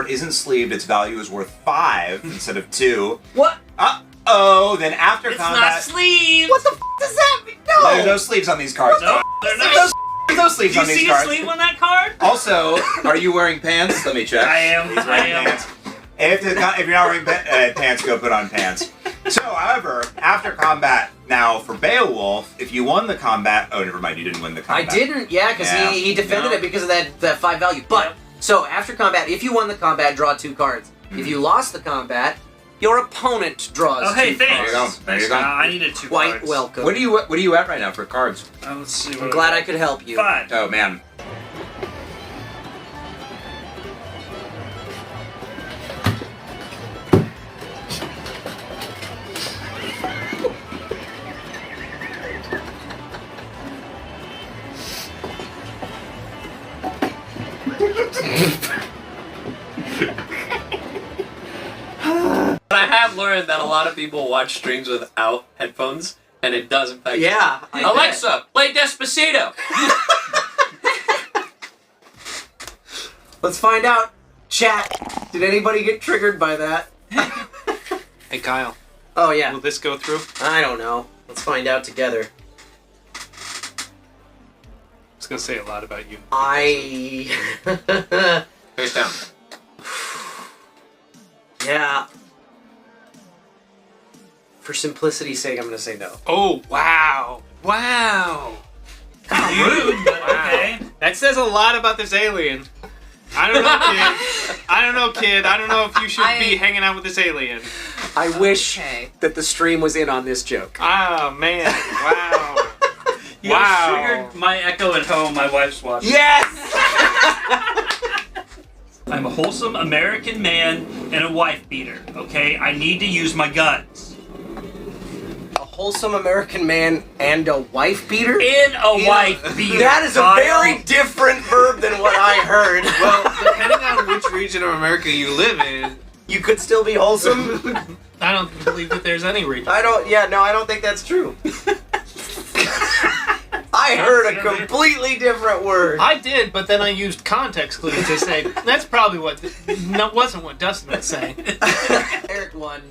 card isn't sleeved, its value is worth 5 instead of 2. What? Uh-oh, then after combat... It's not sleeved! What the f does that mean? No! There's no sleeves on these cards. No, there's no. There's no sleeves Do you on these see a cards. sleeve on that card? Also, are you wearing pants? Let me check. I am. He's wearing pants. If you're not wearing pants, go put on pants. So, however, after combat, now for Beowulf, if you won the combat... Oh, never mind, you didn't win the combat. I didn't, yeah, because he defended it because of that 5 value. But, so, after combat, if you won the combat, draw 2 cards. If you lost the combat, your opponent draws 2 thanks. There you go. There you go. I needed 2 Quite cards. welcome. What are you at right now for cards? Let's see. I'm glad I could help you. 5. Oh, man. I have learned that a lot of people watch streams without headphones, and it does affect Yeah. Alexa, play Despacito! Let's find out. Chat, did anybody get triggered by that? Hey Kyle, Oh, yeah. will this go through? I don't know. Let's find out together. It's gonna say a lot about you. Face down. Yeah. For simplicity's sake, I'm gonna say no. Oh, wow. Wow. Rude, but okay. That says a lot about this alien. I don't know, kid. I don't know, kid. I don't know if you should be hanging out with this alien. I wish that the stream was in on this joke. Oh, man. Wow. You guys triggered my echo at home. My wife's watching. Yes! I'm a wholesome American man and a wife beater, okay? I need to use my guns. A wholesome American man and a wife beater? In a wife beater. That is a Kyle. very different verb than what I heard. Well, depending on which region of America you live in, You could still be wholesome? I don't believe that there's any region. I don't think that's true. I heard a completely different word. I did, but then I used context clues to say, that's probably what, wasn't what Dustin was saying. Eric won.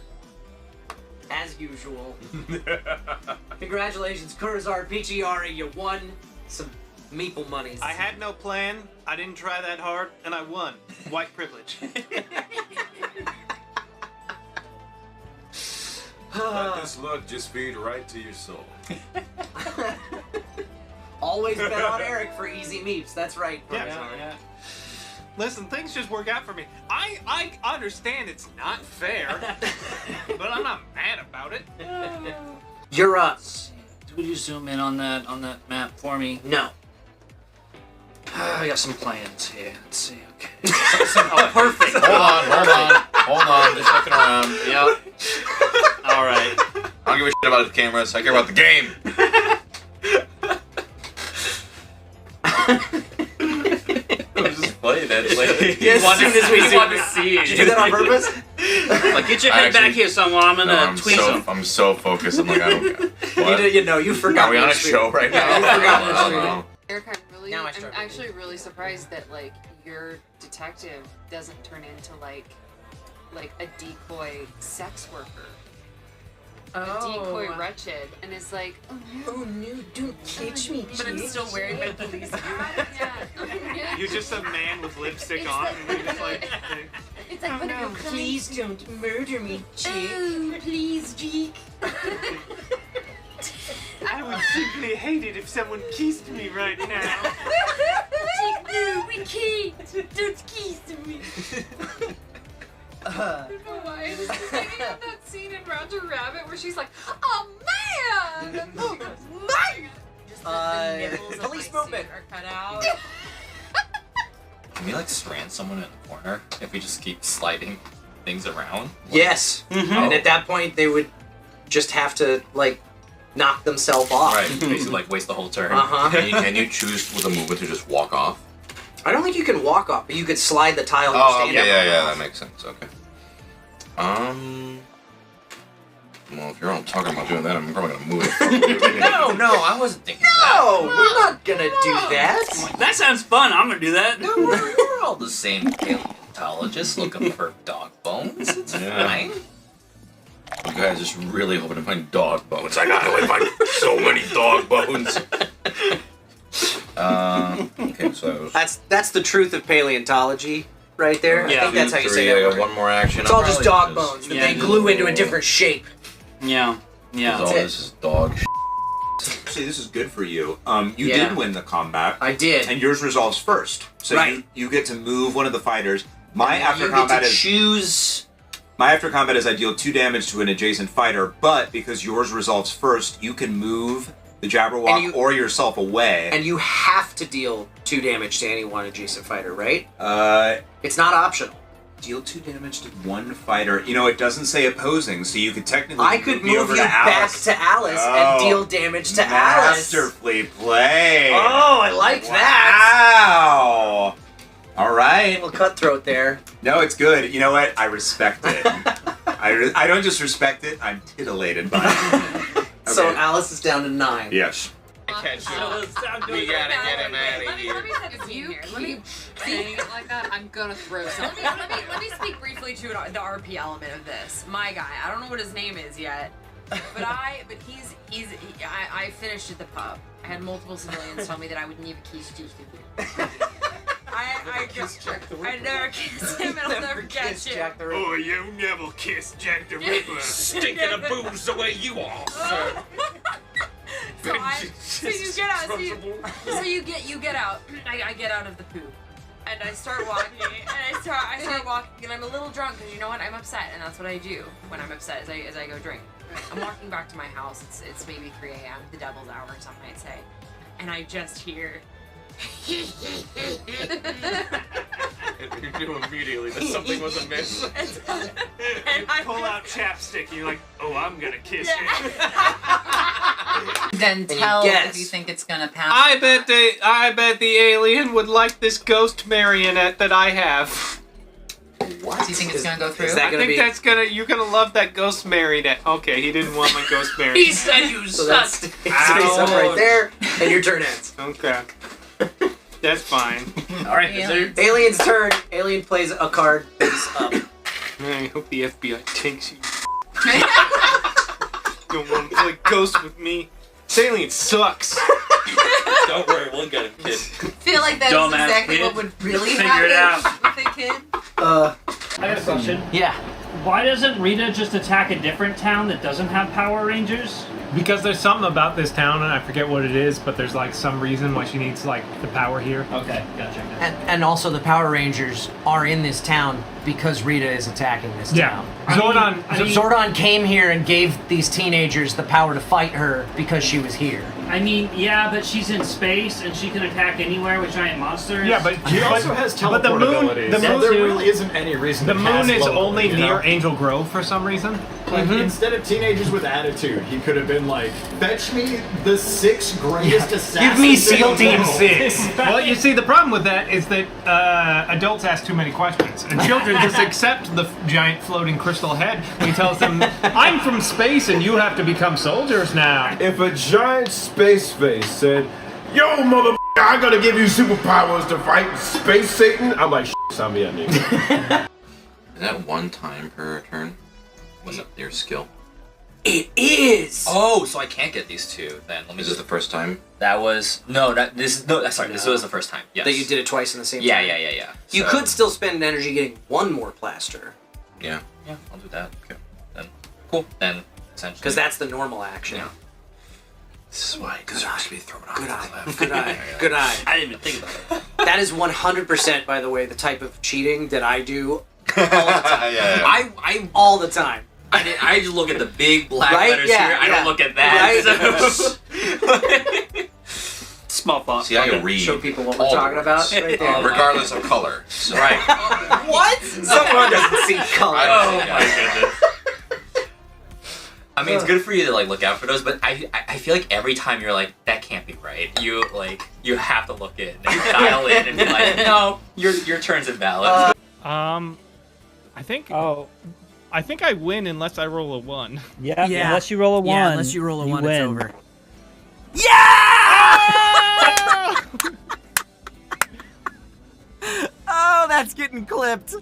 As usual. Congratulations, Kurzar Pichiari, you won some meeple monies. I had no plan, I didn't try that hard, and I won. White privilege. Let this look just feed right to your soul. Always bet on Eric for easy meeps. That's right. Yeah. Listen, things just work out for me. I understand it's not fair, but I'm not mad about it. You're up. Would you zoom in on that map for me? No. I got some plans here. Let's see. Okay. Oh, perfect. Hold on. Just looking around. Yep. All right. I don't give a shit about the cameras. I care about the game. It was just funny that Yes, as soon as we want to see Did you do that on purpose? Like, get your head back here, someone. I'm gonna tweet some. I'm so focused. I'm like, I don't care. What? You forgot. Are we on a which show right now? Yeah, you forgot which I stream. don't know. Eric, Now I I'm struggle. actually really surprised that like your detective doesn't turn into like a decoy sex worker. A decoy wretched, and is like, Oh no, don't catch me, but I'm still wearing my police hat. Yeah. You're just a man with lipstick It's on, like- and you're just like, It's like, but you're please don't murder me, chick. Oh, please, Jake. I would simply hate it if someone kissed me right now. Jake, no, we can't. Don't kiss me. I don't know why. I was just thinking of that scene in Roger Rabbit where she's like, "Oh man!" And she goes, "Man!" Just the nipples of police my movement suit are cut out. Can we like strand someone in the corner if we just keep sliding things around? Yes. And at that point, they would just have to like knock themselves off. Right. Basically, like waste the whole turn. Uh-huh. Can you choose with a movement to just walk off? I don't think you can walk off, but you could slide the tile you're Oh, standing on. yeah. That makes sense. Okay. Well, if you're all talking about doing that, I'm probably gonna move it. No, I wasn't thinking No, we're not gonna do that. That sounds fun. I'm gonna do that. that. We're all the same aliens. paleontologist looking for dog bones. It's Yeah. fine. You guys just really hoping to find dog bones. I gotta find so many dog bones. Okay, so That's the truth of paleontology, right there. Yeah. I think that's how you say I that got word. one more action. It's all just dog bones that Yeah, they just- glue into a different shape. Yeah. All Yeah. That's it. this is dog. Actually, this is good for you. You Yeah. did win the combat, I did. and yours resolves first. So Right. you get to move one of the fighters. My You after get combat to is choose. my after combat is I deal 2 damage to an adjacent fighter, but because yours resolves first, you can move the Jabberwock And you- or yourself away. And you have to deal 2 damage to any one adjacent fighter, right? Uh, It's not optional. deal 2 damage to one fighter. You know, it doesn't say opposing, so you could technically I could me move over you to back Alice. to Alice Oh. and deal damage to Alice. Masterfully played. Oh, I like that. Wow. All right. Little cutthroat there. No, it's good. You know what? I respect it. I don't just respect it. I'm titillated by it. So Okay. Alice is down to 9. Yes. Catch you. Let We gotta get him out of me here. set the scene here. Let me saying it like that. I'm gonna throw something. Let me speak briefly to the RP element of this. My guy. I don't know what his name is yet, but I finished at the pub. I had multiple civilians tell me that I would never kiss Jack. I never kissed him, and I'll never catch him. Jack the Ripper. Oh, you never kissed Jack the Ripper. Stinking of booze the way you are, sir. So you get out. So you get out. I get out of the poop, and I start walking, and I start walking, and I'm a little drunk because you know what? I'm upset, and that's what I do when I'm upset. As I go drink, I'm walking back to my house. It's maybe 3 a.m. The devil's hour, some might say, and I just hear. You knew immediately that something was amiss. And I Pull out chapstick and you're like, oh, I'm gonna kiss him. Then you tell guess. if you think it's gonna pass. I bet the alien would like this ghost marionette that I have. What? Do you think it's gonna go through? Is that I gonna think be? you're gonna love that ghost marionette. Okay, he didn't want my ghost He marionette. said you So that sucked. stays up right there, and your turn ends. Okay. That's fine. Alright, Alien. Alien's turn. Alien plays a card face up. I hope the FBI takes you. Don't want to play ghost with me. This alien sucks. Don't worry, we'll get him, kid. I feel like that's Dumbass exactly kid. what would really Figure it happen with the kid. I got a question. Yeah. Why doesn't Rita just attack a different town that doesn't have Power Rangers? Because there's something about this town, and I forget what it is, but there's like some reason why she needs like the power here. Okay, gotcha. And also the Power Rangers are in this town because Rita is attacking this Yeah. town. Zordon. Zordon came here and gave these teenagers the power to fight her because she was here. I mean, yeah, but she's in space and she can attack anywhere with giant monsters. Yeah, but He also has but the moon, teleportability. the so moon, there really isn't any reason the to moon cast is locally, only you know? near Angel Grove for some reason. Like, instead of teenagers with attitude, he could have been like, fetch me the 6 greatest assassins. Give me in SEAL the Team world." 6. Well, you see, the problem with that is that adults ask too many questions, and children just accept the giant floating crystal head. He tells them, "I'm from space, and you have to become soldiers now." If a giant space face said, "Yo, mother, I gotta give you superpowers to fight Space Satan," I'm like, sign me up, nigga. Is that one time per turn? Was it your skill? It is. Oh, so I can't get these two then. Let me Is this the first time? That was this was the first time. Yes. That you did it twice in the same Yeah, time. yeah. You So- could still spend energy getting one more plaster. Yeah, I'll do that. Okay. Then cool. Then essentially. Because that's the normal action. Yeah. This is why it's supposed to be thrown off. Good eye. Good eye. Good eye. I didn't even think about it. That is 100%, by the way, the type of cheating that I do all the time. I All the time. I just look at the big black Right? letters Yeah, here. I yeah. don't look at that. Right? So. Small font. See, I can read. Show people what we're all the talking about words. right there. Regardless of color. So. Right. What? Someone doesn't see color. Oh my goodness. I mean, it's good for you to like look out for those, but I feel like every time you're like, that can't be right. You have to look in and dial in and be like, no, your turn's invalid. I think I win unless I roll a 1. Yeah, unless you roll a 1. Yeah, unless you roll a 1, win. it's over. Oh, that's getting clipped.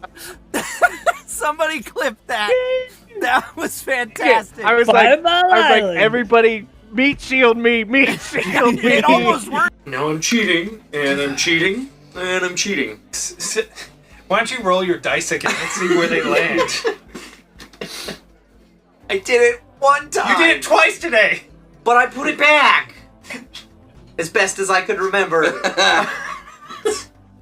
Somebody clipped that. That was fantastic. I was like, everybody, meat shield me, meat shield me. It almost worked. Now I'm cheating, and I'm cheating, and I'm cheating. Why don't you roll your dice again and see where they land? I did it one time. You did it twice today. But I put it back. As best as I could remember.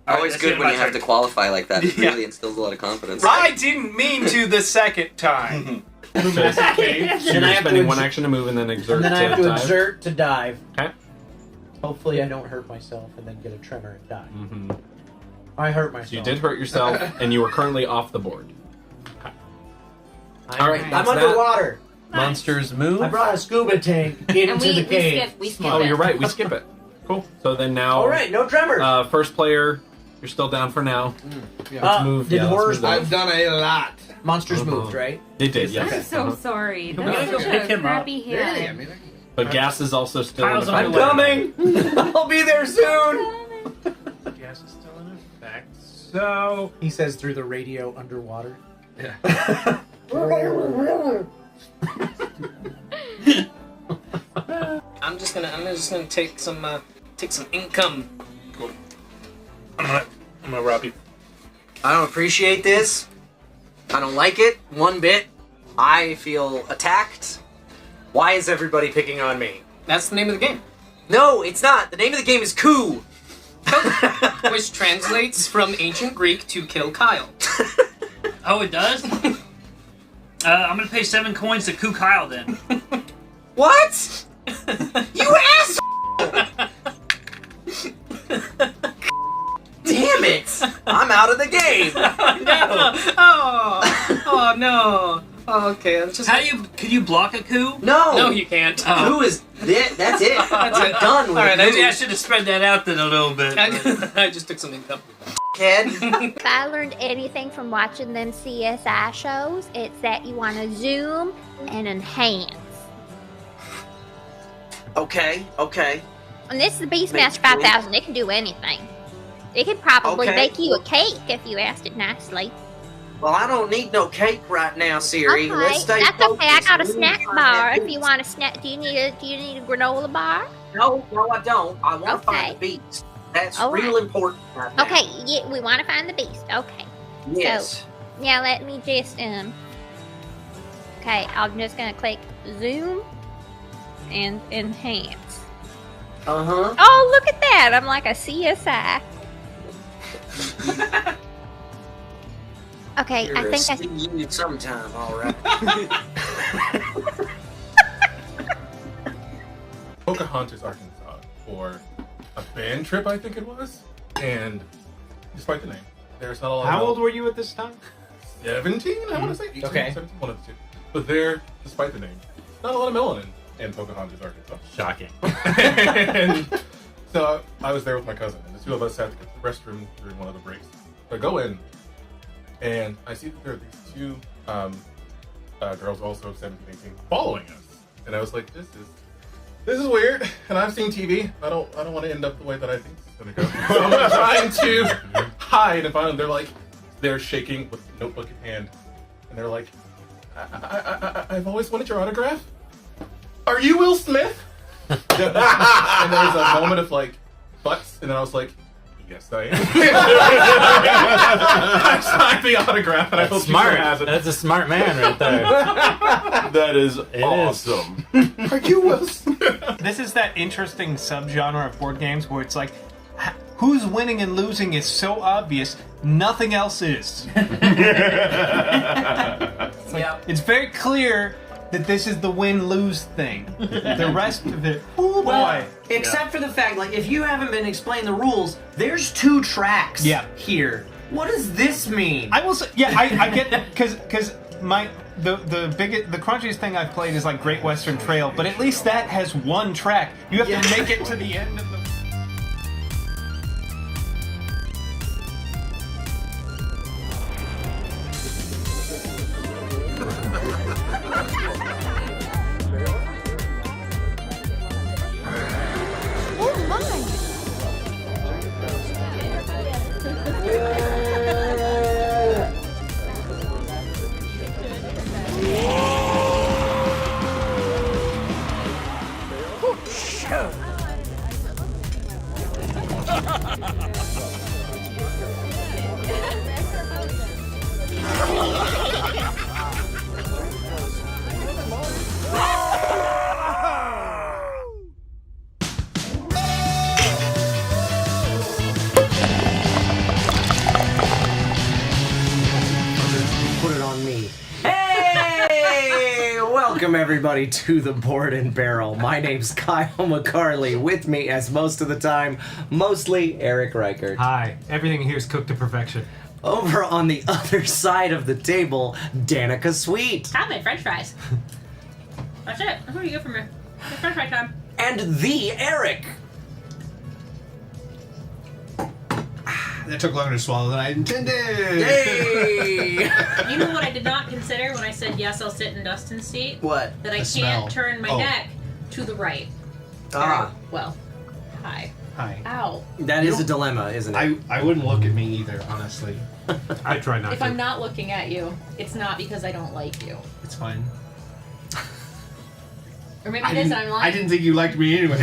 Always good when you have to qualify like that. It really instills a lot of confidence. I didn't mean to the second time. Massive cave. So you're spending one action to move and then exert And then I have to dive. exert to dive. Okay. Hopefully I don't hurt myself and then get a tremor and die. I hurt myself. So you did hurt yourself, and you are currently off the board. Okay. All right, I'm underwater. Monsters move. I brought a scuba tank into the cave. We skip Oh, it. you're right. We skip it. Cool. So then now. All right, no tremors. First player, you're still down for now. Let's move. Did let's horrors move that. move? Done a lot. Monsters moved, right? They did, yes. I'm so sorry. We gotta That's go such pick a him up. crappy hand. But gas is also still. Kyle's in on effect. the way. Coming! I'll be there soon! Gas is still in effect. So He says through the radio underwater. Yeah. I'm just gonna take some income. I'm gonna rob you. I don't appreciate this. I don't like it one bit. I feel attacked. Why is everybody picking on me? That's the name of the game. No, it's not. The name of the game is Coup. Which translates from ancient Greek to kill Kyle. Oh, it does? I'm gonna pay 7 coins to Coup Kyle then. What? You asshole! Damn it! I'm out of the game. No! Oh no! Oh, okay, that's just. Could you block a coup? No, you can't. Coup is it. That's it. That's it. Done with All right, coup. maybe I should have spread that out then a little bit. I just took some income. Kid. If I learned anything from watching them CSI shows, it's that you want to zoom and enhance. Okay. And this is the Beastmaster 5000. It can do anything. It could probably Okay. bake you a cake if you asked it nicely. Well, I don't need no cake right now, Siri. Okay, Let's stay that's okay. I focused. got a We need snack to find bar. that If you want a snack, do you need a granola bar? No, I don't. I want to Okay. find the beast. That's All real right. important right now. Okay, yeah, we want to find the beast. Okay. Yes. So, now let me just Okay, I'm just gonna click zoom and enhance. Uh-huh. Oh, look at that! I'm like a CSI. Okay, You're I think I. see you sometime, all right. Pocahontas, Arkansas, for a band trip, I think it was. And despite the name, there's not a lot. how old were you at this time? 17, I want to say. 18, Okay. 17, one of the two. But there, despite the name, not a lot of melanin in Pocahontas, Arkansas. Shocking. And so I was there with my cousin, and the two of us had to go to the restroom during one of the breaks. So I go in, and I see that there are these two girls, also 17, 18, following us. And I was like, this is weird. And I've seen TV. I don't want to end up the way that I think it's gonna go. So I'm trying to hide, and finally they're shaking with a notebook in hand, and they're like, I've always wanted your autograph. Are you Will Smith? And there's a moment of like, butts, and then I was like, yes, I am. I signed the autograph, and I hope Smart. she has it. That's a smart man right there. That is awesome. Are you Will Smith? This is that interesting subgenre of board games where it's like, who's winning and losing is so obvious, nothing else is. It's very clear that this is the win-lose thing. The rest of it, oh boy. Well, except for the fact, like, if you haven't been explained the rules, there's 2 tracks here. What does this mean? I will say, I get that because the crunchiest thing I've played is like Great Western Trail, but at least that has 1 track. You have to make it to the end of the. Oh my! Welcome everybody to the Board and Barrel. My name's Kyle McCarley. With me, as most of the time, mostly Eric Reichert. Hi. Everything here is cooked to perfection. Over on the other side of the table, Danica Sweet. I made French fries. That's it. That's what you get from me. It's French fry time. And the Eric. That took longer to swallow than I intended. Yay! You know what I did not consider when I said yes, I'll sit in Dustin's seat? What? That I The can't smell. turn my Oh. neck to the right. Ah. Very well. Hi. Hi. Ow. That is a dilemma, isn't it? I wouldn't look at me either, honestly. I try not If to. I'm not looking at you, it's not because I don't like you. It's fine. Or maybe it is and I'm lying. I didn't think you liked me anyway.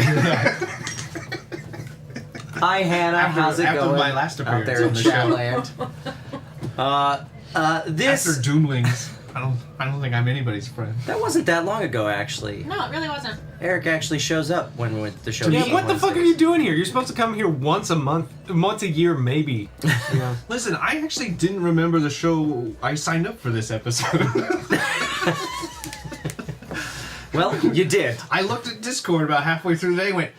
Hi, Hannah. How's it after going? my last out there in appearance the on the chat land. This After Doomlings, I don't think I'm anybody's friend. that wasn't that long ago, actually. No, it really wasn't. Eric actually shows up when the show. Yeah, is what the on fuck are Wednesdays. you doing here? You're supposed to come here once a month, once a year, maybe. Yeah. Listen, I actually didn't remember the show I signed up for this episode. Well, you did. I looked at Discord about halfway through the day and went,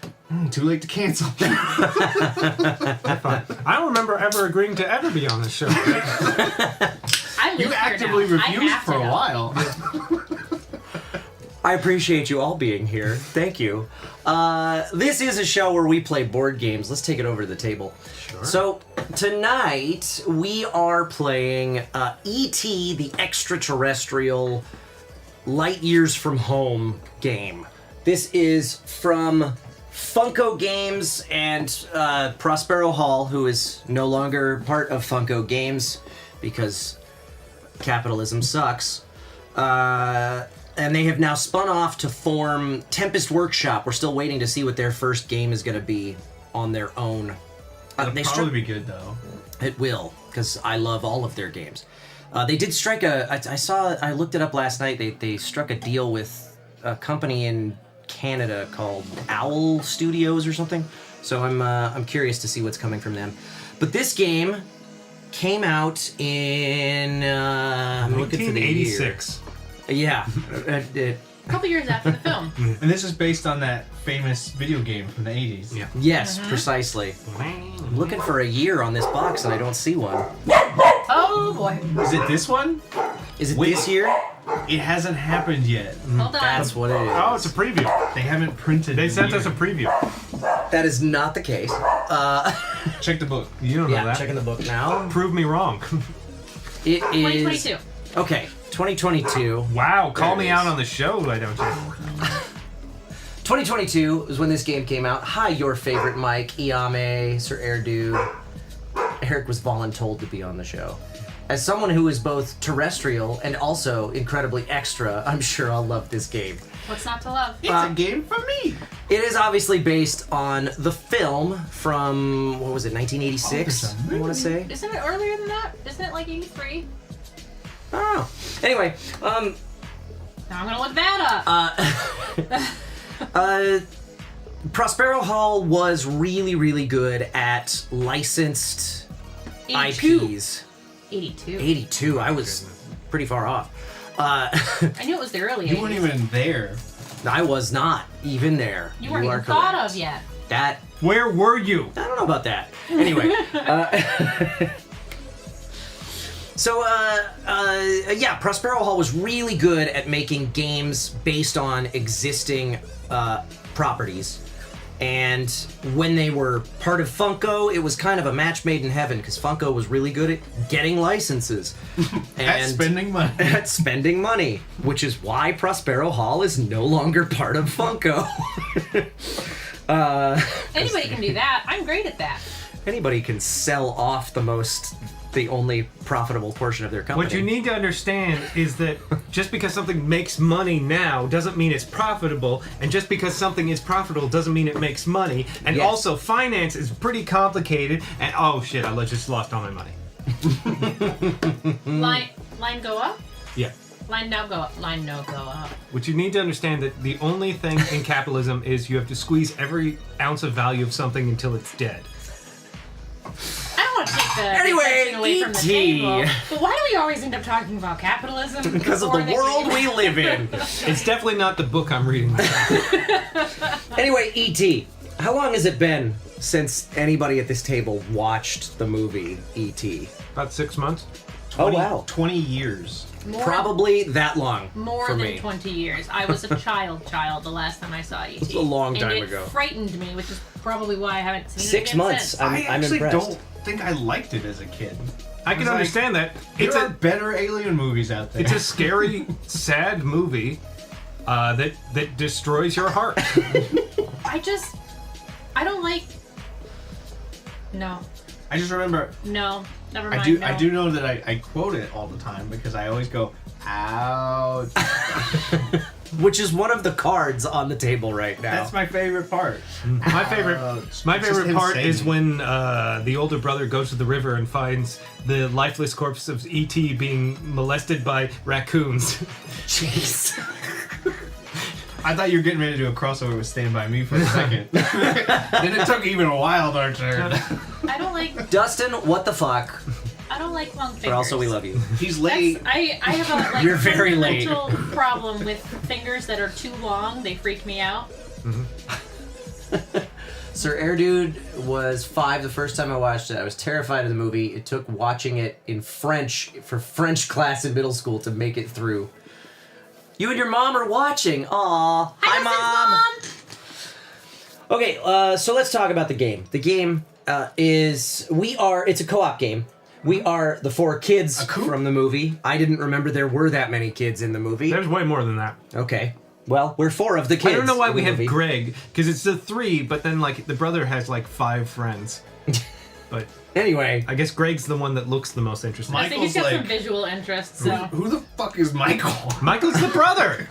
too late to cancel. I don't remember ever agreeing to ever be on this show. I live You here actively now. I refused have for to a know. while. I appreciate you all being here. Thank you. This is a show where we play board games. Let's take it over to the table. Sure. So, tonight we are playing E.T. the Extra-Terrestrial Light Years from Home game. This is from Funko Games and Prospero Hall, who is no longer part of Funko Games because capitalism sucks. And they have now spun off to form Tempest Workshop. We're still waiting to see what their first game is going to be on their own. It'll They probably stri- be good, though. It will, because I love all of their games. They did strike I looked it up last night. They struck a deal with a company in Canada called Owl Studios or something. So I'm curious to see what's coming from them. But this game came out in I'm looking for the year. 1986. Yeah. A couple years after the film. And this is based on that famous video game from the 80s. Yeah. Yes, precisely. I'm looking for a year on this box and I don't see one. Oh boy. Is it this one? Is it Wait. this year? It hasn't happened yet. Hold on. That's what it is. Oh, it's a preview. They haven't printed They it sent yet. us a preview. That is not the case. Check the book. You don't know Yeah, that. checking the book now. Prove me wrong. It is 2022. Okay, 2022. Wow, call There me it out is. on the show, why don't you? 2022 is when this game came out. Hi, your favorite Mike, Iame, Sir Airdude. Eric was voluntold to be on the show. As someone who is both terrestrial and also incredibly extra, I'm sure I'll love this game. What's not to love? It's a game for me. It is obviously based on the film from, what was it, 1986, I want to say? Isn't it earlier than that? Isn't it like 83? I don't know. Anyway, Now I'm gonna look that up. Prospero Hall was really, really good at licensed 82. IPs. 82. 82, I was pretty far off. I knew it was the early 80s. You weren't even there. I was not even there. You weren't are even thought correct. of yet. That, Where were you? I don't know about that. Anyway. Yeah, Prospero Hall was really good at making games based on existing properties. And when they were part of Funko, it was kind of a match made in heaven because Funko was really good at getting licenses. At spending money. At spending money, which is why Prospero Hall is no longer part of Funko. Anybody can do that. I'm great at that. Anybody can sell off the only profitable portion of their company. What you need to understand is that just because something makes money now doesn't mean it's profitable, and just because something is profitable doesn't mean it makes money. And Yes. also, finance is pretty complicated. And oh shit, I just lost all my money. Line go up. Yeah. Line now go up. Line no go up. What you need to understand that the only thing in capitalism is you have to squeeze every ounce of value of something until it's dead. I don't want to take Anyway, attention away from the E.T.. table. But why do we always end up talking about capitalism? Because of the world we live in. It's definitely not the book I'm reading. Anyway, E.T., how long has it been since anybody at this table watched the movie E.T.? About 6 months. 20, wow. 20 years. Probably that long More for than me. 20 years. I was a child the last time I saw E.T. It's a long time and ago. It frightened me, which is probably why I haven't seen 6 it again months. since. I'm I actually impressed. don't think I liked it as a kid. I can was like, understand that. There are better alien movies out there. It's a scary, sad movie that destroys your heart. I don't like... No. I just remember. No. Never mind. I do know that I quote it all the time because I always go, ouch. Which is one of the cards on the table right now. That's my favorite part. My favorite It's just favorite him part saying is it. when the older brother goes to the river and finds the lifeless corpse of E.T. being molested by raccoons. Jeez. I thought you were getting ready to do a crossover with Stand By Me for a second. Then it took even a while to turn. I don't like... Dustin, what the fuck? I don't like long fingers. But also, we love you. He's late. I have a You're very late. fundamental problem with fingers that are too long. They freak me out. Sir Air Dude was 5 the first time I watched it. I was terrified of the movie. It took watching it in French for French class in middle school to make it through. You and your mom are watching. Aw. Hi, Mom. Okay, so let's talk about the game. The game it's a co-op game. We are the 4 kids from the movie. I didn't remember there were that many kids in the movie. There's way more than that. Okay. Well, we're 4 of the kids. I don't know why in we the have movie. Greg, because it's the 3, but then like the brother has like 5 friends. But anyway, I guess Greg's the one that looks the most interesting. I think he's got some visual interests. So. Who the fuck is Michael? Michael's the brother.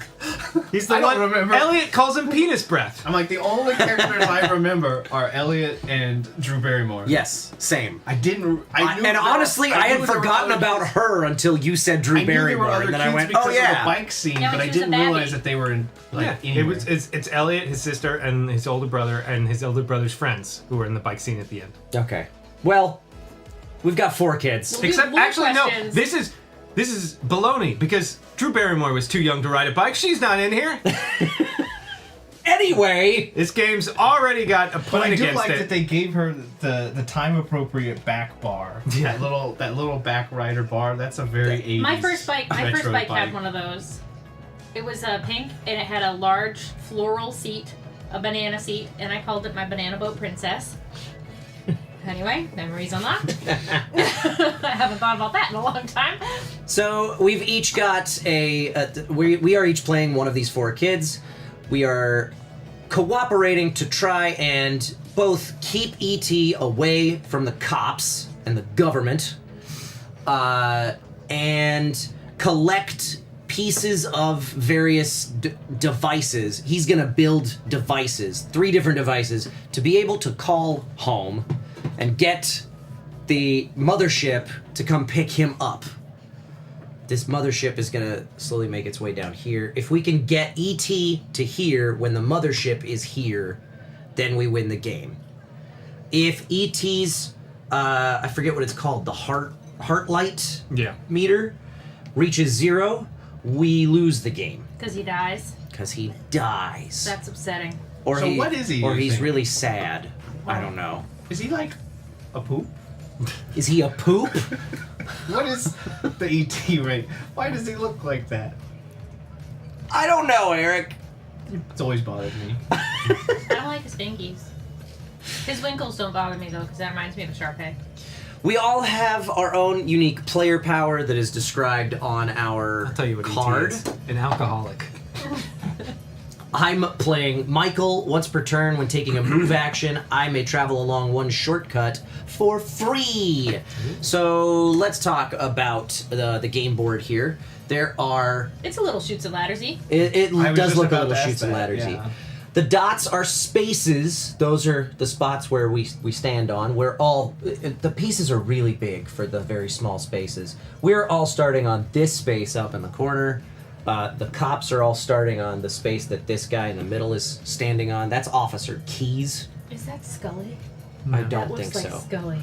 He's the I one. don't remember. Elliot calls him penis breath. I'm like, the only characters I remember are Elliot and Drew Barrymore. Yes, same. I didn't. I knew and that- honestly, I had knew there were forgotten other about kids. her until you said Drew I knew there were Barrymore, other and then I kids went, because "Oh of yeah." the bike scene, Yeah, but when I she was a didn't realize baddie. that they were in Yeah, anywhere. it's Elliot, his sister, and his older brother, and his older brother's friends who were in the bike scene at the end. Okay. Well, we've got 4 kids. We'll do Except, more actually, questions. no. This is baloney because Drew Barrymore was too young to ride a bike. She's not in here. Anyway, this game's already got a But point I do against like it. that they gave her the time appropriate back bar. Yeah. That little back rider bar. That's a very 80s. My first bike retro had one of those. It was pink and it had a large floral seat, a banana seat, and I called it my banana boat princess. Anyway, memories unlocked. I haven't thought about that in a long time. So we've each got we are each playing one of these 4 kids. We are cooperating to try and both keep E.T. away from the cops and the government, and collect pieces of various devices. He's gonna build devices, 3 different devices, to be able to call home and get the mothership to come pick him up. This mothership is gonna slowly make its way down here. If we can get E.T. to here when the mothership is here, then we win the game. If E.T.'s, I forget what it's called, the heart light meter reaches 0, we lose the game. Because he dies. Because he dies. That's upsetting. Or So what is he, Or you he's think? really sad. I don't know. Is he like a poop? Is he a poop? What is the ET rate? Why does he look like that? I don't know, Eric. It's always bothered me. I don't like his fingies. His winkles don't bother me though, because that reminds me of a Sharpay. We all have our own unique player power that is described on our I'll tell you what card. E.T. is. An alcoholic. I'm playing Michael. Once per turn, when taking a move action, I may travel along one shortcut for free. So let's talk about the game board here. There are... It's a little shoots and laddersy. It I was does just look a about little to ask shoots and that, laddersy. yeah. The dots are spaces. Those are the spots where we stand on. The pieces are really big for the very small spaces. We're all starting on this space up in the corner. The cops are all starting on the space that this guy in the middle is standing on. That's Officer Keys. Is that Scully? I That don't looks think like so. Scully.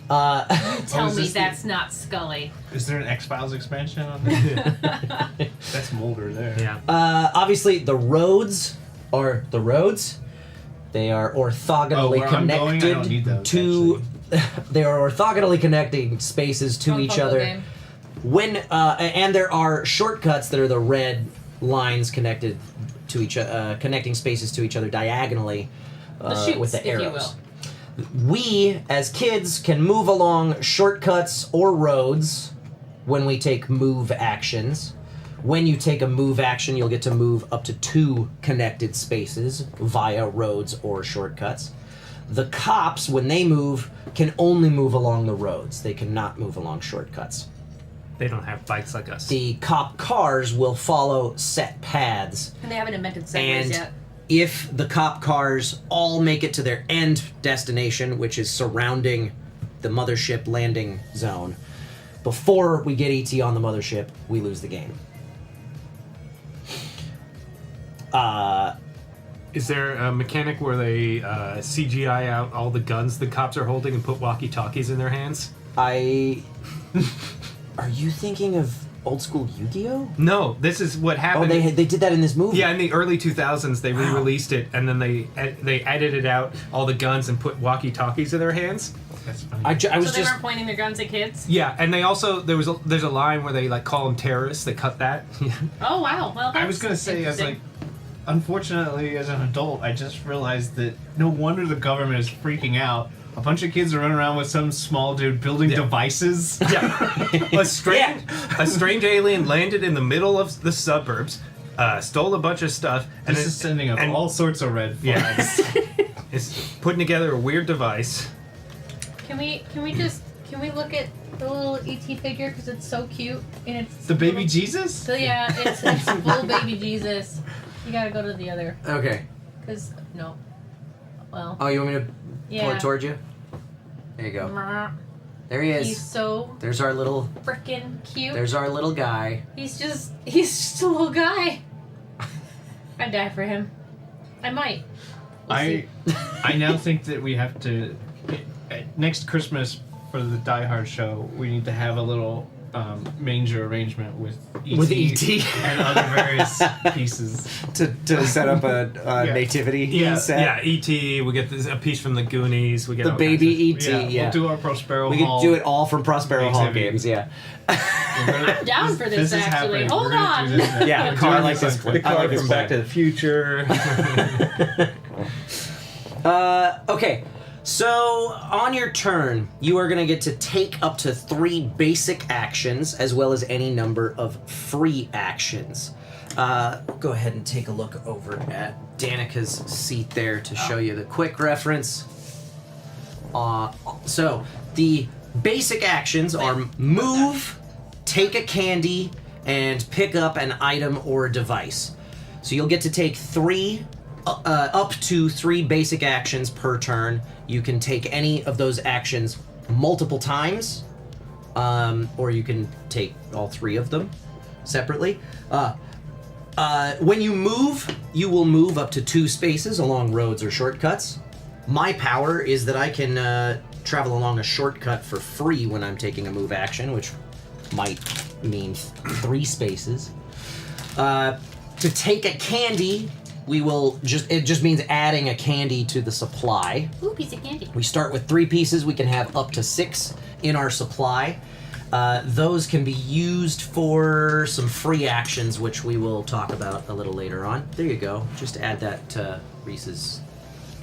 Tell is me this that's not Scully. Is there an X-Files expansion on that? That's Mulder there. Yeah. Obviously, the roads are the roads. They are orthogonally where I'm going, I don't need connected those, to. They are orthogonally connecting spaces to each other. Game. When and there are shortcuts that are the red lines connected to each connecting spaces to each other diagonally The chutes, with the if you arrows. We, as kids, can move along shortcuts or roads when we take move actions. When you take a move action, you'll get to move up to 2 connected spaces via roads or shortcuts. The cops, when they move, can only move along the roads. They cannot move along shortcuts. They don't have bikes like us. The cop cars will follow set paths. And they haven't invented segways And yet. if the cop cars all make it to their end destination, which is surrounding the mothership landing zone, before we get ET on the mothership, we lose the game. Is there a mechanic where they CGI out all the guns the cops are holding and put walkie-talkies in their hands? Are you thinking of old school Yu-Gi-Oh? No, this is what happened. Oh, they did that in this movie. Yeah, in the early 2000s, they re-released it, and then they edited out all the guns and put walkie-talkies in their hands. That's funny. I was So they just weren't pointing their guns at kids? Yeah, and they also there's a line where they like call them terrorists. They cut that. Oh, wow. Well, that's I was gonna say, I was like, unfortunately, as an adult, I just realized that no wonder the government is freaking out. A bunch of kids are running around with some small dude building devices. Yeah. A strange alien landed in the middle of the suburbs, stole a bunch of stuff, and This is sending up all sorts of red flags. Yeah, it's putting together a weird device. Can we look at the little ET figure because it's so cute and it's The baby Jesus? So yeah, it's full baby Jesus. You gotta go to the other. Okay. Cause no. Well. Oh, you want me to pull Yeah. it towards you? There you go. There he is. He's so There's our little. freaking cute. There's our little guy. He's just a little guy. I'd die for him. I might. I now think that we have to next Christmas for the Die Hard show. We need to have a little manger arrangement with E.T. and other various pieces to set up a nativity set. Yeah, E.T. We get a piece from the Goonies. We get The all baby kinds of- E.T. Yeah, we'll do our Prospero We Hall could do it all from Prospero Hall exhibit. games. Yeah. I'm down for this, is actually. happening. Hold We're gonna do on. this. Yeah, We're car doing like this this. on The car Click. from Back to the Future. Okay, so on your turn, you are going to get to take up to 3 basic actions as well as any number of free actions. Go ahead and take a look over at Danica's seat there to show you the quick reference. So the basic actions are move, take a candy, and pick up an item or device. So you'll get to take up to 3 basic actions per turn. You can take any of those actions multiple times, or you can take all 3 of them separately. When you move, you will move up to 2 spaces along roads or shortcuts. My power is that I can travel along a shortcut for free when I'm taking a move action, which might mean 3 spaces. To take a candy, it just means adding a candy to the supply. Ooh, piece of candy. We start with 3 pieces. We can have up to 6 in our supply. Those can be used for some free actions, which we will talk about a little later on. There you go. Just add that to Reese's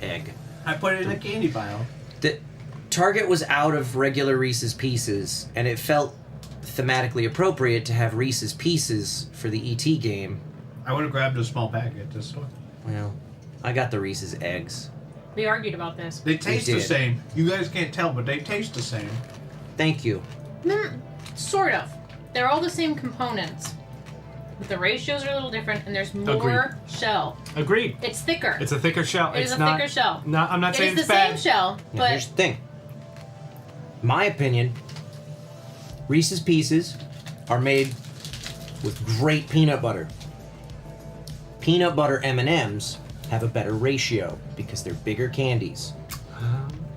egg. I put it in a candy pile. The Target was out of regular Reese's Pieces, and it felt thematically appropriate to have Reese's Pieces for the ET game. I would have grabbed a small pack at the store. Well, I got the Reese's eggs. We argued about this. They taste We the did. same. You guys can't tell, but they taste the same. Thank you. Sort of. They're all the same components. But the ratios are a little different, and there's more Agreed. shell. Agreed. It's thicker. It's a thicker shell. It is a thicker shell. No, I'm not saying It is it's the bad. same shell, Now, but here's the thing. My opinion, Reese's Pieces are made with great peanut butter. Peanut butter M&Ms have a better ratio because they're bigger candies.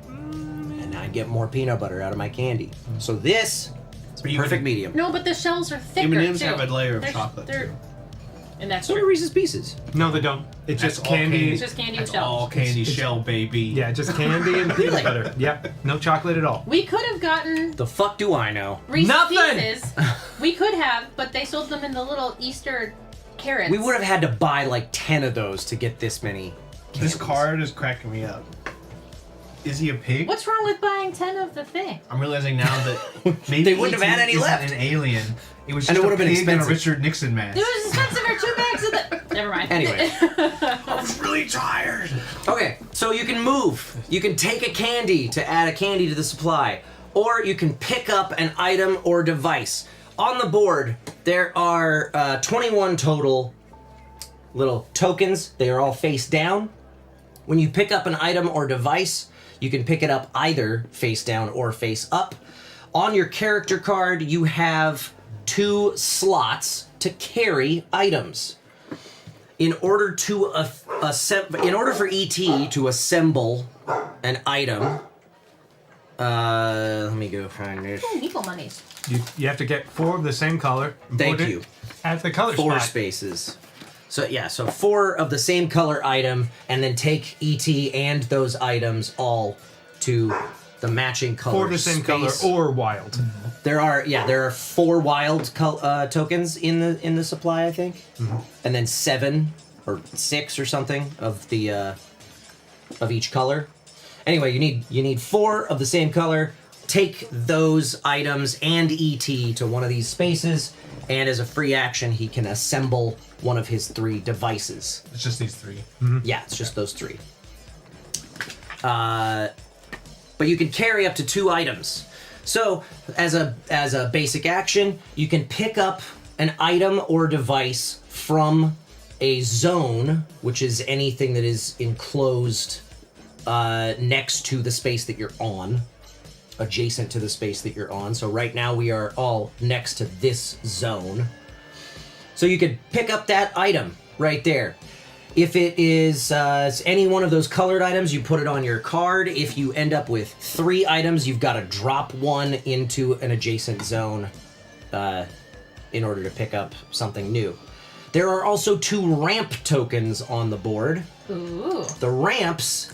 And I get more peanut butter out of my candy. So this is perfect medium. No, but the shells are thicker. M&Ms too. have a layer of They're- chocolate. And that's So do Reese's Pieces. No, they don't. It's That's just all candy. It's just candy with That's shells. all candy It's- shell, baby. Yeah, just candy and peanut butter. Yep, no chocolate at all. We could have gotten The fuck do I know? Reese's Nothing! Pieces. We could have, but they sold them in the little Easter carrots. We would have had to buy like 10 of those to get this many. This card is cracking me up. Is he a pig? What's wrong with buying 10 of the thing? I'm realizing now that maybe They wouldn't have had E.T. any isn't left. an alien. It was And just it a would have been pig in a expensive. Richard Nixon mask. It was expensive for 2 bags of the. Never mind. Anyway. I was really tired. Okay, so you can move. You can take a candy to add a candy to the supply, or you can pick up an item or device. On the board, there are 21 total little tokens. They are all face down. When you pick up an item or device, you can pick it up either face down or face up. On your character card, you have 2 slots to carry items. In order for ET to assemble an item, let me go find this. Oh, Meeple monies. You have to get 4 of the same color. and Thank put it you. At the color 4 spot. spaces. So yeah, so 4 of the same color item, and then take ET and those items all to the matching color. 4 of the same color space. or wild. There are 4 wild tokens in the supply, I think, and then 7 or 6 or something of the of each color. Anyway, you need 4 of the same color. Take those items and ET to one of these spaces, and as a free action, he can assemble one of his 3 devices. It's just these 3. Yeah, it's just those 3. But you can carry up to 2 items. So, as a basic action, you can pick up an item or device from a zone, which is anything that is enclosed next to the space that you're on, adjacent to the space that you're on. So right now we are all next to this zone. So you could pick up that item right there. If it is any one of those colored items, you put it on your card. If you end up with 3 items, you've got to drop 1 into an adjacent zone in order to pick up something new. There are also 2 ramp tokens on the board. Ooh. The ramps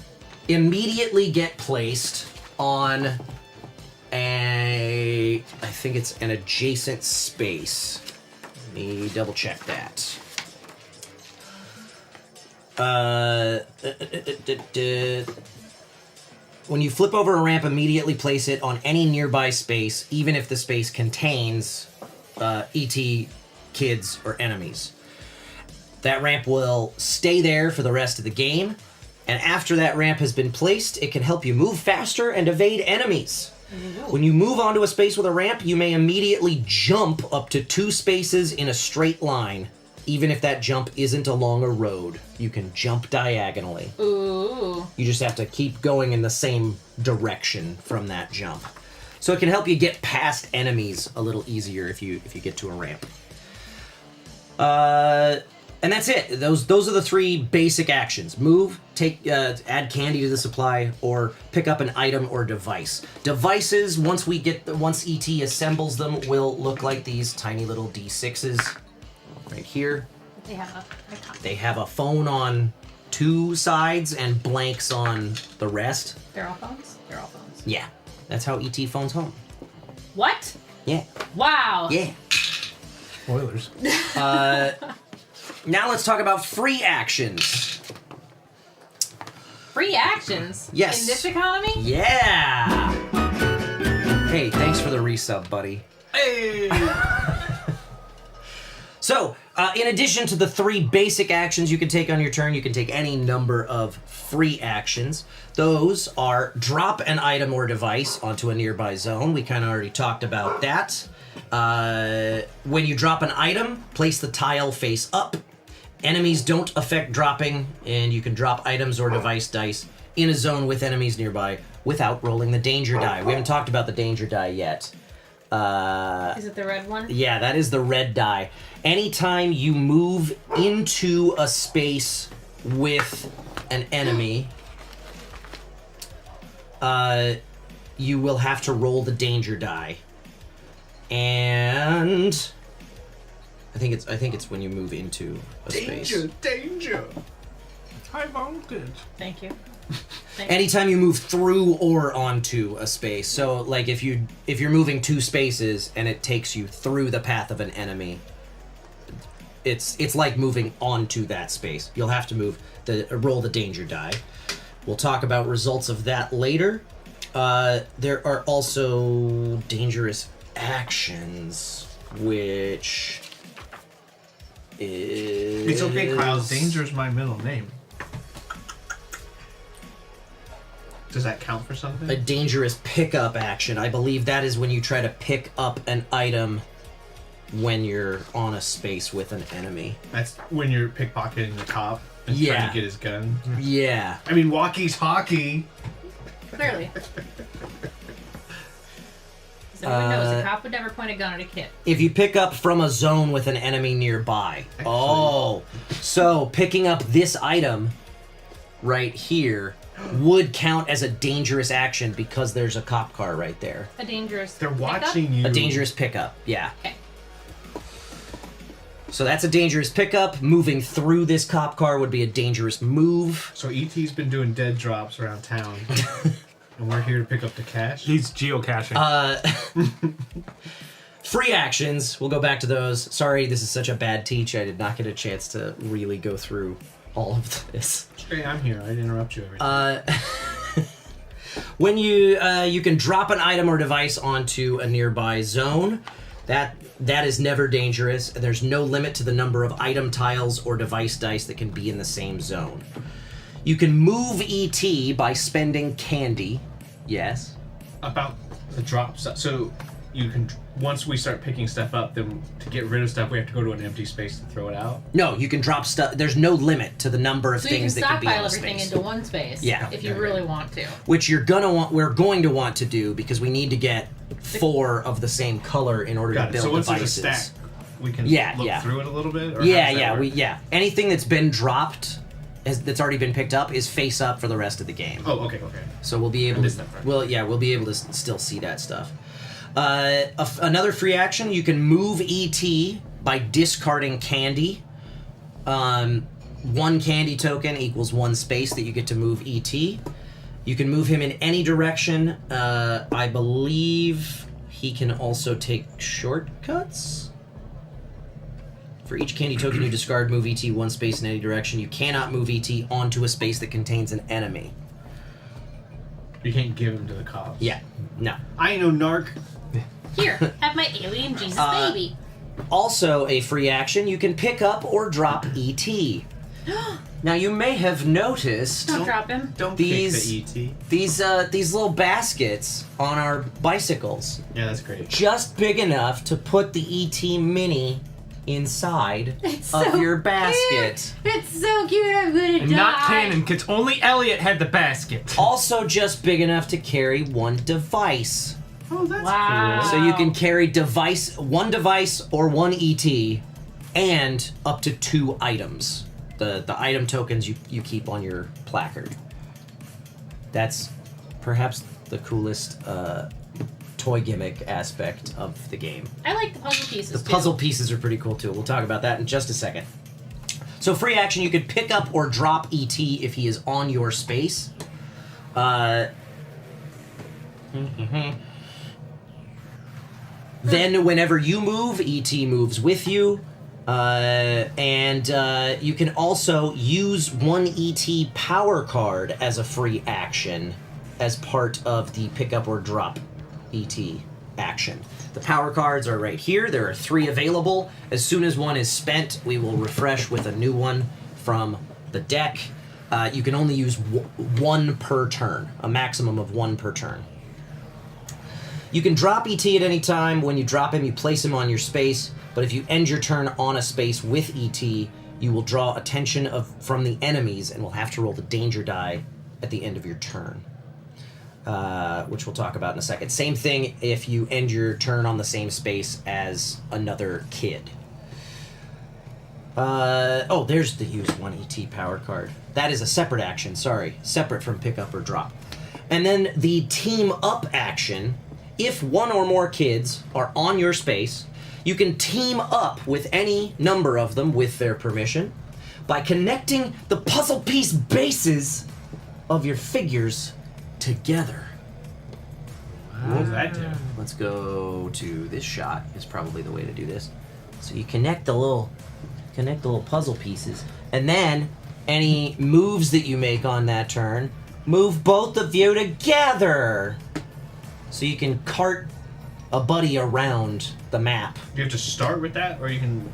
immediately get placed on I think it's an adjacent space. Let me double check that. When you flip over a ramp, immediately place it on any nearby space, even if the space contains ET, kids, or enemies. That ramp will stay there for the rest of the game, and after that ramp has been placed, it can help you move faster and evade enemies. When you move onto a space with a ramp, you may immediately jump up to 2 spaces in a straight line. Even if that jump isn't along a road, you can jump diagonally. Ooh. You just have to keep going in the same direction from that jump. So it can help you get past enemies a little easier if you get to a ramp. And that's it. Those are the 3 basic actions. Move, add candy to the supply, or pick up an item or device. Devices, once ET assembles them, will look like these tiny little D6s right here. They have a icon. They have a phone on 2 sides and blanks on the rest. They're all phones? They're all phones. Yeah, that's how ET phones home. What? Yeah. Wow. Yeah. Spoilers. Now let's talk about free actions. Free actions? Yes. In this economy? Yeah. Hey, thanks for the resub, buddy. Hey. So, in addition to the 3 basic actions you can take on your turn, you can take any number of free actions. Those are drop an item or device onto a nearby zone. We kind of already talked about that. When you drop an item, place the tile face up. Enemies don't affect dropping, and you can drop items or device dice in a zone with enemies nearby without rolling the danger die. We haven't talked about the danger die yet. Is it the red one? Yeah, that is the red die. Anytime you move into a space with an enemy, you will have to roll the danger die. And I think it's when you move into a space. Danger! High voltage. Thank you. Anytime you move through or onto a space. So like if you're moving 2 spaces and it takes you through the path of an enemy, it's like moving onto that space. You'll have to roll the danger die. We'll talk about results of that later. There are also dangerous actions, which is... It's okay, Kyle. Danger's my middle name. Does that count for something? A dangerous pickup action. I believe that is when you try to pick up an item when you're on a space with an enemy. That's when you're pickpocketing the cop and trying to get his gun. Yeah. I mean, walkie-talkie. Clearly. So everyone knows a cop would never point a gun at a kid. If you pick up from a zone with an enemy nearby. Oh. So picking up this item right here would count as a dangerous action because there's a cop car right there. A dangerous They're pickup? watching you. A dangerous pickup, yeah. Okay. So that's a dangerous pickup. Moving through this cop car would be a dangerous move. So E.T.'s been doing dead drops around town. And we're here to pick up the cash. He's geocaching. Free actions. We'll go back to those. Sorry, this is such a bad teach. I did not get a chance to really go through all of this. Hey, I'm here. I didn't interrupt you every time. When you can drop an item or device onto a nearby zone, that is never dangerous. There's no limit to the number of item tiles or device dice that can be in the same zone. You can move ET by spending candy. Yes. About the drops. So you can, once we start picking stuff up, then to get rid of stuff, we have to go to an empty space to throw it out. No, you can drop stuff. There's no limit to the number of things that can be in a stockpile everything space. into one space. Yeah. If you really want to. Which we're going to want to do because we need to get 4 of the same color in order to build so once devices. there's a stack, we can look through it a little bit? Or Anything that's been dropped, that's already been picked up, is face up for the rest of the game. Oh, okay. So we'll be able to. We'll be able to still see that stuff. Another free action: you can move ET by discarding candy. 1 candy token equals 1 space that you get to move ET. You can move him in any direction. I believe he can also take shortcuts. For each candy token you discard, move ET 1 space in any direction. You cannot move ET onto a space that contains an enemy. You can't give him to the cops. Yeah, no. I ain't no narc. Here, have my alien Jesus baby. Also, a free action, you can pick up or drop ET. Now, you may have noticed... Don't drop him. Don't these, pick the ET. These little baskets on our bicycles. Yeah, that's great. Just big enough to put the ET Mini inside of your basket. It's so cute, I'm gonna And die. not canon, because only Elliot had the basket. Also just big enough to carry 1 device. Oh, that's Wow. So you can carry 1 device or 1 ET and up to 2 items. The item tokens you keep on your placard. That's perhaps the coolest toy gimmick aspect of the game. I like the puzzle pieces. The puzzle pieces are pretty cool too. We'll talk about that in just a second. So free action, you can pick up or drop ET if he is on your space. Then whenever you move, ET moves with you. And you can also use 1 ET power card as a free action as part of the pick up or drop ET action. The power cards are right here. There are 3 available. As soon as one is spent, we will refresh with a new one from the deck. You can only use 1 per turn, a maximum of 1 per turn. You can drop ET at any time. When you drop him, you place him on your space. But if you end your turn on a space with ET, you will draw attention from the enemies and will have to roll the danger die at the end of your turn. Which we'll talk about in a second. Same thing if you end your turn on the same space as another kid. There's the use 1 ET power card. That is a separate action, sorry. Separate from pick up or drop. And then the team up action, if one or more kids are on your space, you can team up with any number of them with their permission by connecting the puzzle piece bases of your figures together. What does that do? Let's go to this shot is probably the way to do this. So you connect the little puzzle pieces, and then any moves that you make on that turn, move both of you together. So you can cart a buddy around the map. You have to start with that, or you can.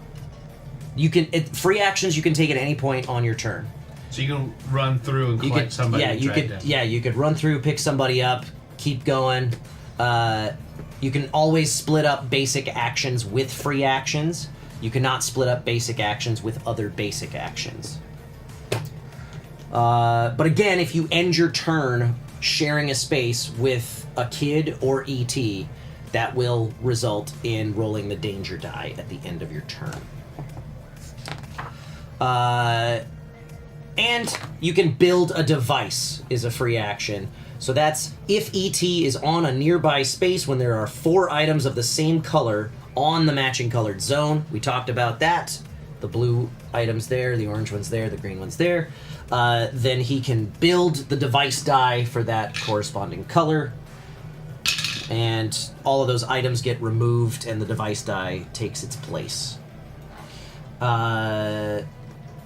Free actions you can take at any point on your turn. So you can run through and collect somebody. Yeah, and you drag could. them. Yeah, you could run through, pick somebody up, keep going. You can always split up basic actions with free actions. You cannot split up basic actions with other basic actions. But again, if you end your turn sharing a space with a kid or ET, that will result in rolling the danger die at the end of your turn. And you can build a device is a free action. So that's if ET is on a nearby space when there are 4 items of the same color on the matching colored zone. We talked about that. The blue items there, the orange one's there, the green one's there. Then he can build the device die for that corresponding color. And all of those items get removed and the device die takes its place.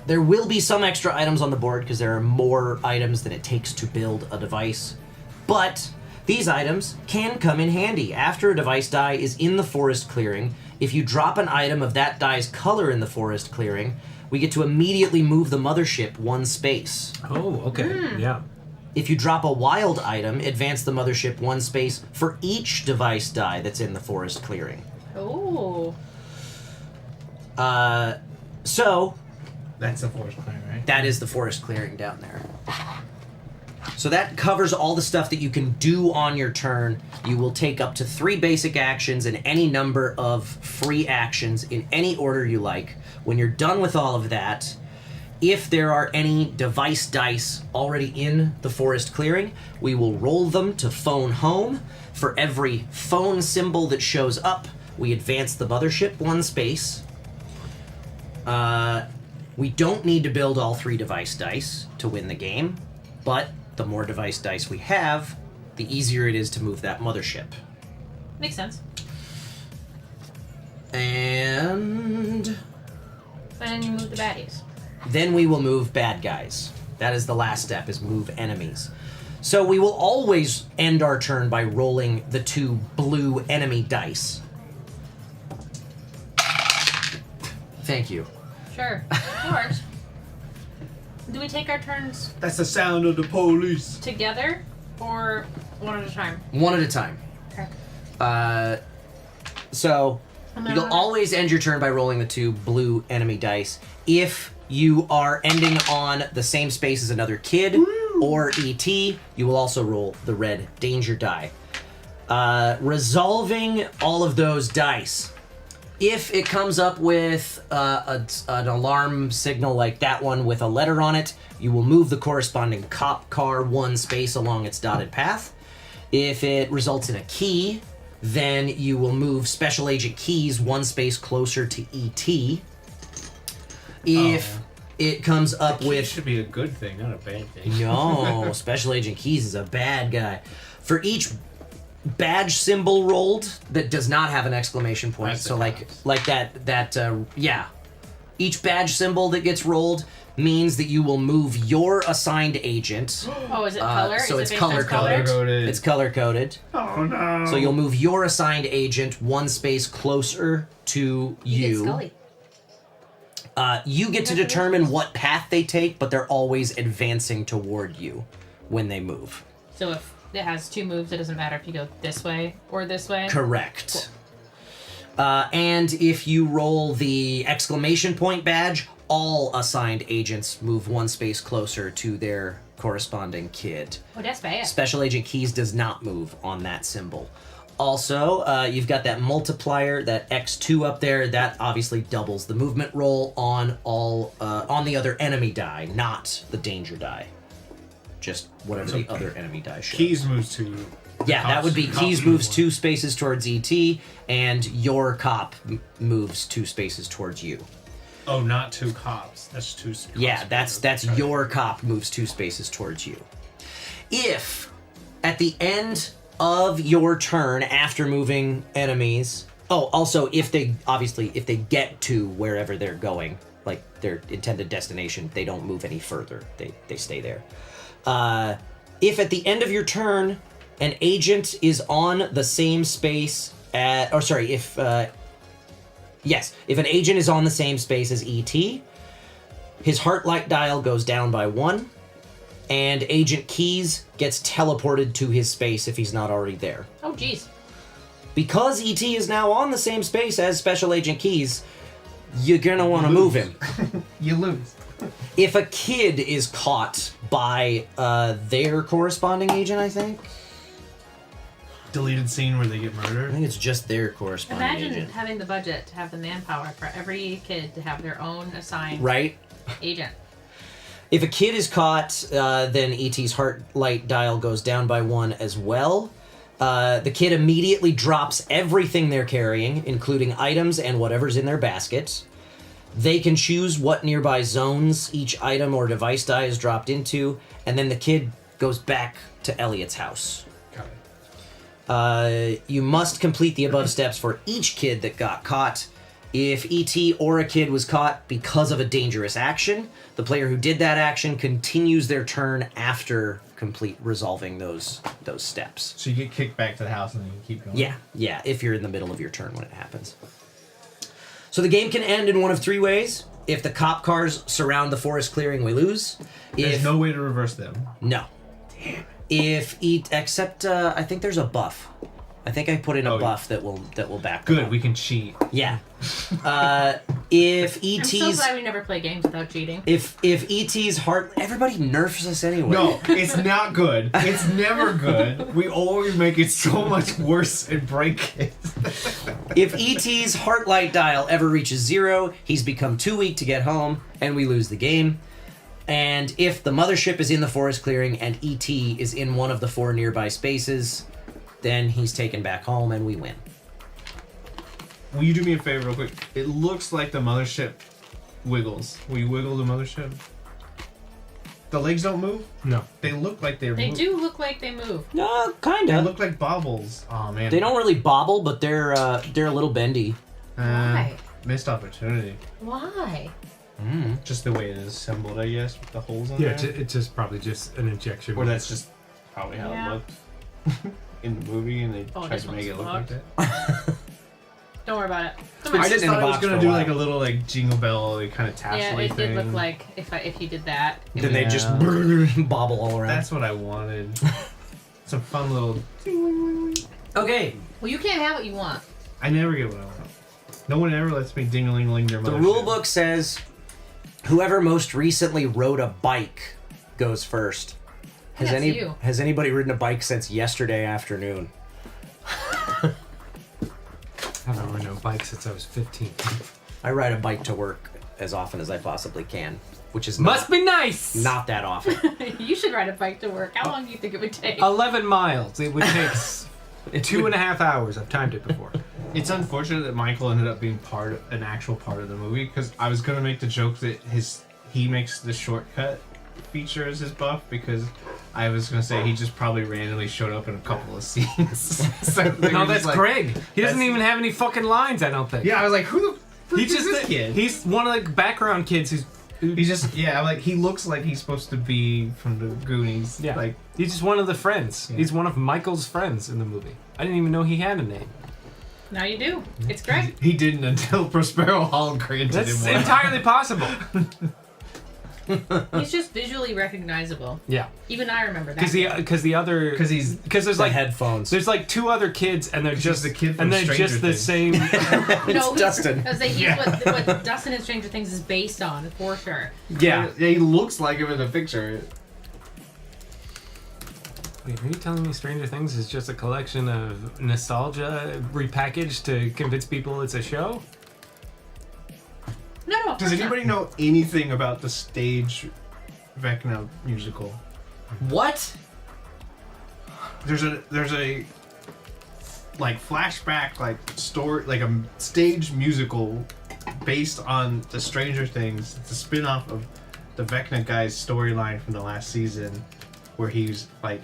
There will be some extra items on the board because there are more items than it takes to build a device. But these items can come in handy. After a device die is in the forest clearing, if you drop an item of that die's color in the forest clearing, we get to immediately move the mothership 1 space. Oh, okay. Yeah. If you drop a wild item, advance the mothership 1 space for each device die that's in the forest clearing. Oh. So... That's the forest clearing, right? That is the forest clearing down there. So that covers all the stuff that you can do on your turn. You will take up to 3 basic actions and any number of free actions in any order you like. When you're done with all of that, if there are any device dice already in the forest clearing, we will roll them to phone home. For every phone symbol that shows up, we advance the mothership 1 space. We don't need to build all 3 device dice to win the game, but the more device dice we have, the easier it is to move that mothership. Makes sense. And Then you move the baddies. then we will move bad guys. That is the last step, is move enemies. So we will always end our turn by rolling the 2 blue enemy dice. Thank you. Sure. Of course. Do we take our turns That's the sound of the police. together or one at a time? One at a time. Okay. So you'll always end your turn by rolling the 2 blue enemy dice. If you are ending on the same space as another kid or ET, you will also roll the red danger die. Resolving all of those dice. If it comes up with an alarm signal like that one with a letter on it, you will move the corresponding cop car 1 space along its dotted path. If it results in a key, then you will move Special Agent Keys 1 space closer to ET. If it comes up with... should be a good thing, not a bad thing. No, Special Agent Keys is a bad guy. For each badge symbol rolled that does not have an exclamation point, so like that each badge symbol that gets rolled means that you will move your assigned agent. Oh, is it color? So Is it's it based color on color? coded. It's color coded. Oh no. So you'll move your assigned agent 1 space closer to you. Scully. You get to determine what path they take, but they're always advancing toward you when they move. So if it has 2 moves, it doesn't matter if you go this way or this way? Correct. And if you roll the exclamation point badge, all assigned agents move 1 space closer to their corresponding kid. Oh, that's bad. Special Agent Keys does not move on that symbol. Also, you've got that multiplier, that X2 up there. That obviously doubles the movement roll on all on the other enemy die, not the danger die. just whatever the other enemy die shows. Keys moves to. Yeah, that would be Keys moves 2 spaces towards ET, and your cop moves 2 spaces towards you. Oh, not 2 cops. That's 2 cops. Yeah, that's your cop moves 2 spaces towards you. If at the end of your turn after moving enemies, also if they get to wherever they're going, like their intended destination, they don't move any further. They stay there. If at the end of your turn an agent is on the same space if an agent is on the same space as ET, his heart light dial goes down by 1, and Agent Keys gets teleported to his space if he's not already there. Oh, jeez. Because ET is now on the same space as Special Agent Keys, you're gonna want to move him. You lose. If a kid is caught by their corresponding agent, I think. Deleted scene where they get murdered. I think it's just their corresponding Imagine agent. having the budget to have the manpower for every kid to have their own assigned Right? agent. If a kid is caught, then ET's heart light dial goes down by 1 as well. The kid immediately drops everything they're carrying, including items and whatever's in their basket. They can choose what nearby zones each item or device die is dropped into, and then the kid goes back to Elliot's house. You must complete the above steps for each kid that got caught. If ET or a kid was caught because of a dangerous action, the player who did that action continues their turn after resolving those steps. So you get kicked back to the house and then you keep going? Yeah, if you're in the middle of your turn when it happens. So the game can end in one of 3 ways. If the cop cars surround the forest clearing, we lose. There's no way to reverse them. No. Damn. Except I think there's a buff. I think I put in a buff that will back them Good, up. we can cheat. Yeah. If ET's... I'm so glad we never play games without cheating. If ET's heart... Everybody nerfs us anyway. No, it's not good. It's never good. We always make it so much worse and break it. If ET's heart light dial ever reaches 0, he's become too weak to get home, and we lose the game. And if the mothership is in the forest clearing and ET is in one of the 4 nearby spaces, then he's taken back home and we win. Will you do me a favor real quick? It looks like the mothership wiggles. Will you wiggle the mothership? The legs don't move? No. They look like they're They do look like they move. No, kind of. They look like bobbles. Oh, man. They don't really bobble, but they're a little bendy. Why? Missed opportunity. Why? Just the way it is assembled, I guess, with the holes in Yeah, there. it's just probably just an injection. Or that's just probably how Yeah. it looked in the movie, and they tried this to make it one's look like fucked. that. Don't worry about it. Come I on. just thought it was gonna do like a little like jingle bell, like kind of tassel Yeah, it thing. did look like if you did that. Then they just bobble all around. That's what I wanted. Some fun little. Okay. Well, you can't have what you want. I never get what I want. No one ever lets me ding-a-ling-ling their The mothership. rule book says whoever most recently rode a bike goes first. That's you. Has anybody ridden a bike since yesterday afternoon? I haven't ridden a bike since I was 15. I ride a bike to work as often as I possibly can, which is Must be nice! not that often. You should ride a bike to work. How long do you think it would take? 11 miles. It would take 2.5 hours. I've timed it before. It's unfortunate that Michael ended up being an actual part of the movie, because I was gonna make the joke that he makes the shortcut feature as his buff, because I was gonna say he just probably randomly showed up in a couple of scenes. So they No, were that's just like, Greg. He doesn't that's- even have any fucking lines, I don't think. Yeah, I was like, who the frick He's is just this kid? He's one of the background kids who's. He's just like he looks like he's supposed to be from the Goonies. Yeah. Like He's just one of the friends. Yeah. He's one of Michael's friends in the movie. I didn't even know he had a name. Now you do. It's Greg. he didn't until Prospero Hall granted That's him one. entirely possible. He's just visually recognizable. Yeah. Even I remember that. Because there's The like headphones. There's like 2 other kids and they're just the kid from and they're Stranger just the Things. same. No, Dustin. I was saying he's what Dustin in Stranger Things is based on, for sure. Yeah. He looks like him in the picture. Wait, are you telling me Stranger Things is just a collection of nostalgia repackaged to convince people it's a show? No, Does anybody know anything about the stage Vecna musical? What? There's a like flashback like story, like a stage musical based on the Stranger Things. It's a spin-off of the Vecna guy's storyline from the last season, where he's like,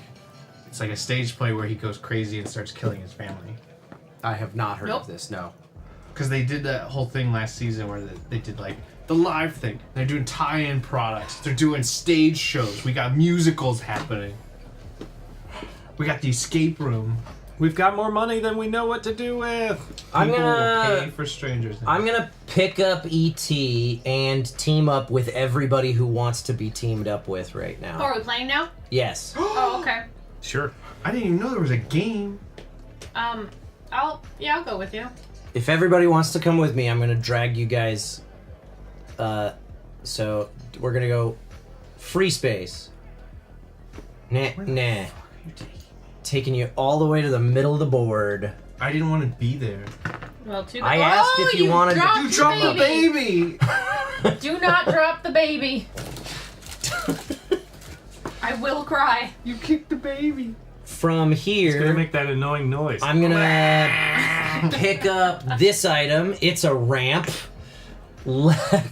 it's like a stage play where he goes crazy and starts killing his family. I have not heard of this. No. Because they did that whole thing last season where they did like the live thing. They're doing tie-in products. They're doing stage shows. We got musicals happening. We got the escape room. We've got more money than we know what to do with. I'm People gonna will pay for Stranger Things. I'm gonna pick up ET and team up with everybody who wants to be teamed up with right Oh, now. are we playing now? Yes. Oh, okay. Sure. I didn't even know there was a game. I'll go with you. If everybody wants to come with me, I'm gonna drag you guys. So we're gonna go free space. Nah. Taking you all the way to the middle of the board. I didn't want to be there. Well, too I asked if you wanted to. dropped You the dropped the baby. Do not drop the baby. I will cry. You kicked the baby. From here, It's gonna make that annoying noise. I'm gonna pick up this item. It's a ramp.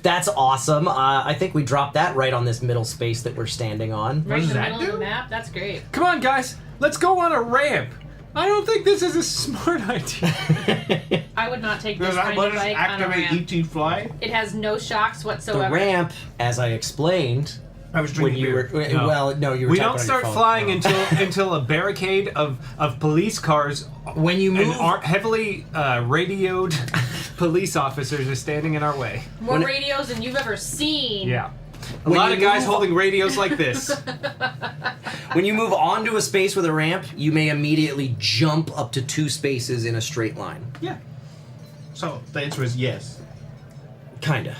That's awesome. I think we dropped that right on this middle space that we're standing on. Right in the middle of the map. That's great. Come on, guys. Let's go on a ramp. I don't think this is a smart idea. I would not take this Does that kind let of us bike on a ramp. activate ET fly? It has no shocks whatsoever. The ramp, as I explained, I was when drinking you beer. were No. well, no, you were. We tapping don't on start your phone. flying No. until a barricade of police cars. When you move, and heavily radioed police officers are standing in our way. More radios than you've ever seen. Yeah. A When lot you of guys move- holding radios like this. when you move onto a space with a ramp, you may immediately jump up to 2 spaces in a straight line. Yeah. So the answer is yes. Kinda.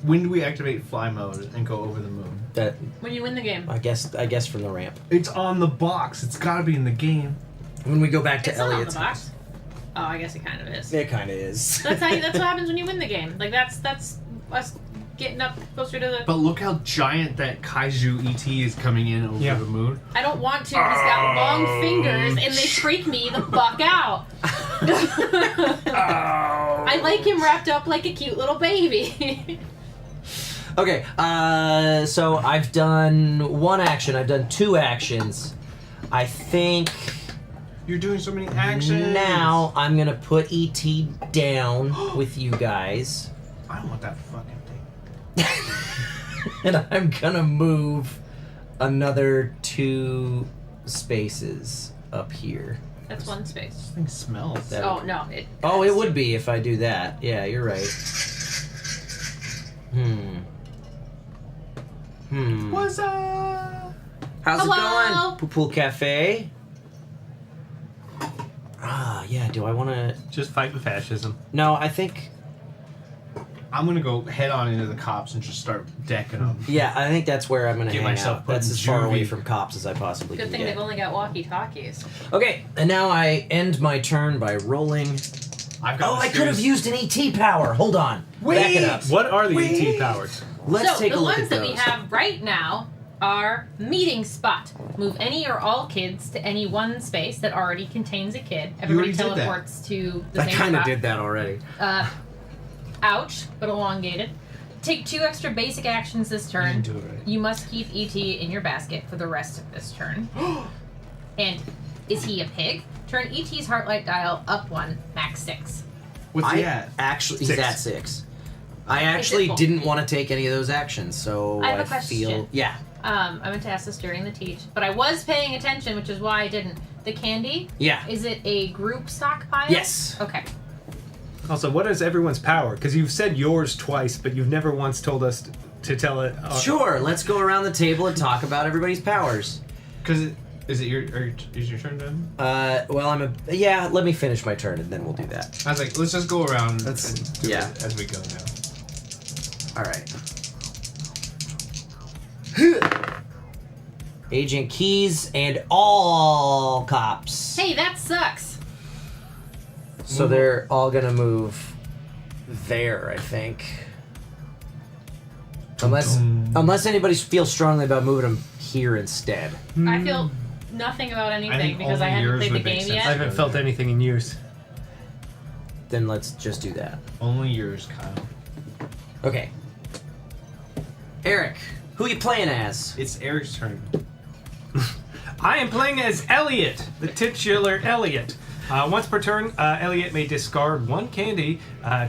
When do we activate fly mode and go over the moon? That When you win the game. I guess from the ramp. It's on the box. It's got to be in the game. When we go back to It's not on the Elliot's box. Oh, I guess it kind of is. it kind of is. That's what happens when you win the game. Like that's us getting up closer to the. But look how giant that kaiju ET is coming in over the moon. I don't want to. He's got long fingers and they freak me the fuck out. I like him wrapped up like a cute little baby. Okay, so I've done 1 action. I've done 2 actions. I think You're doing so many actions. now I'm gonna put ET down with you guys, I don't want that fucking thing. and I'm gonna move another 2 spaces up here. That's 1 space. This thing smells. That- Oh no! Oh, it would be if I do that. Yeah, you're right. What's up? How's Hello. it going? Pool Cafe. Yeah. Do I want to Just fight the fascism. No, I think. I'm gonna go head on into the cops and just start decking them. Yeah, I think that's where I'm gonna Get hang myself out. put That's in as far away juvie. from cops as I possibly Good can thing get. they've only got walkie-talkies. Okay, and now I end my turn by rolling. I've Oh, I could have used an ET power. Hold on. Back it up. What are the ET powers? Let's so take the a look ones at that we those. have right now are meeting spot. Move any or all kids to any one space that already contains a kid. Everybody already did that. teleports to the I same kind of spot. did that already. Ouch, but elongated. Take 2 extra basic actions this turn. do it right. You must keep ET in your basket for the rest of this turn. And is he a pig? Turn ET's heartlight dial up 1, max 6. What's he at? Actually, he's 6. at 6. I actually full? didn't want to take any of those actions, so I have a feel question. yeah. I meant to ask this during the teach, but I was paying attention, which is why I didn't. The candy? Yeah. Is it a group stockpile? Yes. Okay. Also, what is everyone's power? Because you've said yours twice, but you've never once told us to tell it. Sure, let's go around the table and talk about everybody's powers. Because is your turn done? Well, yeah. Let me finish my turn and then we'll do that. I was like, let's just go around. Let's- and do yeah. it as we go now. All right. Agent Keys and all cops. Hey, that sucks. So they're all gonna move there, I think. Unless anybody feels strongly about moving them here instead. I feel nothing about anything think because I only hadn't yours played the would make game sense. yet. I haven't felt anything in years. Then let's just do that. Only yours, Kyle. Okay. Eric, who you playing as? It's Eric's turn. I am playing as Elliot, the titular Elliot. Once per turn, Elliot may discard one candy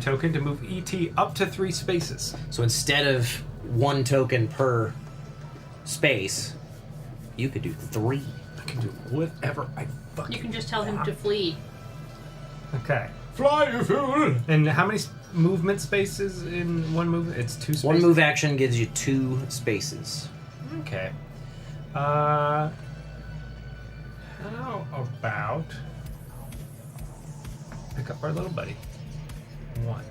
token to move ET up to 3 spaces. So instead of 1 token per space, you could do 3. I can do whatever I fucking You can just tell him to flee. Okay. Fly, you fool! And how many movement spaces in one move? It's 2 spaces. 1 move action gives you 2 spaces. Okay. How about pick up our little buddy? 1.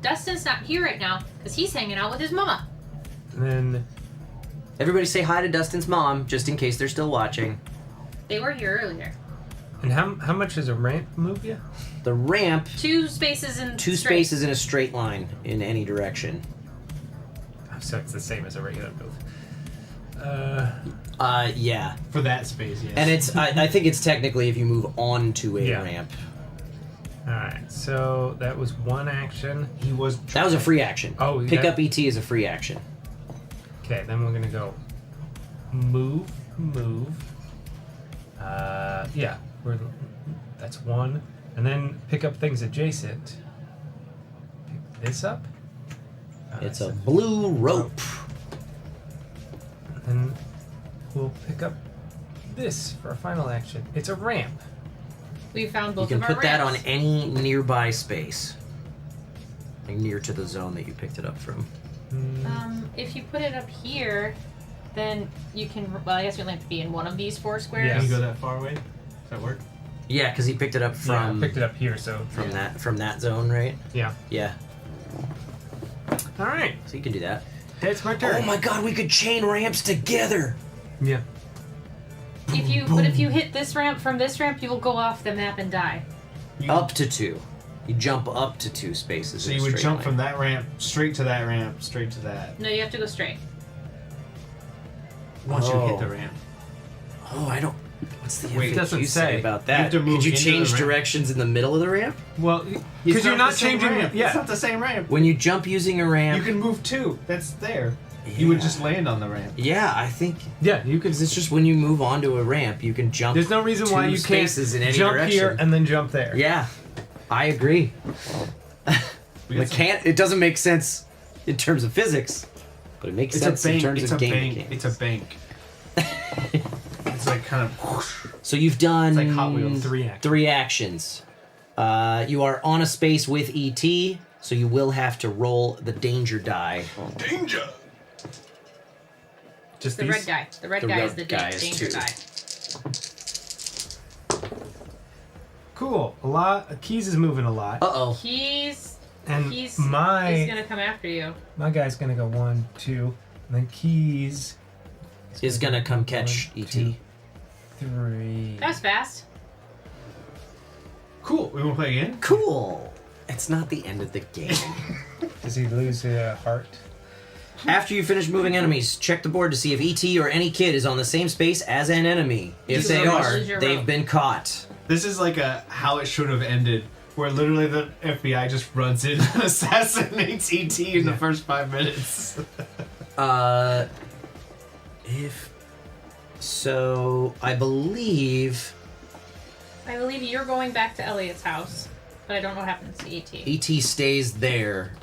Dustin's not here right now because he's hanging out with his mama. And then Everybody say hi to Dustin's mom, just in case they're still watching. They were here earlier. and how much does a ramp move you? The ramp, 2 spaces in 2 straight. spaces in a straight line in any direction. So it's the same as a regular move. Yeah. For that space, yes. And it's I think it's technically if you move onto a Yeah. ramp. Alright, so that was 1 action. He was. That was a free action. Oh, Pick that- up ET is a free action. Okay, then we're gonna go move. Yeah, that's 1. And then pick up things adjacent. Pick this up. It's a blue rope. And we'll pick up this for a final action. It's a ramp. We found You both can of our put that on ramps. any nearby space. Like near to the zone that you picked it up from. If you put it up here, then you can. Well, I guess you'll have to be in one of these 4 squares. Can you go that far away? Does that work? Yeah, because he picked it up Yeah, from I picked it up here, so from that zone, right? yeah. Yeah. Alright, So you can do that. that's my turn. Oh my god, we could chain ramps together. Yeah. If you hit this ramp from this ramp, you will go off the map and die. Up to 2. You jump up to 2 spaces. So in a you would straight jump line. from that ramp straight to that ramp, straight to that. No, you have to go straight. Once you Oh. hit the ramp. Oh, I don't. What's the Wait, FAQ doesn't say say. about You that? have to move Could you into the change ramp. directions in the middle of the ramp? Well, It's because you're not the same changing ramp. it. Yeah. It's not the same ramp. When you jump using a ramp, You can move 2. That's there. You would Yeah. just land on the ramp. Yeah, I think Yeah, you can. it's just when you move onto a ramp, you can jump. There's no reason 2 why you can't spaces in any jump direction. here and then jump there. Yeah, I agree. It doesn't make sense in terms of physics, but it makes It's sense a bank. in terms It's of a game bank. mechanics. It's a bank. It's like kind of. Whoosh. So you've done It's like Hot Wheels. 3 actions. 3 actions. You are on a space with ET, so you will have to roll the danger die. Danger! Just The these? red guy. The red The guy red is the guy is danger 2. guy. Cool. A lot. Keys is moving a lot. Uh-oh. He's And he's my gonna come after you. my guy's gonna go 1, 2, and then Keys Is gonna come catch 1, ET. 2, 3. That was fast. Cool. We want to play again? Cool. It's not the end of the game. Does he lose a heart? After you finish moving enemies, check the board to see if ET or any kid is on the same space as an enemy. If they are, they've been caught. This is like a how it should have ended, where literally the FBI just runs in and assassinates ET in the first 5 minutes. If so, I believe I believe you're going back to Elliot's house, but I don't know what happens to ET. ET stays there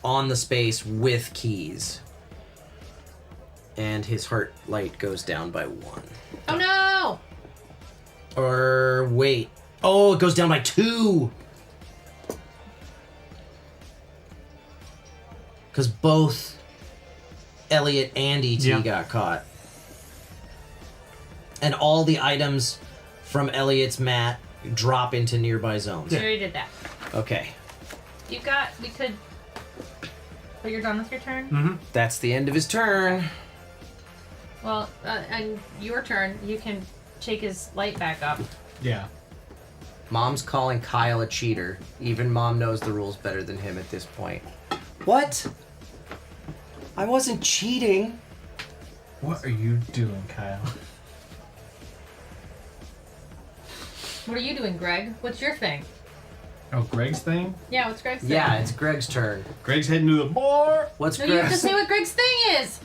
on the space with Keys. And his heart light goes down by 1. Oh no! Or wait. Oh, it goes down by 2. Because both Elliot and ET got caught. And all the items from Elliot's mat drop into nearby zones. You already did that. Okay. We could. But you're done with your turn? Mm-hmm. That's the end of his turn. Well, and your turn, you can take his light back up. Yeah. Mom's calling Kyle a cheater. Even Mom knows the rules better than him at this point. What? I wasn't cheating. What are you doing, Kyle? What are you doing, Greg? What's your thing? Oh, Greg's thing? Yeah, what's Greg's thing? Yeah, it's Greg's turn. Greg's heading to the bar. What's No, you have to say what Greg's thing is.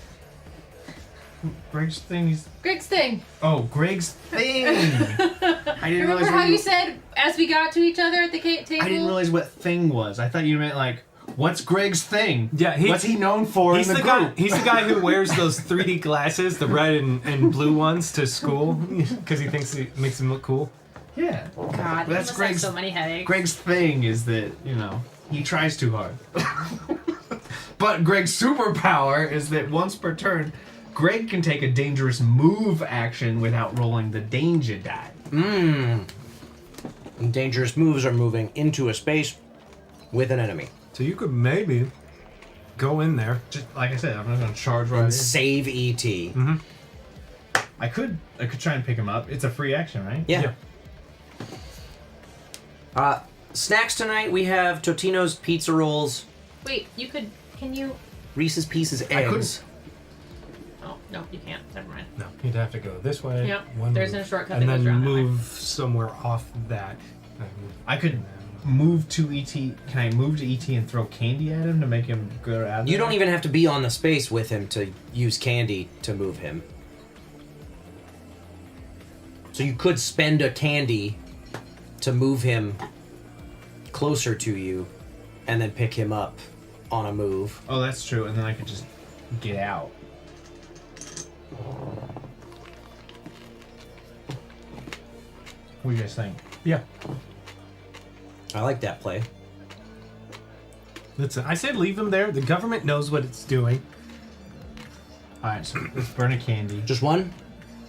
Greg's thing is... Greg's thing. Oh, Greg's thing. I didn't Remember realize how you said as we got to each other at the table? I didn't realize what thing was. I thought you meant like, what's Greg's thing? Yeah, what's he known for in the group? Guy, he's the guy who wears those 3D glasses, the red and blue ones, to school because he thinks it makes him look cool. Yeah. God, Well, he that's must Greg's- have so many headaches. Greg's thing is that, he tries too hard. But Greg's superpower is that once per turn, Greg can take a dangerous move action without rolling the danger die. And dangerous moves are moving into a space with an enemy. So you could maybe go in there. Just like I said, I'm not going to charge right in. And save ET. Mm-hmm. I could try and pick him up. It's a free action, right? Yeah. Snacks tonight, we have Totino's pizza rolls, Wait, can you? Reese's Pieces I couldn't. eggs. Oh, no, you can't. Never mind. No, you'd have to go this way. Yep, one there's move, no shortcut and that goes then around that way. move somewhere off that. I could move to ET. Can I move to ET and throw candy at him to make him go out? You don't even have to be on the space with him to use candy to move him. So you could spend a candy to move him closer to you and then pick him up on a move. Oh, that's true. And then I could just get out. What do you guys think? Yeah. I like that play. Listen, I said leave him there. The government knows what it's doing. Alright, so let's burn a candy. Just one?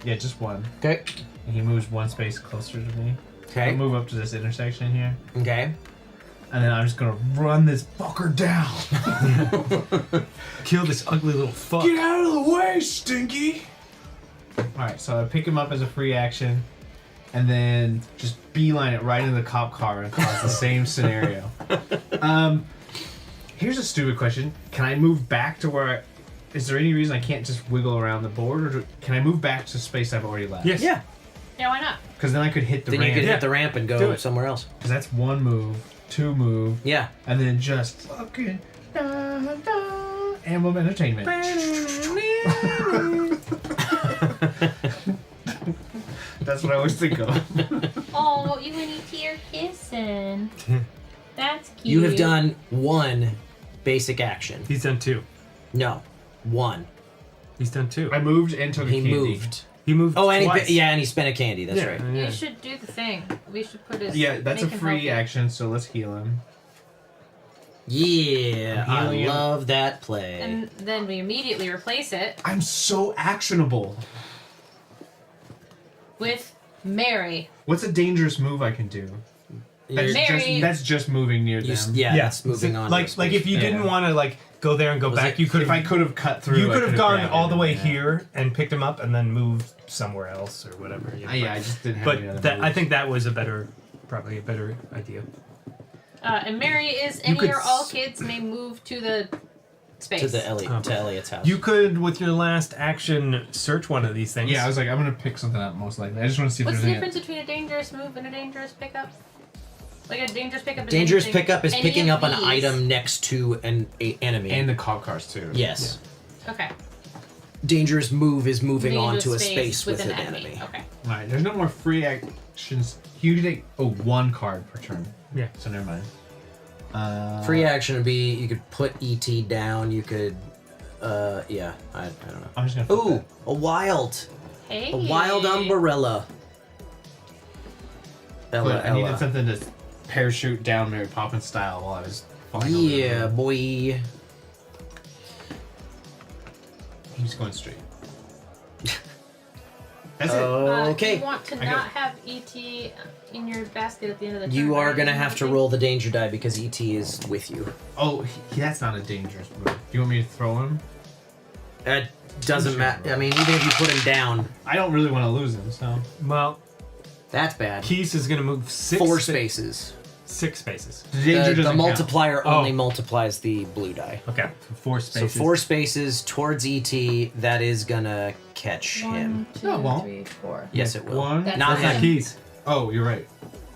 Yeah, just one. Okay. And he moves one space closer to me. Okay. I'll move up to this intersection here. Okay. And then I'm just gonna run this fucker down. Kill this ugly little fuck. Get out of the way, Stinky! Alright, so I pick him up as a free action, and then just beeline it right into the cop car and cause the same scenario. Here's a stupid question. Can I move back to where is there any reason I can't just wiggle around the board, or can I move back to space I've already left? Yes. Yeah. Yeah, why not? Because then I could hit the Then ramp. you could hit the ramp and Do go it. somewhere else. Because that's one move, two move, Yeah. and then just fucking Emblem Entertainment. That's what I always think of. Oh, you and E.T. are kissing. That's cute. You have done one basic action. He's done two. No. One. He's done two. I moved and took a He candy. moved. He moved. Oh, and twice. and he spent a candy. That's Yeah. right. You should do the thing. We should put his. Yeah, that's a make him free healthy. action, so let's heal him. Yeah, I'm I healing him. love that play. And then we immediately replace it I'm so actionable. with Mary. What's a dangerous move I can do? That's Mary- that's just moving near them. Yeah, that's moving on. Like if you didn't want to like go there and go Was back, it- you could. If I could have cut through, You I could have gone grabbed all it the way and- here and picked him up, and then moved somewhere else or whatever. You know. Yeah, I just didn't have any other But that, I moves. think that was probably a better idea. And Mary is any could or all kids may move to the space. to the to Elliot's house. You could, with your last action, search one of these things. Yeah, I was like, I'm gonna pick something up most likely. I just want to see if What's there's the any. difference between a dangerous move and a dangerous pickup? Like a dangerous pickup. Is Dangerous anything- pickup is any picking of up an these- item next to an enemy. And the cop cars too. Yes. Okay. Dangerous move is moving Moving on into to a a space space with with an an enemy. enemy. Okay. Alright, there's no more free actions. You can take one card per turn. Yeah. So never mind. Free action would be you could put ET down. You could, yeah, I don't know. I'm just gonna. flip Ooh, that. a wild, Hey. a wild umbrella. Ella, But I needed Ella. something to parachute down Mary Poppins style while I was flying. over Yeah, them. boy. He's going straight. That's it. Okay. You want to I got- not have ET in your basket at the end of the turn. You are right? gonna have to roll the danger die because ET is with you. Oh, that's not a dangerous move. Do you want me to throw him? It doesn't matter. I mean, even if you put him down, I don't really want to lose him, so. Well, that's bad. Keys is going to move 4 spaces. 6 spaces. The multiplier only multiplies the blue die. Okay, 4 spaces. So 4 spaces towards ET. That is gonna catch him. 1, 2, No, it won't. 3, 4. Yes, it will. One. That's Not not him. keys. Oh, you're right.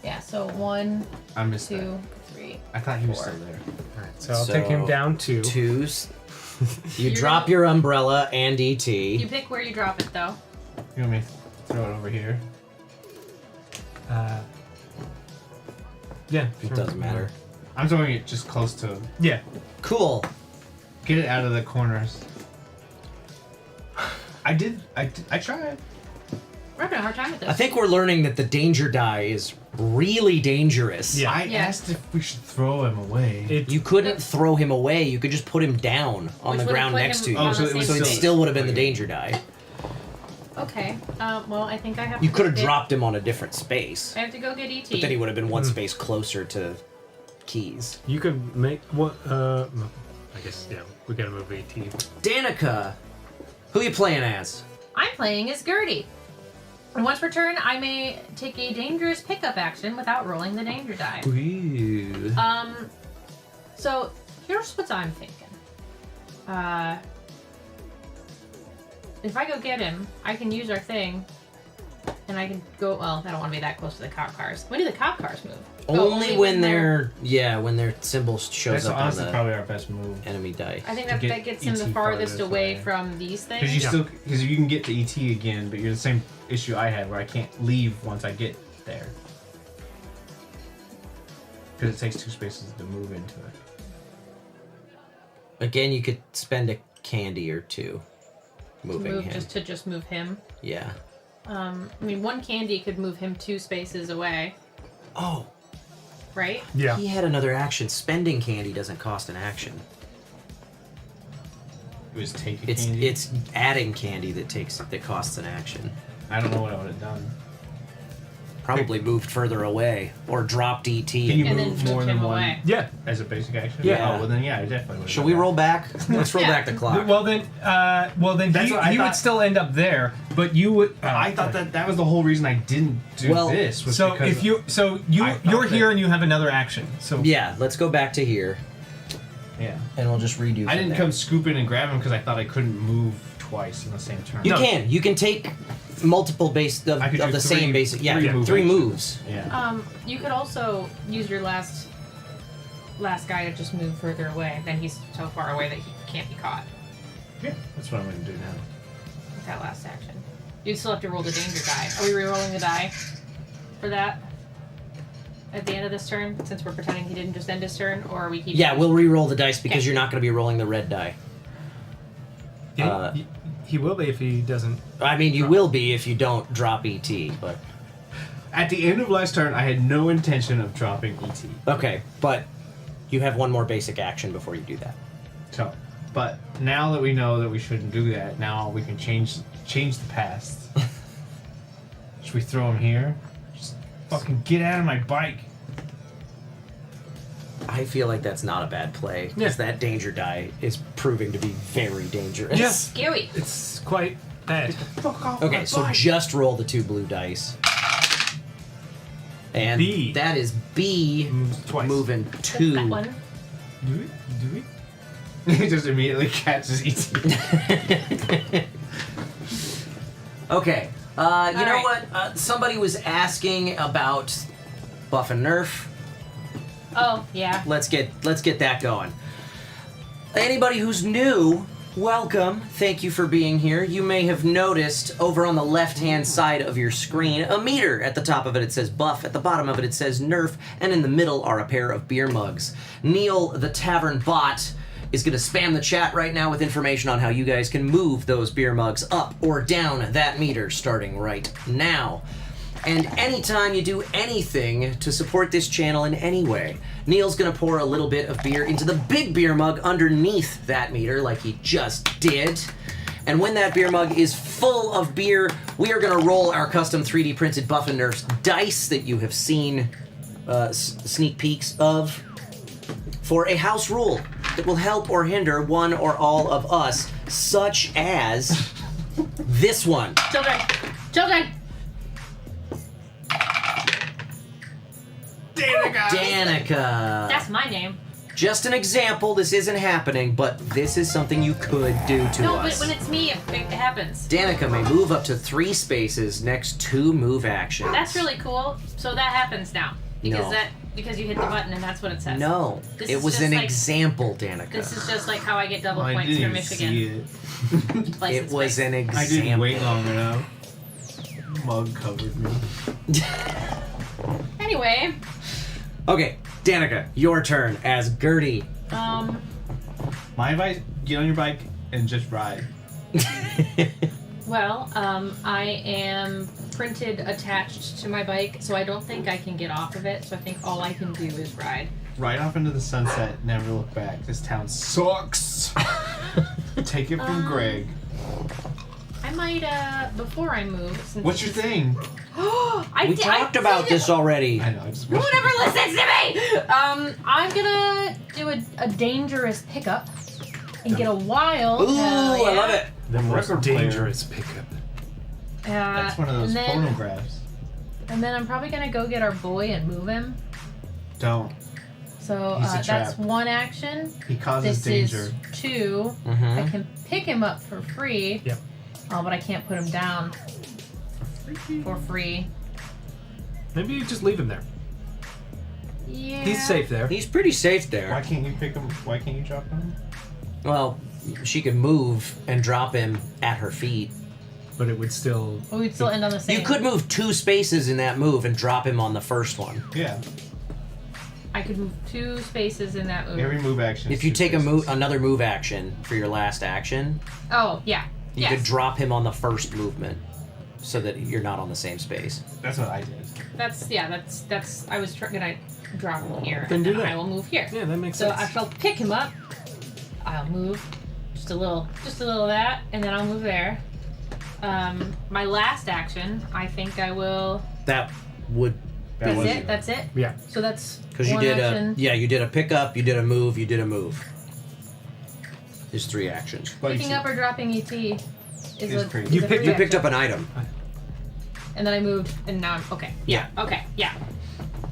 Yeah, so 1, I missed 2, that. 3. I thought he was 4. still there. Alright, so I'll take him down 2. 2s. You drop your umbrella and ET. You pick where you drop it, though. You want me to throw it over here? Yeah. It doesn't matter. I'm throwing it just close to. Yeah. Cool. Get it out of the corners. I tried. We're having a hard time with this. I think we're learning that the danger die is really dangerous. I asked if we should throw him away. You couldn't throw him away. You could just put him down on Which the would've ground put next to him you. on the same so it space. still would have been the danger die. Okay. Well, I think I have You to could go have get- dropped him on a different space. I have to go get ET. But then he would have been one space closer to keys. You could make what? I guess we gotta move 18. Danica, who you playing as? I'm playing as Gertie. And once per turn, I may take a dangerous pickup action without rolling the danger die. Ooh. So here's what I'm thinking. If I go get him, I can use our thing, and I can go. Well, I don't want to be that close to the cop cars. When do the cop cars move? Only when when their symbol shows That's up on honestly the probably our best move. Enemy die. I think To that, get that gets him the ET farthest farthest away away. from these things. Because you can get to ET again, but you're the same issue I had where I can't leave once I get there. Because it takes 2 spaces to move into it. Again, you could spend a candy or 2 moving him. Just move him. Yeah. I mean, 1 candy could move him 2 spaces away. Oh. Right? Yeah. He had another action. Spending candy doesn't cost an action. It was taking It's candy? it's adding candy that costs an action. I don't know what I would have done. Probably moved further away or dropped ET. Can you And then move moved more him than one? away. Yeah. As a basic action? Yeah. Oh, well then yeah, I definitely would. Shall we roll back? Let's roll back the clock. Well then, That's he what I would thought. still end up there, but you would. I thought that was the whole reason I didn't do this. Was so because if you're thought here that- and you have another action. So Yeah, let's go back to here. Yeah. And we'll just redo. I from didn't there. come scooping and grab him because I thought I couldn't move twice in the same turn. You can. You can take multiple base of I could the do same basic. Yeah, three three moves. moves. Yeah. You could also use your last guy to just move further away. Then he's so far away that he can't be caught Yeah. That's what I'm going to do now. with that last action. You'd still have to roll the danger die. Are we re-rolling the die for that at the end of this turn, since we're pretending he didn't just end his turn, or are we keeping? Yeah, we'll re-roll the dice because Okay. you're not going to be rolling the red die. he will be if he doesn't. I mean, you will be if you don't drop ET, but At the end of last turn, I had no intention of dropping ET. okay. But you have one more basic action before you do that. So, but now that we know that we shouldn't do that, now we can change the past. Should we throw him here? Just fucking get out of my bike. I feel like that's not a bad play because that danger die is proving to be very dangerous. Yeah. Scary. It's quite bad. Fuck off Okay, my so bike. just roll the 2 blue dice. And B. that is B Twice. moving That's 2. that one. Do it. He just immediately catches ET. Okay. You know right. what? Somebody was asking about buff and nerf. Oh yeah. Let's get that going. Anybody who's new, welcome. Thank you for being here. You may have noticed over on the left-hand side of your screen a meter. At the top of it says buff, at the bottom of it says nerf, and in the middle are a pair of beer mugs. Neil, the tavern bot, is going to spam the chat right now with information on how you guys can move those beer mugs up or down that meter starting right now. And anytime you do anything to support this channel in any way, Neil's gonna pour a little bit of beer into the big beer mug underneath that meter like he just did. And when that beer mug is full of beer, we are gonna roll our custom 3D printed Buff and Nerf's dice that you have seen sneak peeks of for a house rule that will help or hinder one or all of us, such as this one. Children. Danica. That's my name. Just an example. This isn't happening, but this is something you could do to No, us. but when it's me, it happens. Danica may move up to 3 spaces next to move actions. That's really cool. So that happens now. Because No. because you hit the button and that's what it says. No, This it is was just an like- example, Danica. This is just like how I get double I points didn't for Michigan. see it. It was an I example. didn't wait long enough. Mug covered me. Anyway, Okay, Danica, your turn as Gertie. My advice: get on your bike and just ride. well, I am printed attached to my bike, so I don't think I can get off of it. So I think all I can do is ride. Ride off into the sunset. Never look back. This town sucks. Take it from Greg. I might, before I move. Since What's your thing? We talked about this already. I know. I just Who never listens to me? I'm gonna do a dangerous pickup and get a wild. Ooh, I love it. The most record player. dangerous pickup. That's one of those and then, phonographs. And then I'm probably gonna go get our boy and move him. Don't. So He's a that's trap. one action. He causes this danger. Is 2. Mhm. I can pick him up for free. Yep. Oh, but I can't put him down for free. Maybe you just leave him there. Yeah. He's safe there. He's pretty safe there. Why can't you pick him? Why can't you drop him? Well, she could move and drop him at her feet. But it would still. But we'd still end on the same. You could move 2 spaces in that move and drop him on the first one. Yeah. I could move 2 spaces in that move. Every move action. If you take another move action for your last action, Oh yeah. you yes. could drop him on the first movement, so that you're not on the same space. That's what I did. That's. I was gonna drop him here, Then and do then that. I will move here. Yeah, that makes So sense. I shall pick him up. I'll move just a little of that, and then I'll move there. My last action, I think I will. That would. That's it. That's it. Yeah. So that's Because you one did action. you did a pickup, you did a move, you did a move. There's 3 actions. Picking up or dropping ET is a. crazy. is You a picked free up action. an item. And then I moved, and now I'm okay. Yeah. Okay. Yeah.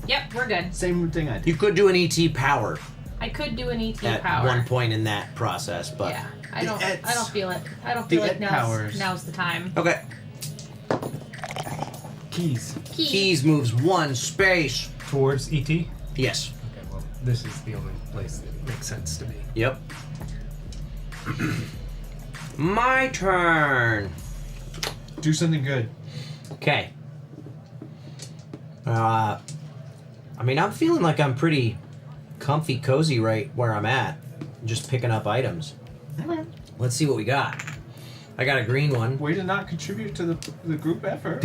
Yep. We're good. Same thing I did. You could do an ET power I could do an ET at power. one point in that process, but Yeah. I don't feel it. I don't The feel like ed powers. now's the time. Okay. Keys. Keys moves 1 space towards ET. Yes. Okay. Well, this is the only place that makes sense to me. Yep. My turn. Do something good. Okay. I mean, I'm feeling like I'm pretty comfy, cozy right where I'm at. Just picking up items. Let's see what we got. I got a green one. Way to not contribute to the group effort.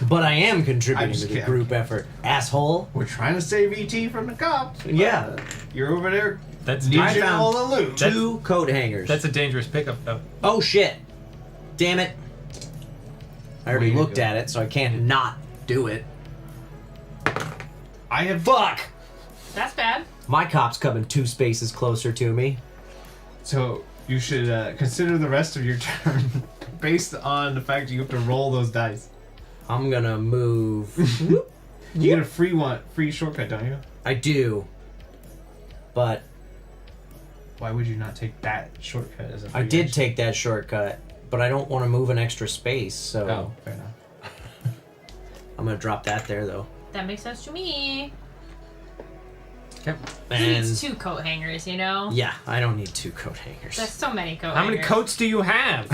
But I am I'm contributing just to the kidding. group effort. Asshole. We're trying to save ET from the cops. Yeah. You're over there. That's Ninja all the loot. 2 coat hangers. That's a dangerous pickup, though. Oh shit. Damn it. I already Way to looked go. at it, so I can't not do it. I have. Fuck! That's bad. My cop's coming 2 spaces closer to me. So you should consider the rest of your turn based on the fact you have to roll those dice. I'm gonna move. You get a free shortcut, don't you? I do. But Why would you not take that shortcut as a free I did action? take that shortcut, but I don't want to move an extra space, so Oh, fair enough. I'm gonna drop that there though. That makes sense to me. Okay. Who needs 2 coat hangers, you know? Yeah, I don't need 2 coat hangers. There's so many coat How hangers. many coats do you have?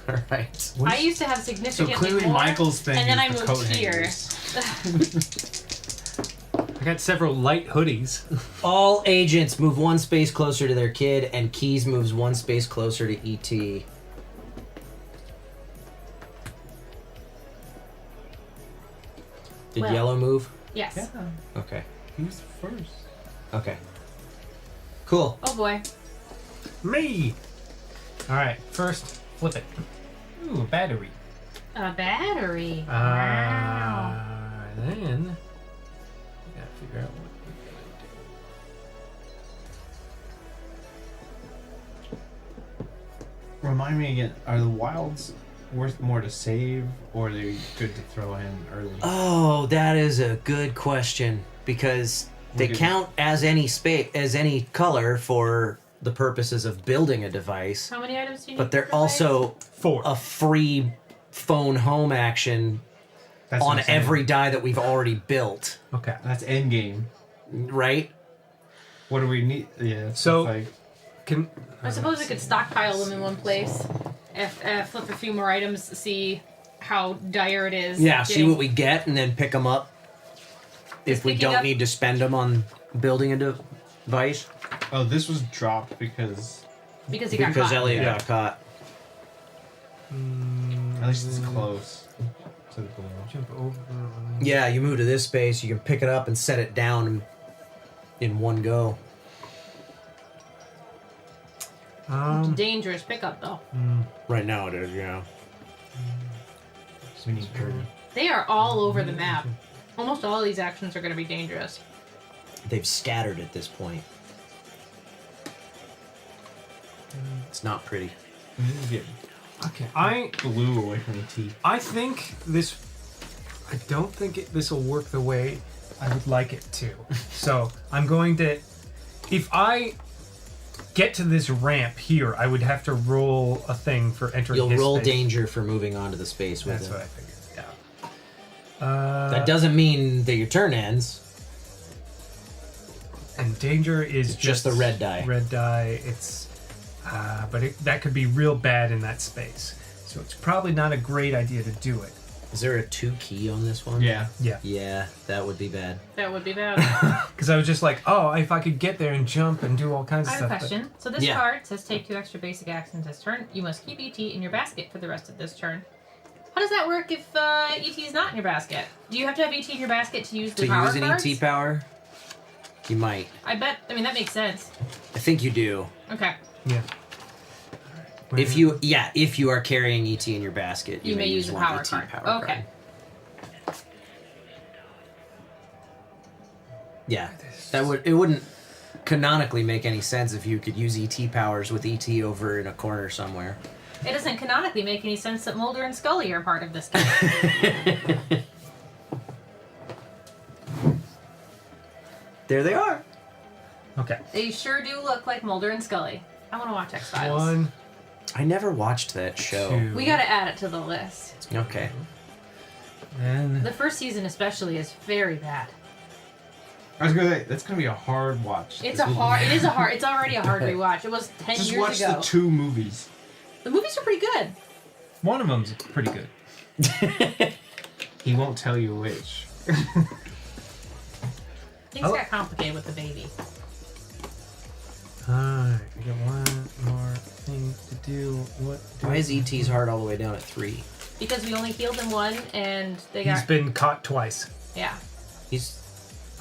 All right. I used to have significantly clearly more, Michael's thing and then is I the moved coat here. I got several light hoodies. All agents move 1 space closer to their kid, and Keys moves 1 space closer to ET. Did Well, yellow move? Yes. Yeah. Okay. He was first. Okay. Cool. Oh boy. Me. All right. First, flip it. Ooh, a battery. A battery. Wow. Then gotta figure out what we gotta do. Remind me again. Are the wilds worth more to save, or are they good to throw in early? Oh, that is a good question because they count as any color for the purposes of building a device. How many items do you need? But they're also a free phone home action That's what on I'm saying. every die that we've already built. Okay. That's end game. Right? What do we need? Yeah. So, like, can I suppose we could stockpile them in one place. Flip a few more items to see how dire it is. Yeah, see what we get and then pick them up. If we picking don't up- need to spend them on building a device. oh, this was dropped because Because he got Because caught. Elliot Yeah. got caught. at least it's close to the balloon. Jump over. Yeah, you move to this space, you can pick it up and set it down in one go. Dangerous pickup though. Right now it is, yeah. We need Kirby. They are all over the map. Almost all of these actions are going to be dangerous. They've scattered at this point. It's not pretty. We need to get Okay. I blue away from the T. I think this. I don't think this will work the way I would like it to. So I'm going to. If I get to this ramp here, I would have to roll a thing for entering. You'll his roll space. danger for moving on to the space with That's it. what I figured. Yeah. That doesn't mean that your turn ends. And danger is just the red die. Red die. It's, but that could be real bad in that space. So it's probably not a great idea to do it. Is there a 2 key on this one? Yeah. Yeah, that would be bad. That would be bad. Because I was just like, oh, if I could get there and jump and do all kinds I of have a stuff. question. So this card says take 2 extra basic actions this turn. You must keep ET in your basket for the rest of this turn. How does that work if ET is not in your basket? Do you have to have ET in your basket to use the To power use an cards? ET power? You might. I bet. I mean, that makes sense. I think you do. Okay. Yeah. If you are carrying ET in your basket, You may use a one power ET card. power Okay. Yeah, it wouldn't canonically make any sense if you could use ET powers with ET over in a corner somewhere. It doesn't canonically make any sense that Mulder and Scully are part of this game. There they are. Okay. They sure do look like Mulder and Scully. I want to watch X-Files. 1. I never watched that show. We got to add it to the list. Okay. And The first season especially is very bad. I was gonna say that's gonna be a hard watch. It's already a hard rewatch. It was 10 Just years watch ago. the 2 movies. The movies are pretty good. one of them's pretty good. He won't tell you which. Things got complicated with the baby. Alright, we got one more thing to do. Why is ET's heart all the way down at 3? Because we only healed him one, and they got... He's been caught twice. Yeah.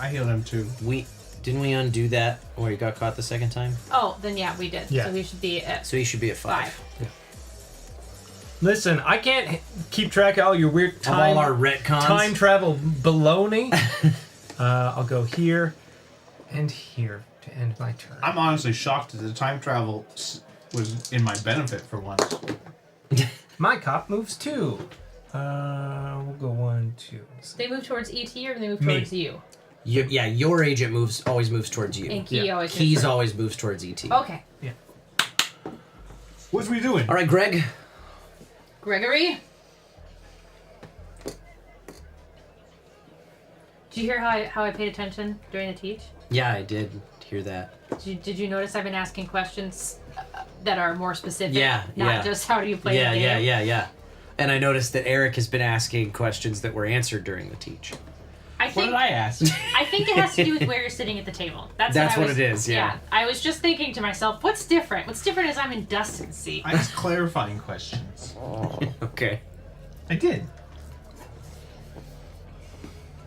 I healed him too. Didn't we undo that where he got caught the second time? Oh, then yeah, we did. Yeah. So we should be at So he should be at 5. Listen, I can't keep track of all your weird Of all our retcons? time travel baloney. I'll go here and here to end my turn. I'm honestly shocked that the time travel was in my benefit for once. My cop moves too. We'll go 1, 2. They move towards ET or they move Me. towards you? Your agent always moves towards you. And Key always moves Keys towards- always moves towards ET. Okay. What's we doing? All right, Greg. Gregory? Did you hear how I paid attention during the teach? Yeah, I did hear that. Did you notice I've been asking questions that are more specific? Yeah, Not yeah. just how do you play the game? Yeah. And I noticed that Eric has been asking questions that were answered during the teach. I think, What did I ask? I think it has to do with where you're sitting at the table. That's That's I what was- it is, yeah. I was just thinking to myself, what's different? What's different is I'm in Dustin's seat. I asked clarifying questions. Okay. I did.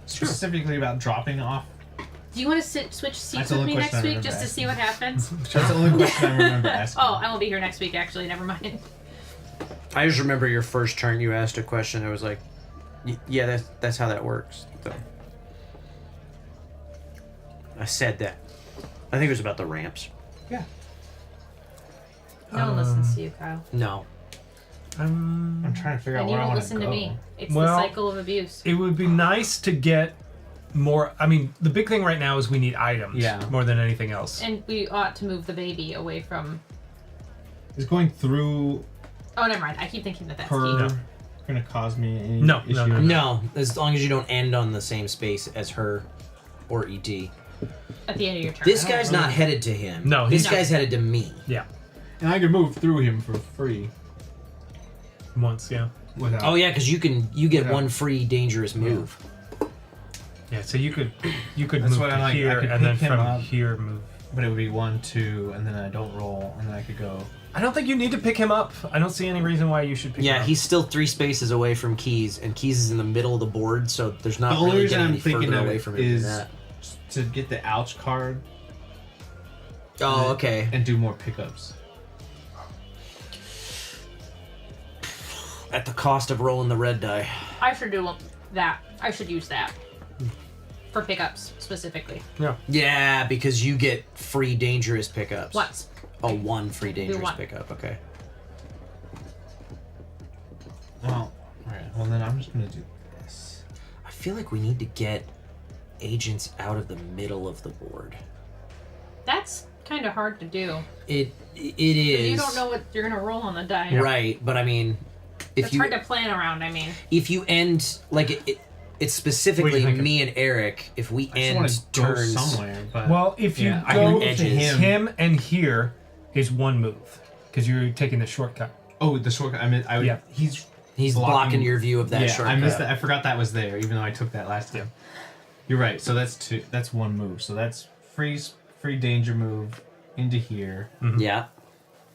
Specifically about dropping off. Do you want to switch That's seats the with only me question next I week remember just to asking. see what happens? That's the only question I remember asking. Oh, I won't be here next week, actually. Never mind. I just remember your first turn you asked a question. I was like, yeah, that's how that works. So, I said that. I think it was about the ramps. Yeah. No one listens to you, Kyle. No. I'm trying to figure out And where you I don't want listen to to go. me. It's Well, the cycle of abuse. It would be nice to get more. I mean, the big thing right now is we need items more than anything else. And we ought to move the baby away from. Is going through Oh, never mind. I keep thinking that that's her key. going to cause me any No, issue? No, as long as you don't end on the same space as her or ET. At the end of your turn. This guy's not headed to him. No, this he's guy's headed to me. Yeah. And I could move through him for free. Once, yeah. Without. Oh yeah, because you get Without- one free dangerous move. Yeah, so you could That's move what I to like. here I could and then pick him from up, here move. But it would be 1, 2, and then I don't roll, and then I could go. I don't think you need to pick him up. I don't see any reason why you should pick him Yeah, up. he's still 3 spaces away from Keys, and Keys is in the middle of the board, so there's not The only really reason getting I'm any thinking further of away it from him is than that. to get the ouch card. Oh, okay. And do more pickups. At the cost of rolling the red die. I should do that. I should use that. For pickups, specifically. Yeah. Yeah, because you get free dangerous pickups. Once. Oh, 1 free dangerous one. pickup. Okay. Well, alright. Well, then I'm just going to do this. I feel like we need to get agents out of the middle of the board. That's kind of hard to do. It is. You don't know what you're gonna roll on the die. Right, but I mean, if It's you hard to plan around. I mean, if you end like it's specifically me and Eric. If we end wanna go turns somewhere, but Well, if you I go can to him and here is one move because you're taking the shortcut. Oh, the shortcut. I mean, Yeah. He's blocking your view of that yeah, shortcut. I missed that. I forgot that was there, even though I took that last time. You're right. So that's 2. That's 1 move. So that's free danger move into here. Yeah.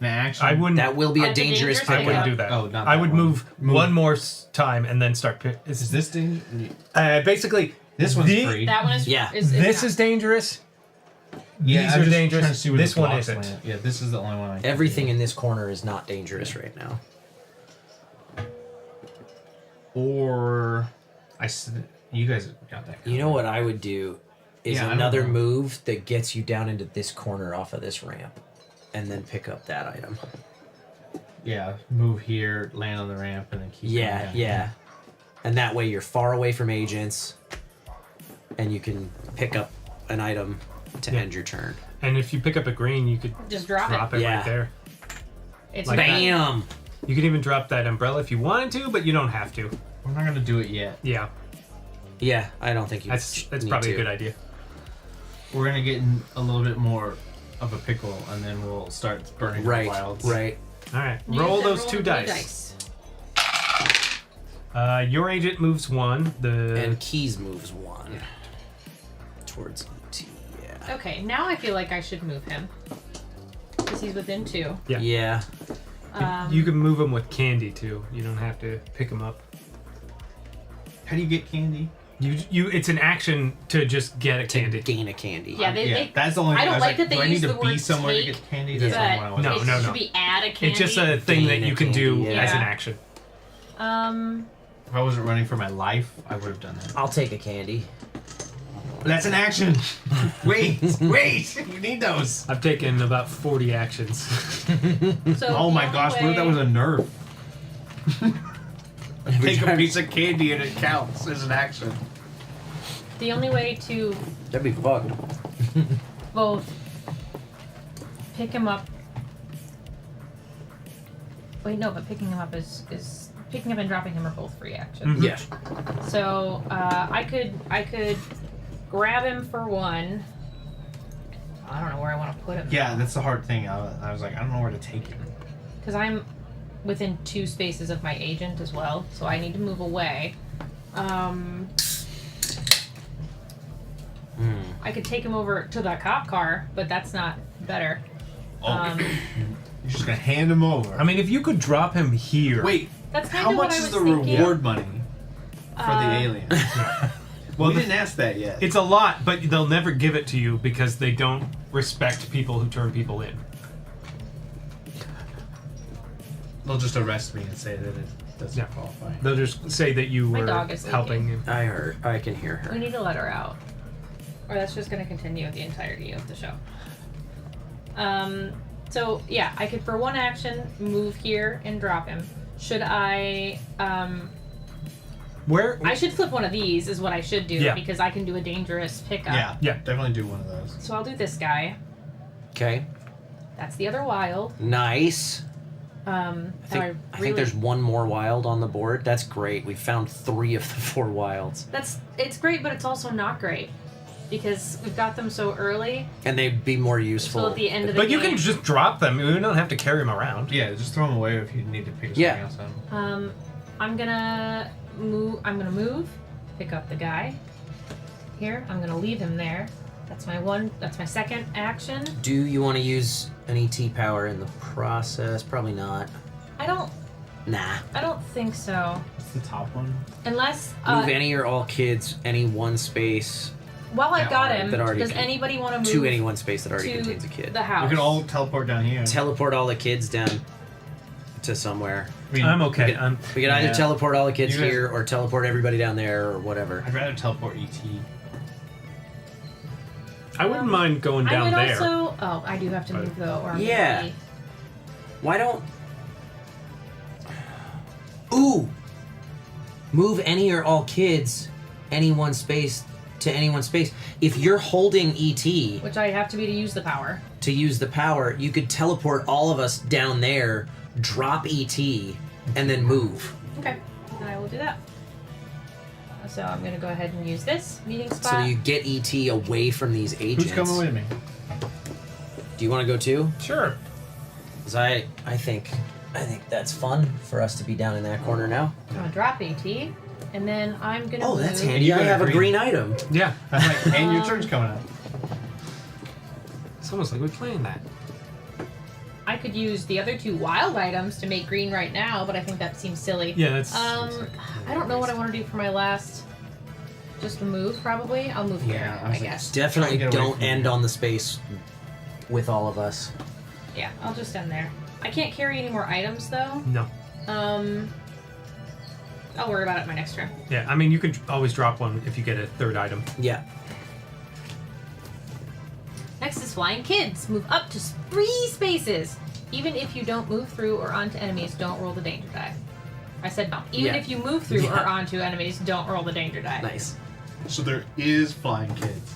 An action. I wouldn't. That will be a dangerous I wouldn't pickup. do that. Oh, not I that would one. move one more time and then start. Is this dangerous? Basically, This one's free. that one is. Yeah. This is dangerous. Yeah, These I'm are just dangerous. trying to see where This the one blocks isn't. land. Yeah, this is the only one I can Everything do. in this corner is not dangerous right now. Or you guys got that. You know what I would do is Yeah, I don't another know. move that gets you down into this corner off of this ramp, and then pick up that item. Yeah, move here, land on the ramp, and then keep. Yeah, going down. yeah. And that way you're far away from agents, and you can pick up an item to end your turn. And if you pick up a green, you could Just drop it. it Yeah. right there. It's Like Bam! You could even drop that umbrella if you wanted to, but you don't have to. We're not gonna do it yet. Yeah, Yeah, I don't think you. that's need probably to. a good idea. We're gonna get in a little bit more of a pickle, and then we'll start burning Right, the wilds. right. All right, You roll said those roll 2 blue dice. Your agent moves 1. And Keys moves 1 towards ET. Yeah. Okay, now I feel like I should move him because he's within 2. Yeah. Yeah. You can move him with candy too. You don't have to pick him up. How do you get candy? You it's an action to just get a candy. Gain a candy. Yeah, they That's the only. I don't was like that they do I use need the to be word somewhere take, to get candy? That's but not what I was. No, it no, no. should be add a candy. It's just a thing that Gain a you can do candy, as an yeah. action. If I wasn't running for my life, I would have done that. I'll take a candy. That's an action. wait. You need those. I've taken about 40 actions. So Oh the my only gosh! What if that way- was a Nerf? Take a piece of candy and it counts as an action. The only way to That'd be fucked. both pick him up. Wait, no, but picking him up is picking up and dropping him are both free actions. Mhm. Yeah. So I could grab him for 1. I don't know where I want to put him. Yeah, that's the hard thing. I was like, I don't know where to take him. Because I'm within 2 spaces of my agent as well, so I need to move away. I could take him over to the cop car, but that's not better. Oh, you're just gonna hand him over. I mean, if you could drop him here. Wait, That's kind how of what much I is was the thinking. reward money for the Uh, alien? Well, we didn't ask that yet. It's a lot, but they'll never give it to you because they don't respect people who turn people in. They'll just arrest me and say that it doesn't Yeah. qualify. They'll just say that you My were dog is helping him. I can hear her. We need to let her out. Or that's just going to continue the entirety of the show. So, yeah, I could, for 1 action, move here and drop him. Should I? Where? I should flip one of these. Is what I should do because I can do a dangerous pickup. Yeah, definitely do one of those. So I'll do this guy. Okay. That's the other wild. Nice. I think there's one more wild on the board. That's great. We found 3 of the 4 wilds. It's great, but it's also not great because we've got them so early. And they'd be more useful. So at the end of the But game, you can just drop them. You don't have to carry them around. Yeah, just throw them away if you need to pick something else up. I'm gonna move. Pick up the guy. Here, I'm gonna leave him there. That's my second action. Do you want to use an ET power in the process? Probably not. I don't think so. It's the top one. Unless Move any or all kids any one space. while I've got him, that already does anybody want to move to any one space that already to contains a kid? the house? We can all teleport down here. Teleport all the kids down to somewhere. I'm okay. We can either teleport all the kids here or teleport everybody down there or whatever. I'd rather teleport ET. I wouldn't mind going down I would there. also. Oh, I do have to move though, or I'm Yeah. gonna be- Why don't... Ooh! Move any or all kids any one space to any one space. If you're holding ET which I have to be to use the power. to use the power, you could teleport all of us down there, drop ET, and then move. Okay, then I will do that. So I'm gonna go ahead and use this meeting spot. So you get ET away from these agents. Who's coming with me? Do you want to go too? Sure. Because I think that's fun for us to be down in that corner now. I'm gonna drop AT, and then I'm gonna. Oh, that's move. handy. I have a green item. Yeah. I'm like, and your turn's coming up. It's almost like we're playing that. I could use the other 2 wild items to make green right now, but I think that seems silly. Yeah, that's. I don't know what I want to do for my last. Just move, probably. I'll move here, I guess. Definitely don't end on the space with all of us. Yeah, I'll just end there. I can't carry any more items though. No. I'll worry about it my next turn. Yeah, I mean, you could always drop one if you get a 3rd item. Yeah. Next is flying kids. Move up to 3 spaces. Even if you don't move through or onto enemies, don't roll the danger die. I said no. Even if you move through or onto enemies, don't roll the danger die. Nice. So there is flying kids.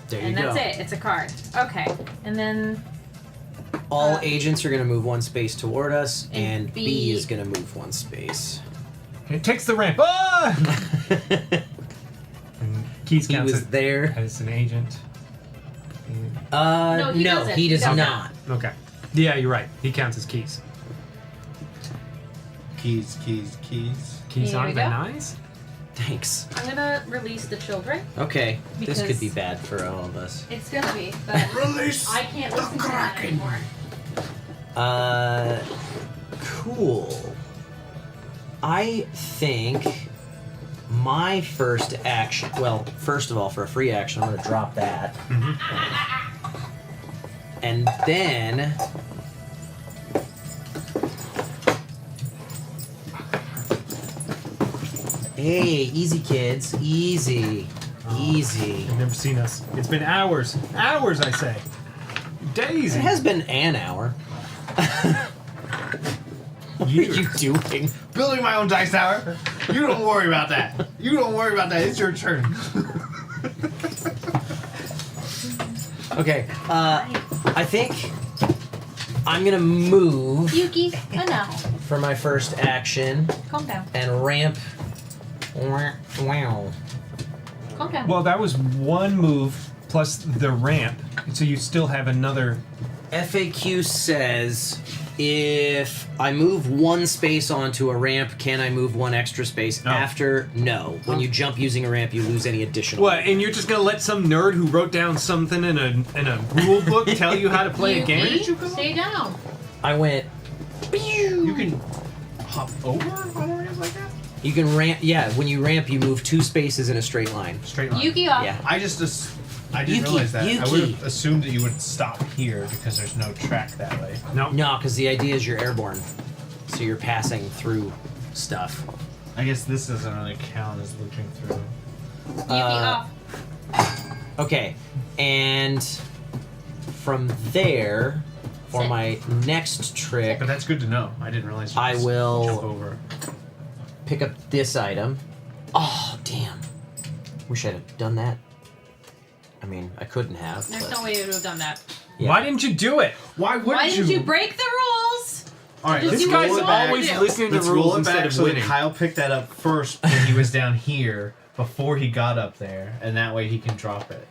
There And you go. that's it. It's a card. Okay. And then All agents are going to move 1 space toward us, and B B is going to move 1 space. It takes the ramp. Ah! And Keys counts was there as an agent. No, he doesn't. he does He doesn't. not. Okay. Yeah, you're right. He counts as keys. Keys. Keys Here on we the go. nice. Thanks. I'm gonna release the children. Okay, this could Because- be bad for all of us. It's gonna be, but Release I can't listen to that anymore. Cool. I think my first action. Well, first of all, for a free action, I'm going to drop that. And then. Hey, easy, kids. Easy. Easy. You've never seen us. It's been hours. Hours, I say. Days. It has been an hour. What are you doing? Building my own dice tower. You don't worry about that. You don't worry about that. It's your turn. Okay, I think I'm gonna move Yuki, enough. for my first action Calm down. and ramp. Wow. Calm down. Well, that was 1 move plus the ramp, so you still have another. FAQ says if I move 1 space onto a ramp, can I move 1 extra space after? No. When you jump using a ramp, you lose any additional. What? And you're just gonna let some nerd who wrote down something in a rule book tell you how to play a game? Stay down. I went. You can hop over on ramps like that? You can ramp. Yeah, when you ramp, you move 2 spaces in a straight line. Straight line. Yuki off. Yeah. I didn't Yuki, realize that. I Yuki. would have assumed that you would stop here because there's no track that way. No. No, because the idea is you're airborne, so you're passing through stuff. I guess this doesn't really count as looping through. Yuki off. Okay, and from there, For Sit. my next trick, But that's good to know. I didn't realize you I just will- jump over. pick up this item. Oh, damn. Wish I'd have done that. I mean, I couldn't have. There's but- no way you would have done that. Yeah. Why didn't you do it? Why wouldn't Why didn't you break the rules? All right, Just let's do roll what it you back. wanted to do. listening to Let's rules roll it instead back of so that winning. Kyle picked that up first when he was down here before he got up there, and that way he can drop it.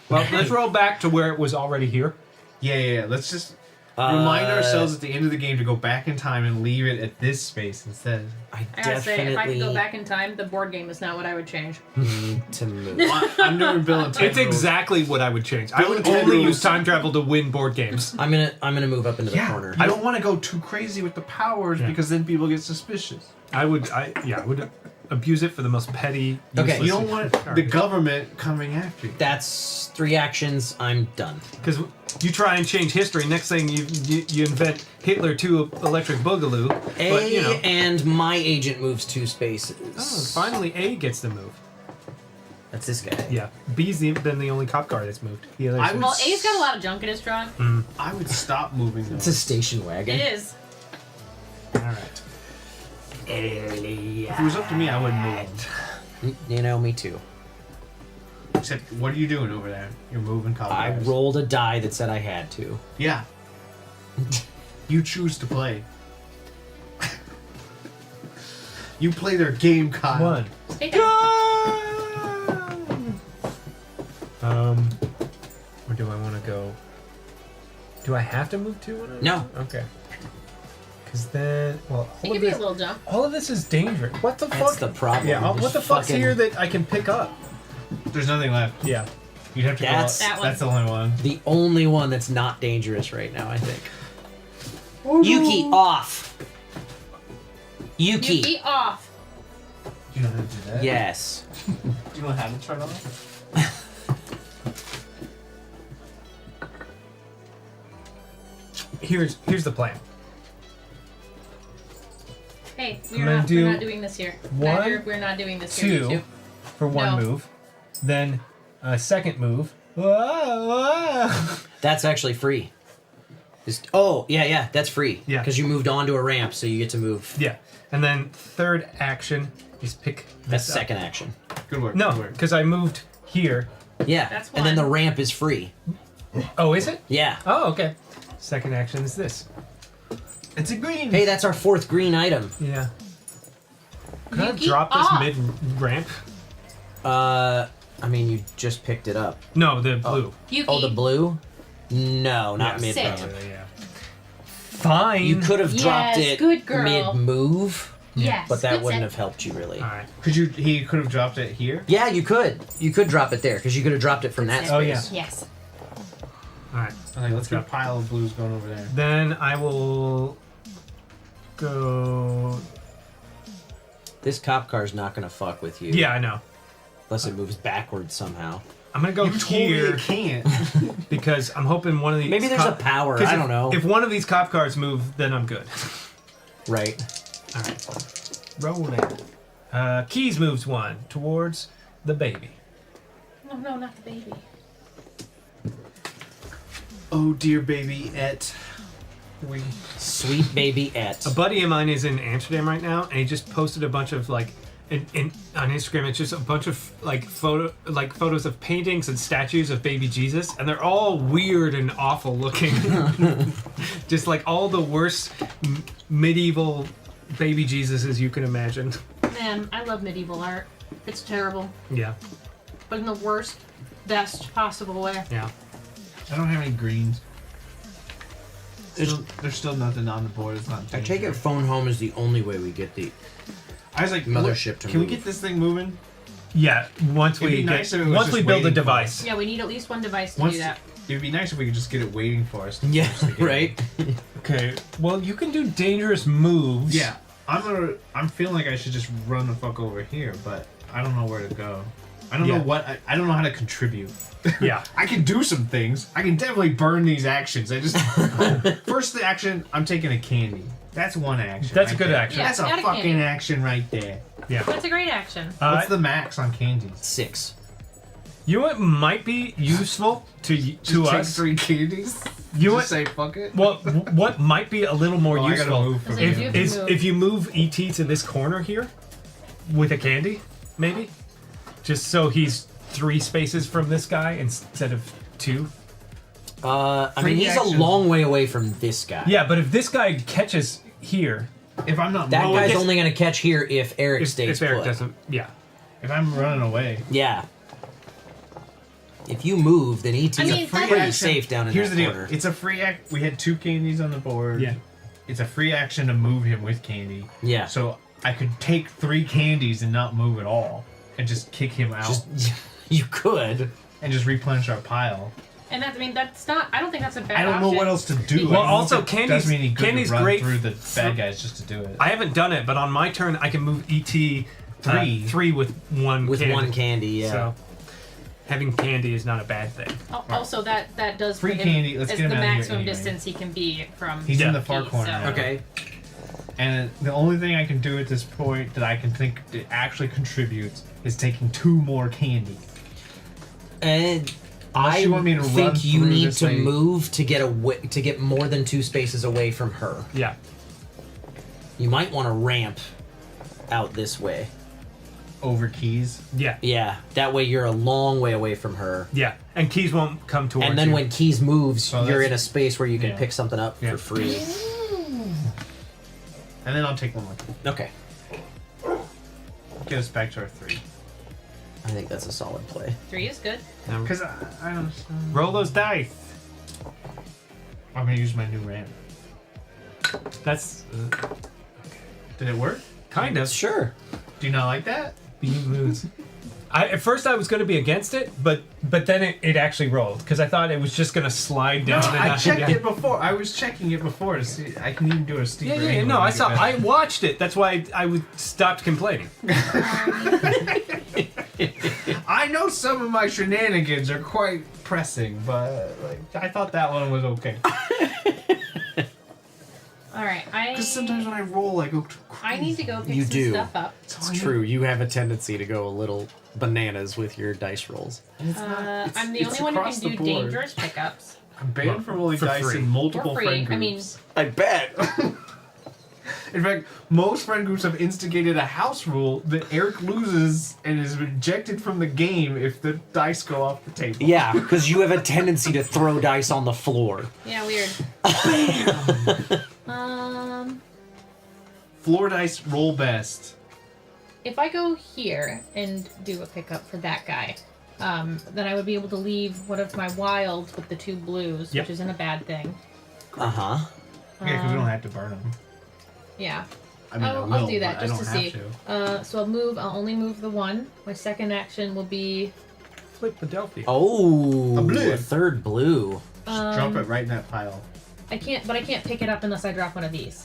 Well, let's roll back to where it was already here. Yeah. Let's just remind ourselves at the end of the game to go back in time and leave it at this space instead. I I gotta say, if I could definitely go back in time, the board game is not what I would change. need to move. I'm doing Bill and Ted It's rules. exactly what I would change. I Bill would and Ted only rules. use time travel to win board games. I'm gonna move up into the corner. I don't want to go too crazy with the powers Yeah. because then people get suspicious. I would abuse it for the most petty. Okay, You don't want the government coming after you. That's 3 actions. I'm done. Because you try and change history. Next thing you invent Hitler 2 Electric Boogaloo. A But you know, and my agent moves 2 spaces. oh, finally A gets to move. That's this guy. Yeah, B's been the only cop car that's moved. The others I would Well, A's got a lot of junk in his trunk. I would stop moving It's a those. station wagon. It is. all right. If it was up to me, I wouldn't move them. You know, me too. Except, what are you doing over there? You're moving I cobwebs. rolled a die that said I had to. Yeah. You choose to play. You play their game, Kyle. One. Stay down. Where do I want to go? Do I have to move 2 when I No. Okay. Because then, well, It all could of be a this, little jump. all of this is dangerous. What the That's fuck? the problem. Yeah, what There's the fuck's fucking- here that I can pick up? There's nothing left. Yeah. You'd have to That's- go That up. one. That's the only one. The only one that's not dangerous right now, I think. Yuki, off. Yuki. Yuki off. Do you know how to do that? Yes. Do you know how to turn off? Here's the plan. Hey, I'm gonna we're do not doing this here. one, Neither, we're not doing this here. 2 You two. for one No. move, then a second move. That's actually free. Yeah, that's free. Yeah. Because you moved onto a ramp, so you get to move. Yeah, and then third action is pick That's this up. second action. Good work. No, Good work. because I moved here. Yeah. That's and then one. the ramp is free. Oh, is it? Yeah. Oh, okay. Second action is this. It's a green. Hey, that's our 4th green item. Yeah. Can I Yuki drop this off. mid ramp? I mean, you just picked it up. No, the blue. Yuki. Oh, the blue? No, not Yeah. mid Sit. ramp. Yeah. Fine. You could have dropped Yes, it good girl. mid move, Yes. but that good wouldn't set. have helped you really. All right. He could have dropped it here. Yeah, you could. You could drop it there because you could have dropped it from that Oh, space. yeah. Yes. All right. Okay, let's get a pile of blues going over there. Then I will go. This cop car's not gonna fuck with you. Yeah, I know. Unless it moves backwards somehow. I'm gonna go here can't. because I'm hoping one of these. Maybe there's a power. 'cause I if- don't know. If one of these cop cars move, then I'm good. Right. All right. Rolling. Keys moves 1 towards the baby. No, not the baby. Oh dear baby, Sweet baby Et. A buddy of mine is in Amsterdam right now, and he just posted a bunch of on Instagram. It's just a bunch of photos of paintings and statues of baby Jesus, and they're all weird and awful looking. Just like all the worst medieval baby Jesuses you can imagine. Man, I love medieval art. It's terrible, Yeah, but in the worst, best possible way. yeah. I don't have any greens. There's still nothing on the board. It's not. I take it phone home is the only way we get the I was like, mothership to can move. we get this thing moving? Yeah, once It'd be we nice if it was once just we build a waiting for device. Yeah, we need at least one device to Once, do that. it'd be nice if we could just get it waiting for us. Yeah, just to get it. right? Okay. Well, you can do dangerous moves. Yeah, I'm feeling like I should just run the fuck over here, but I don't know where to go. I don't know what. I don't know how to contribute. Yeah. I can do some things. I can definitely burn these actions. I just first action. I'm taking a candy. That's one action. That's a right good there. action. Yeah, That's a got a fucking candy. action right there. Yeah. That's a great action. What's the max on candies? 6. You know what might be useful to Just take us? 3 candies. You Just say fuck it. Well, what might be a little more Oh, I gotta useful move from here. is if you move ET to this corner here with a candy, maybe, just so he's 3 spaces from this guy instead of 2. I mean, Free he's action. a long way away from this guy. Yeah, but if this guy catches here, if I'm not That moving, guy's only going to catch here if Eric stays if Eric put. doesn't, yeah. If I'm running away, Yeah. If you move, then ET's I mean, pretty that's- safe down in here's that the deal. corner. It's a free act. We had 2 candies on the board. Yeah. It's a free action to move him with candy. Yeah. So I could take 3 candies and not move at all, and just kick him out. You could. And just replenish our pile. And that, I mean, that's not. I don't think that's a bad. I don't know option. what else to do. Well, I don't know also if it candy's does me any good candy's to run great through the for- bad guys just to do it. I haven't done it, but on my turn I can move ET 3 with 1 With candy. 1 candy, yeah. So having candy is not a bad thing. Also, that does Free put him candy, let's as get him the out of here maximum anyway. distance he can be from. He's in the ET, far corner. so- now. Okay. And the only thing I can do at this point that I can think it actually contributes is taking 2 more candy. And Unless I you want me to run think you through need this to way. move to get more than 2 spaces away from her. Yeah. You might want to ramp out this way. Over keys. Yeah. Yeah. That way you're a long way away from her. Yeah. And keys won't come towards And then you. when Keys moves, Oh, you're that's- in a space where you can yeah. pick something up Yeah. for free. And then I'll take 1 more. Okay. Get us back to our 3. I think that's a solid play. 3 is good. Because I don't. Roll those dice. I'm gonna use my new ramp. That's Did it work? kind of. Sure. Do you not like that? You lose. At first I was going to be against it, but then it actually rolled because I thought it was just going to slide No, down. I checked it before. I was checking it before to see. I can even do a steeper. Yeah, angle no, to I make it saw. better. I watched it. That's why I stopped complaining. I know some of my shenanigans are quite pressing, but I thought that one was okay. All right, Because sometimes when I roll, I go. I need to go pick You some do. stuff up. It's true. You have a tendency to go a little bananas with your dice rolls. I'm the it's only one who across can the do board. dangerous pickups. I'm banned from rolling For dice free. in multiple For free. friend groups. I mean, I bet. In fact, most friend groups have instigated a house rule that Eric loses and is ejected from the game if the dice go off the table. Yeah, because you have a tendency to throw dice on the floor. yeah, weird. Floor dice roll best. If I go here and do a pickup for that guy, then I would be able to leave one of my wilds with the 2 blues, Yep. which isn't a bad thing. Uh-huh. Yeah, because we don't have to burn them. Yeah. I mean, I'll, I will, I'll do that but I just to don't see. have So I'll only move the 1. My second action will be Flip Philadelphia. Oh, A blue. a 3rd blue. Just drop it right in that pile. I can't pick it up unless I drop one of these.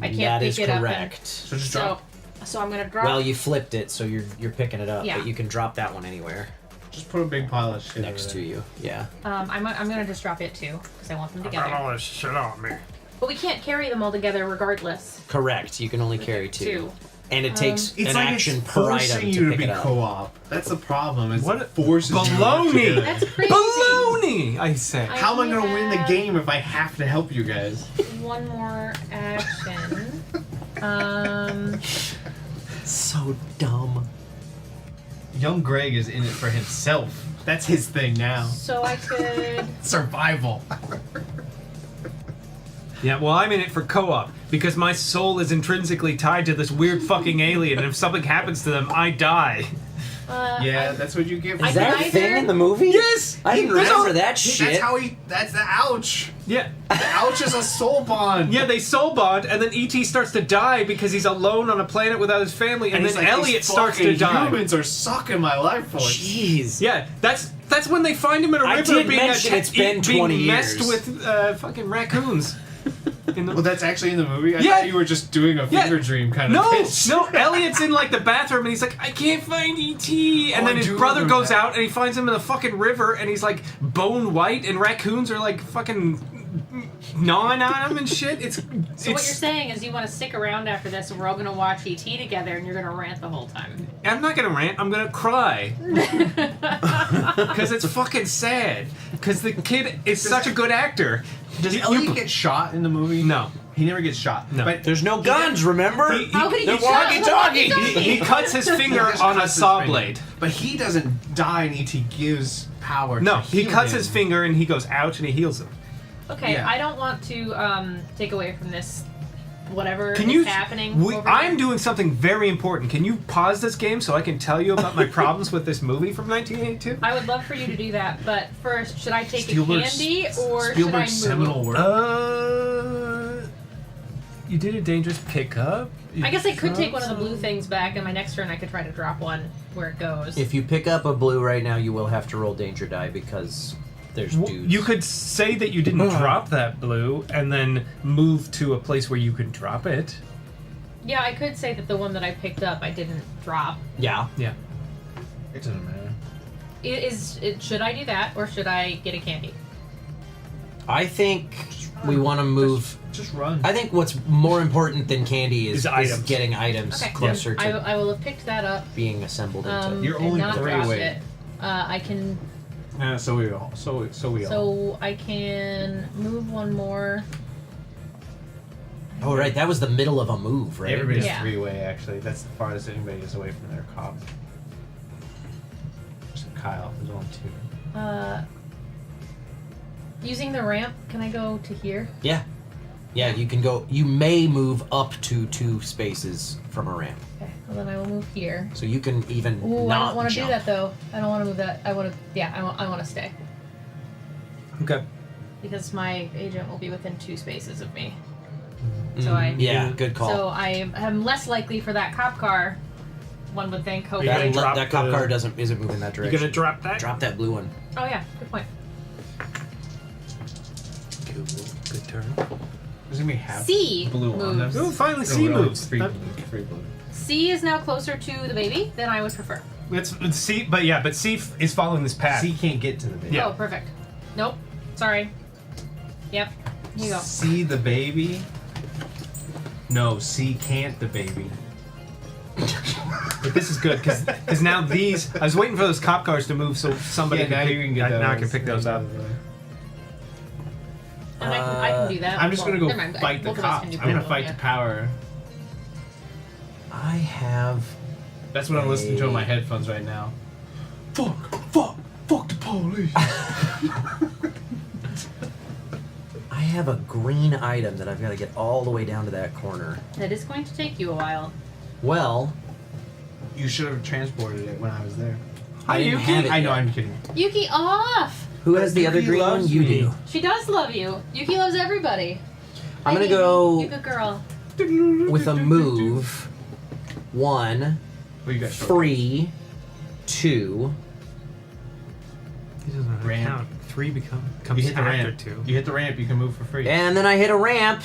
I can't That pick is it up. correct. So just So, drop. so I'm gonna drop. Well, you flipped it, so you're picking it up, Yeah. but you can drop that one anywhere Just put a big pile of shit next over to there. you. Yeah. I'm gonna just drop it too because I want them together. all this shit on me. But we can't carry them all together regardless. Correct. You can only carry 2. 2. And it takes It's an like action it's per forcing item you to to pick be it up. co-op. That's the problem. Is What? it forces you to work Baloney! together. That's crazy. Baloney! I say. How am I going to win the have- game if I have to help you guys? One more action. So dumb. Young Greg is in it for himself. That's his thing now. So I could. Survival. Yeah, well, I'm in it for co-op because my soul is intrinsically tied to this weird fucking alien, and if something happens to them, I die. Yeah, that's what you get. I Is that can a thing either- in the movie? Yes! I didn't There's remember a- that shit. That's how he. That's the ouch. Yeah. The ouch is a soul bond. Yeah, they soul bond, and then E.T. starts to die because he's alone on a planet without his family, and he's then like, Elliot "These starts to fucking die. Humans are sucking my life force. Jeez. Yeah, that's when they find him in a I river did being mention it's been being 20 messed years. with fucking raccoons. In the, Well, that's actually in the movie. I Yeah. thought you were just doing a finger dream kind of no, pitch. no. Elliot's in like the bathroom and he's like, I can't find E.T. And Oh, then I his do brother remember goes that. out and he finds him in the fucking river and he's like bone white and raccoons are like fucking gnawing on him and shit. So what you're saying is you want to stick around after this, and we're all gonna watch ET together, and you're gonna rant the whole time. I'm not gonna rant. I'm gonna cry because it's fucking sad. because the kid is such a good actor. Does Elliot get shot in the movie? No. He never gets shot. No. But There's no guns, remember? How could he They're get shot? walkie-talkie. He cuts his finger just on a cuts his saw finger. blade. But he doesn't die, and E.T. gives power. No, to he heal cuts him. his finger and he goes ouch and he heals him. Okay, Yeah. I don't want to take away from this. Whatever Can is you? happening. over I'm here. doing something very important. Can you pause this game so I can tell you about my problems with this movie from 1982? I would love for you to do that, but first, should I take Spielberg's- a candy or Spielberg's should I move? seminal work. You did a dangerous pickup. I guess I could take one of the blue things back, and my next turn I could try to drop one where it goes. If you pick up a blue right now, you will have to roll danger die because there's dudes. You could say that you didn't drop that blue and then move to a place where you could drop it. Yeah, I could say that the one that I picked up I didn't drop. Yeah. Yeah. It doesn't matter. Should I do that or should I get a candy? I think we want to move. Just run. I think what's more important than candy is items. getting items Okay, closer to I will have picked that up. being assembled into. You're and only not 3 dropped away. it. I can. So we all. So we all. So I can move one more. Oh, right. That was the middle of a move, right? Everybody's Yeah. 3-way, actually. That's the farthest anybody is away from their cop. Just Kyle. There's only 2. Using the ramp, can I go to here? Yeah. Yeah, you can go. You may move up to 2 spaces from a ramp. Okay, well then I will move here. So you can even Ooh, not I don't want to do jump. that though. I don't want to move that. I want to. Yeah, I want to stay Okay. because my agent will be within 2 spaces of me. So I. Yeah, good call. So I am less likely for that cop car. One would think. Hopefully. that cop car isn't moving that direction. You gonna drop that? Drop that blue one. Oh yeah, good point. Cool. Good turn. Does anybody have C blue on them? moves. Oh, finally No, C we all moves. have 3 blue. 3 blue. C is now closer to the baby than I would prefer. It's C, but C is following this path. C can't get to the baby. Yeah. Oh, perfect. Nope. Sorry. Yep. Here you go. See the baby? No, C can't the baby. But this is good because now these. I was waiting for those cop cars to move so somebody Yeah, could now pick, you can get now I those. can pick those up. And I can do that. I'm just gonna go Never mind. fight the Both of us cops. can do I'm gonna both, fight yeah. the power. I have. That's what I'm listening to on my headphones right now. Fuck the police. I have a green item that I've got to get all the way down to that corner. That is going to take you a while. Well, You should have transported it when I was there. I didn't have it I know, yet. I'm kidding. Yuki off! Who has the other Yuki green one? loves You me. do. She does love you. Yuki loves everybody. I'm gonna Hi, go You good girl. with a move. 1, Well, you got 3, 2. He doesn't know how to Ramp. count. 3 You comes hit the after ramp. 2. You hit the ramp, you can move for free. And then I hit a ramp.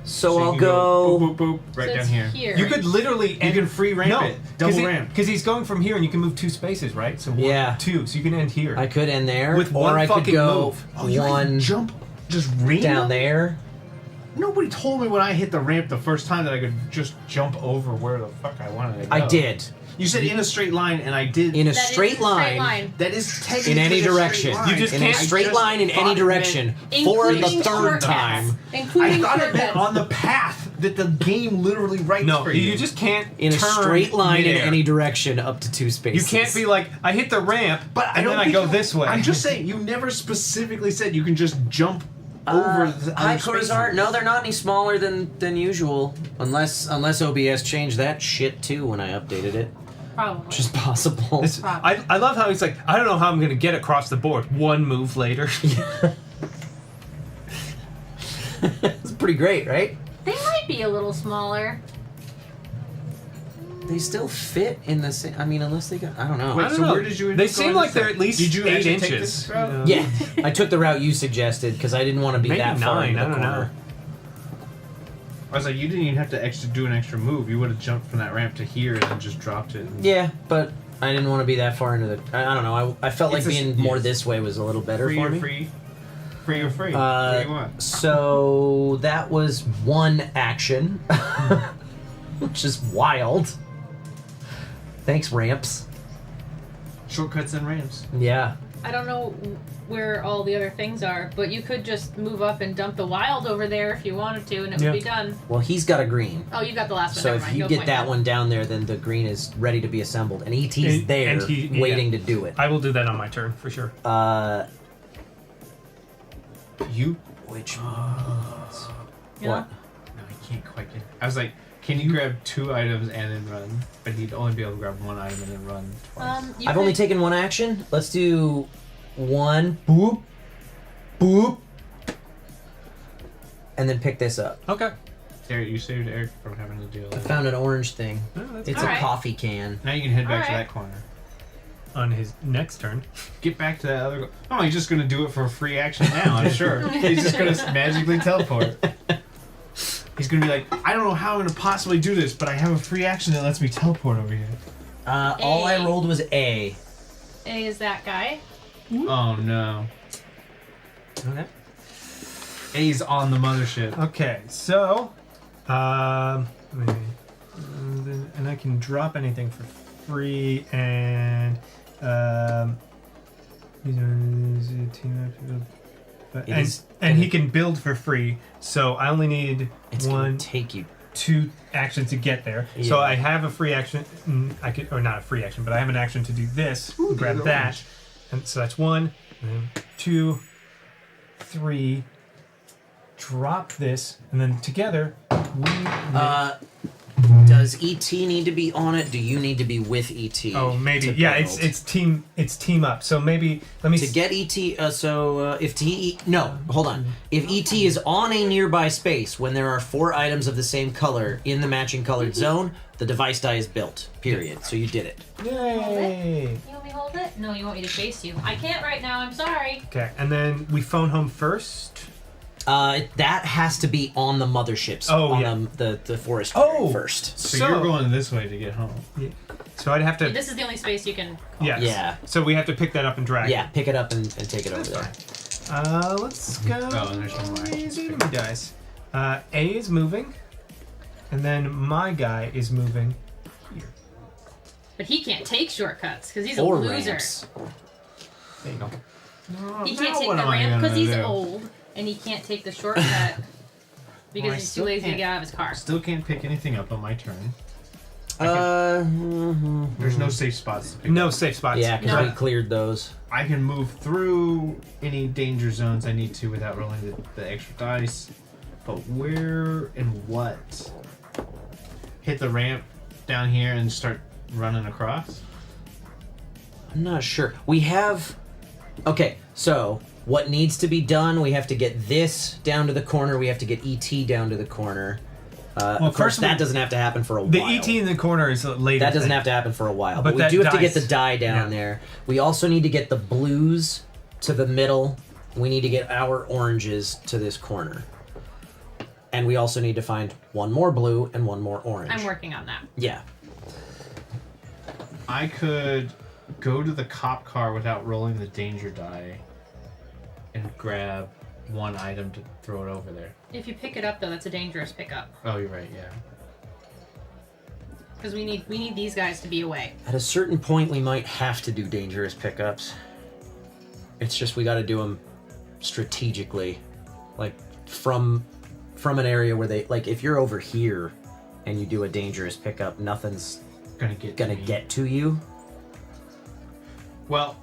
So you I'll can go. boop, boop, boop, right So down it's here. here. You could literally. You can free ramp it. Double ramp. Because he's going from here and you can move 2 spaces, right? So 1, Yeah. 2. So you can end here. I could end there. With or one I could fucking go move. Oh, you can one jump, just ring down them? there. Nobody told me when I hit the ramp the first time that I could just jump over where the fuck I wanted to go. I did. You said in a straight line, and I did. In a That is straight line. That is technically In any a straight direction. line. You just in can't- a straight line in any direction for the Including 3rd shortcuts. time. Including I thought it meant shortcuts. on the path that the game literally writes No, for you just can't In a turn straight line in midair. any direction up to 2 You spaces. can't be like, I hit the ramp, But I and don't then I think go you- this way. I'm just saying, you never specifically said you can just jump over the high other quarters spaces. aren't. No, they're not any smaller than usual. Unless OBS changed that shit too when I updated it. Probably. Which is possible. I love how he's like, I don't know how I'm going to get across the board. 1 move later. It's pretty great, right? They might be a little smaller. They still fit in the same. I mean, unless they got. I don't know. Wait, I don't so know. where did you? They go seem on like this they're side? at least Did you 8 actually inches. Take this route? Yeah, I took the route you suggested because I didn't want to be Maybe that far 9, into the I don't corner. know. I was like, you didn't even have to do an extra move. You would have jumped from that ramp to here and then just dropped it. Yeah, but I didn't want to be that far into the. I don't know. I felt like It's a- being more this way was a little better Free for or me. free? Free or free? what do you want? So that was 1 action, which is wild. Thanks, ramps. Shortcuts and ramps. Yeah. I don't know where all the other things are, but you could just move up and dump the wild over there if you wanted to, and it would be done. Well, he's got a green. Oh, you got the last one. So Never if mind. you Go get point that then. one down there, then the green is ready to be assembled, and ET's there waiting to do it. I will do that on my turn for sure. You? Which Yeah. What? No, I can't quite get. I was like, can you grab 2 items and then run? But he'd only be able to grab 1 item and then run twice. I've only taken 1 action. Let's do 1. Boop. Boop. And then pick this up. Okay. Eric, you saved Eric from having to deal I with it. found an orange thing. It's a Alright. coffee can. Now you can head back to Alright. that corner. On his next turn. Get back to that other. Oh, he's just gonna do it for a free action now. I'm sure. He's just gonna magically teleport. He's gonna be like, I don't know how I'm gonna possibly do this, but I have a free action that lets me teleport over here. All I rolled was A. A is that guy. Oh no. Okay. A's on the mothership. Okay, so, and I can drop anything for free, and and he can build for free. So I only need take you 2 actions to get there. So Yeah. I have a free action. I could, or not a free action, but I have an action to do this. Grab that, and so that's 1, and then 2, 3. Drop this, and then together we. Does ET need to be on it? Do you need to be with ET? Oh, maybe. to Yeah, build? it's team up. So maybe let me to get ET. If hold on. If ET is on a nearby space when there are 4 items of the same color in the matching colored zone, the device die is built. Period. So you did it. Yay! You want me to hold it? No, you want me to chase you. I can't right now. I'm sorry. Okay, and then we phone home first. That has to be on the motherships. Oh, on yeah. the forest first. So you're going this way to get home. Yeah. So I'd have to. This is the only space you can. Yes. Yeah. So we have to pick that up and drag. Yeah, pick it up and take it over there. Let's go. Oh, there's no more actions. Enemy dice. A is moving, and then my guy is moving. But he can't take shortcuts because he's a Or loser. ramps. There you go. He can't take what the am I ramp gonna because he's do? old, and he can't take the shortcut because Well, I he's too still lazy to can't- get out of his car. Still can't pick anything up on my turn. Mm-hmm. There's no safe spots to pick No up. safe spots. Yeah, because we cleared those. I can move through any danger zones I need to without rolling the extra dice. But where and what? Hit the ramp down here and start running across? I'm not sure. We have. Okay, so what needs to be done? We have to get this down to the corner. We have to get ET down to the corner. Of course, first that we- doesn't have to happen for a The while. ET in the corner is later. That doesn't thing. have to happen for a while. But But we that do have to get dice- the die down yeah. there. We also need to get the blues to the middle. We need to get our oranges to this corner. And we also need to find 1 more blue and 1 more orange. I'm working on that. Yeah. I could go to the cop car without rolling the danger die and grab 1 item to throw it over there. If you pick it up though, that's a dangerous pickup Oh, you're right, yeah. because we need these guys to be away. At a certain point, we might have to do dangerous pickups. It's just we got to do them strategically, like from an area where they like. If you're over here and you do a dangerous pickup, nothing's gonna get to you. Well,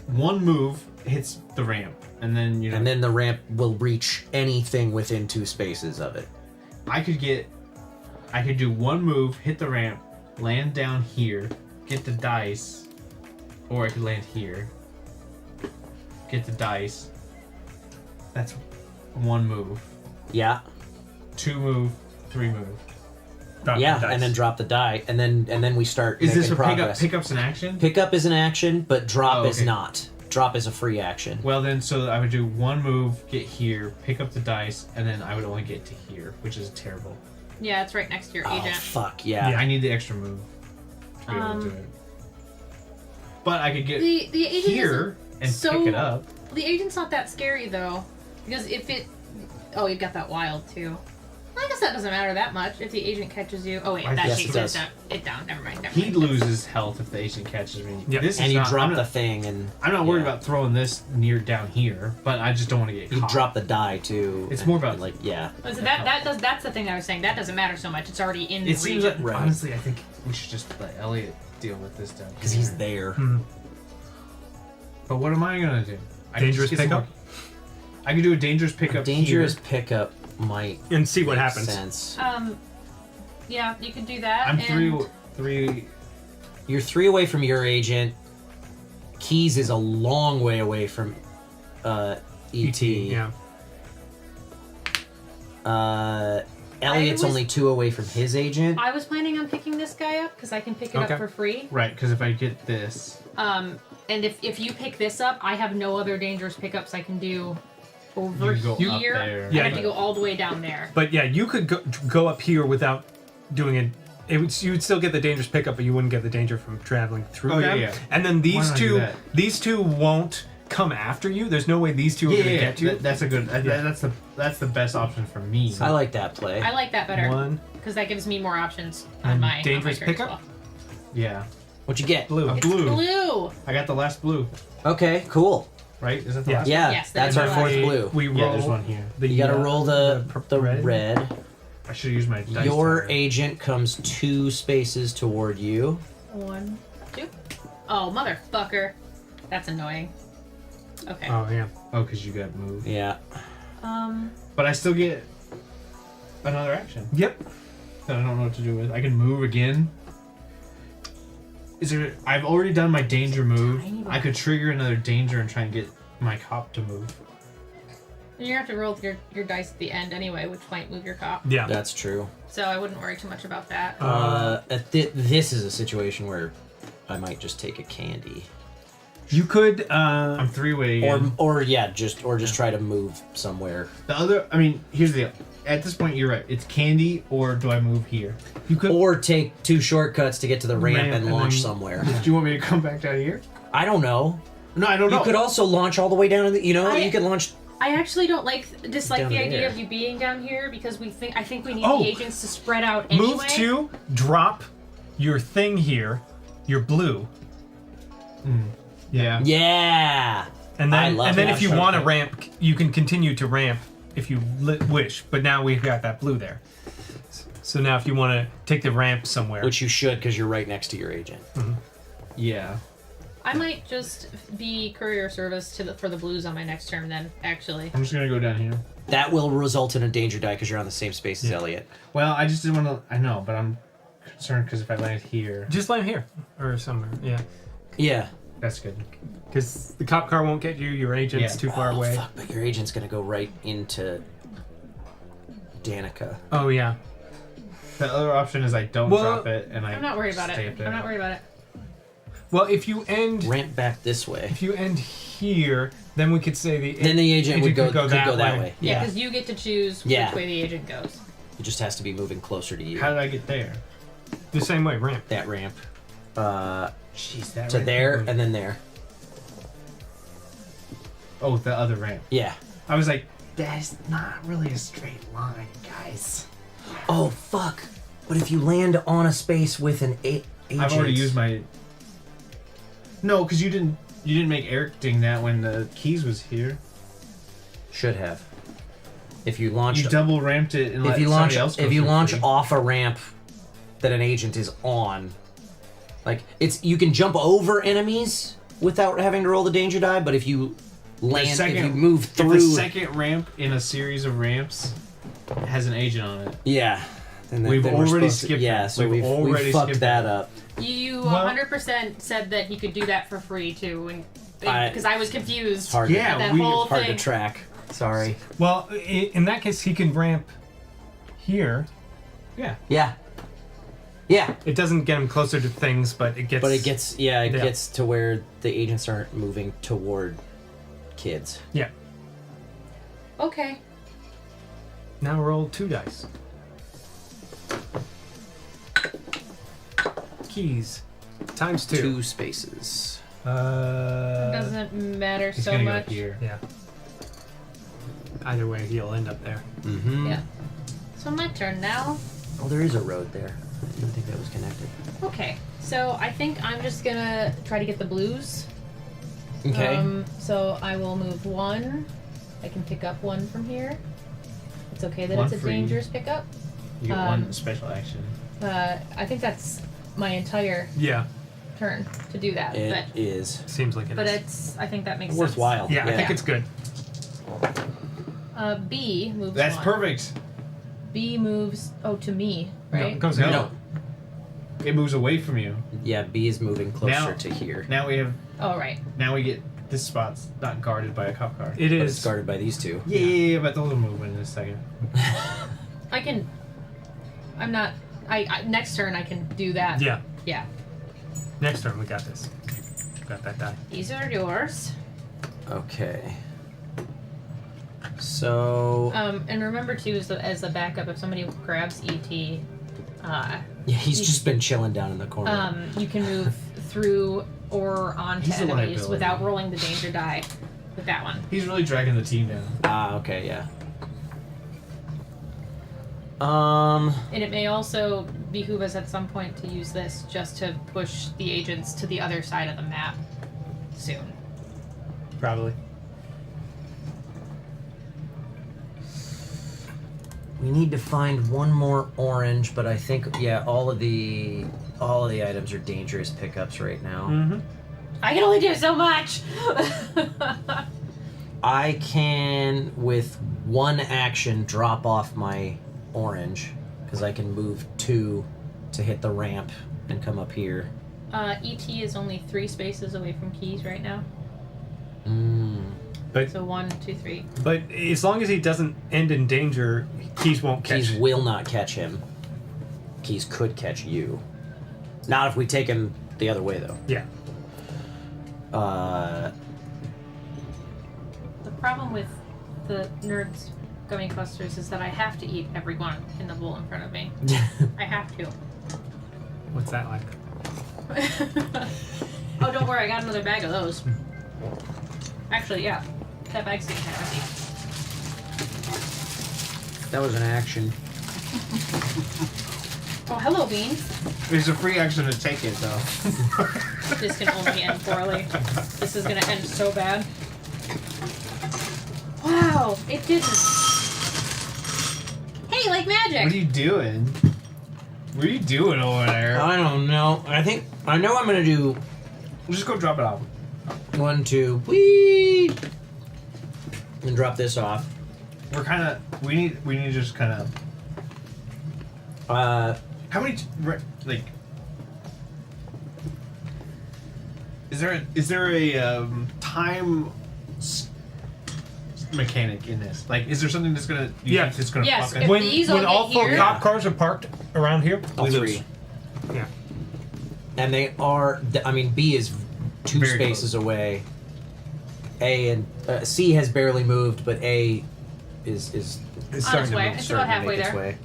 1 move hits the ramp, and then And then the ramp will reach anything within 2 spaces of it. I could do 1 move, hit the ramp, land down here, get the dice, or I could land here, get the dice. That's 1 move. Yeah. 2 move, 3 move. Yeah, and then drop the die, and then we start. Is this making a pickup? progress. Pickup's an action? Pickup is an action, but drop Oh, is okay. not. Drop is a free action. Well, then, so I would do 1 move, get here, pick up the dice, and then I would only get to here, which is terrible. Yeah, it's right next to your agent. Fuck yeah. I need the extra move to be able to do it. But I could get The agent here isn't and so, pick it up. The agent's not that scary though, because if it, oh, you got that wild too. I guess that doesn't matter that much if the agent catches you. Oh wait, I that guess takes it does. it down. Never mind. He loses health if the agent catches me. Yep. This And is you not, drop I'm the not, thing, and I'm not worried yeah. about throwing this near down here, but I just don't want to get You caught. drop the die too. It's and- more about and, like yeah. So that's the thing I was saying. That doesn't matter so much. It's already in the It seems region. like, honestly, I think we should just let Elliot deal with this down Because he's there. But what am I gonna do? I can Dangerous just get some pickup? more- I can do a dangerous pickup. Dangerous here. pickup might and see what make happens. Sense. Yeah, you could do that. I'm and three. You're 3 away from your agent. Keys is a long way away from ET. Yeah. Elliot's I was- only 2 away from his agent. I was planning on picking this guy up because I can pick it Okay. up for free. Right, because if I get this, And if you pick this up, I have no other dangerous pickups I can do over You can go up here. there. I Yeah, have to go all the way down there. But yeah, you could go up here without doing it. You would still get the dangerous pickup, but you wouldn't get the danger from traveling through Oh, them. yeah. And then Why not do that? these two won't come after you. There's no way these two are yeah, going to get you. that's a good. That's the best option for me. I like that play. I like that better. One. Because that gives me more options on And my dangerous on my turn as pickup? well. Yeah. What you get? Blue. A It's blue. blue. I got the last blue. Okay, cool. Right? Is that the Yeah. last? Yeah, Yes, that's that our is fourth the blue. We roll. Yeah, there's one here. You gotta roll the red. red. I should use my dice. Your tower. agent comes 2 spaces toward you. 1, 2. Oh, motherfucker. That's annoying. Okay. Oh yeah. Oh, because you got moved. Yeah. But I still get another action Yep. that I don't know what to do with. I can move again. Is there? I've already done my danger move. I could trigger another danger and try and get my cop to move. You're gonna have to roll your dice at the end anyway, which might move your cop. Yeah. That's true. So I wouldn't worry too much about that. This is a situation where I might just take a candy. You could. I'm 3-way again. Or just try to move somewhere. The other, I mean, here's the. At this point, you're right. It's candy, or do I move here? You could. Or take 2 shortcuts to get to the ramp and and launch then- somewhere. Do you want me to come back down here? I don't know. No, I don't know. You could also launch all the way down to the. You could launch. I actually don't dislike Down the in idea there. of you being down here because I think we need Oh. the agents to spread out anyway. Move to drop your thing here, your blue. Yeah. Yeah. And I then love that. if you want to ramp, you can continue to ramp if you wish. But now we've got that blue there. So now if you want to take the ramp somewhere, Which you should because you're right next to your agent. Yeah. I might just be courier service for the blues on my next turn then, actually. I'm just gonna go down here. That will result in a danger die because you're on the same space as Elliot. Well, I just didn't want to. I know, but I'm concerned because if I land here, just land here or somewhere. Yeah. Yeah. That's good. Because the cop car won't get you. Your agent's too far away. Fuck, but your agent's gonna go right into Danica. Oh yeah. The other option is I don't drop it and I'm not worried about stay it. up there. I'm not worried about it. Well, if you end ramp back this way. If you end here, then we could say Then the agent would could go that way. Yeah, because you get to choose Yeah. which way the agent goes. It just has to be moving closer to you. How did I get there? The same way, ramp. That ramp. Jeez, that to ramp there would- and then there. Oh, the other ramp. Yeah. I was like, that's not really a straight line, guys. Oh fuck! But if you land on a space with an agent, I've already used my. No, because you didn't make Eric ding that when the keys was here. Should have. If you launched, You double ramped it and let if you launch, somebody else go if you for launch free. off a ramp that an agent is on, like you can jump over enemies without having to roll the danger die. But if you land, if you move if through, the second ramp in a series of ramps has an agent on it. yeah, then We've we're already supposed to- skipped Yeah, it. so We've we've already fucked skipped that it. up. You Well- 100% said that he could do that for free too, because I was confused. It's hard. at that whole hard thing. to track. Sorry. Well, in that case, he can ramp here. Yeah. Yeah. Yeah. It doesn't get him closer to things, but it gets. But it gets gets to where the agents aren't moving toward kids. Yeah. Okay. Now roll 2 dice. Keys. Times 2. 2 spaces. Doesn't matter He's so gonna go much. here. Yeah. Either way, he'll end up there. Mm-hmm. Yeah. So my turn now. Oh, there is a road there. I didn't think that was connected. Okay, so I think I'm just gonna try to get the blues. Okay. So I will move 1. I can pick up 1 from here. It's okay that One it's a free. dangerous pickup. You get one special action. I think that's my entire turn to do that. It but is. Seems like it but is. it's I think that makes Worthwhile. sense. Yeah, I think it's good. B moves. That's 1. perfect. B moves to me, right? It goes No. It moves away from you. Yeah, B is moving closer Now- to here. Now we have. Oh right. Now we get this spot's not guarded by a cop car. It But is. it's guarded by these two. Yeah, but those will move in a second. I can. I'm not. I next turn I can do that. Yeah. Yeah. Next turn we got this. Got that die. These are yours. Okay. So. And remember too, as a backup, if somebody grabs ET, Yeah, he's just been chilling down in the corner. you can move through or onto He's a enemies liability. without rolling the danger die with that one. He's really dragging the team down. Ah, okay, yeah. And it may also behoove us at some point to use this just to push the agents to the other side of the map soon. Probably. We need to find one more orange, but I think all of the items are dangerous pickups right now. Mm-hmm. I can only do so much. I can, with one action, drop off my orange because I can move 2 to hit the ramp and come up here. ET is only 3 spaces away from keys right now. But So 1, 2, 3. but as long as he doesn't end in danger, Keys won't catch. Keys will not catch him. Keys could catch you. Not if we take him the other way, though. Yeah. The problem with the nerds gummy clusters is that I have to eat every one in the bowl in front of me. I have to. What's that like? Oh, don't worry, I got another bag of those. Actually, yeah, that bag's getting kind of empty. That was an action. Oh, hello, Bean. There's a free action to take it, though. This can only end poorly. This is gonna end so bad. Wow, it didn't. Hey, like magic. What are you doing? What are you doing over there? I don't know. I know I'm gonna do. We'll just go drop it off. 1, 2, whee! And drop this off. We're kind of. We need to just kind of. How many like? Is there a time mechanic in this? Like, is there something that's gonna? Yeah, it's gonna. Yes, fuck if us? these all when all get 4 here- cop cars are parked around here, All we 3. lose. Yeah. And they are. I mean, B is 2 Very spaces away. A and C has barely moved, but A is It's On starting its to way. move. It's starting about to make halfway its there. way.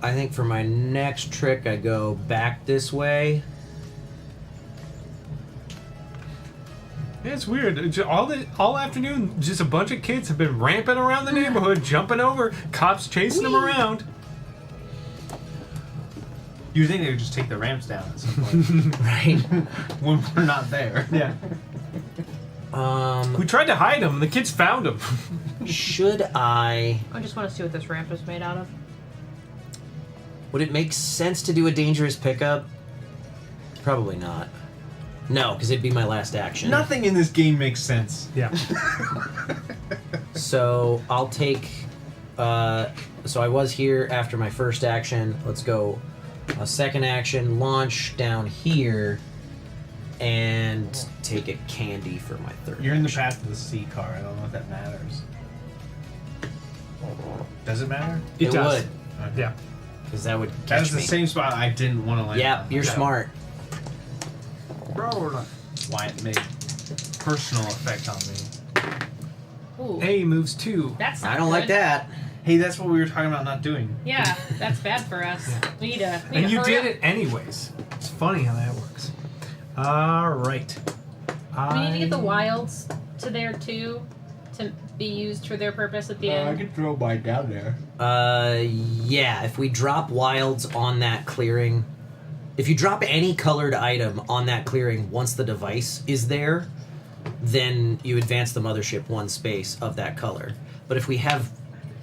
I think for my next trick, I go back this way. Yeah, it's weird. All afternoon, just a bunch of kids have been ramping around the neighborhood, jumping over, cops chasing them around. You think they would just take the ramps down at some point, Right. when we're not there? Yeah. We tried to hide them. The kids found them. Should I? I just want to see what this ramp is made out of. Would it make sense to do a dangerous pickup? Probably not. No, because it'd be my last action. Nothing in this game makes sense. Yeah. So I'll take. So I was here after my first action. Let's go. A second action, launch down here, and take a candy for my third. You're in the path of the C car. I don't know if that matters. Does it matter? It does. would. Okay. Yeah. Because that would That catch was the me. same spot I didn't want to land. Yep, on. you're smart. Why it made personal effect on me. Ooh, A moves 2. that's not I don't like good. that. Hey, that's what we were talking about not doing. Yeah, that's bad for us. We need to. And you did it anyways. It's funny how that works. All right. We need to get the wilds to there too, to be used for their purpose at the I end? can throw mine down there. Yeah, if we drop wilds on that clearing, if you drop any colored item on that clearing once the device is there, then you advance the mothership one space of that color. But if we have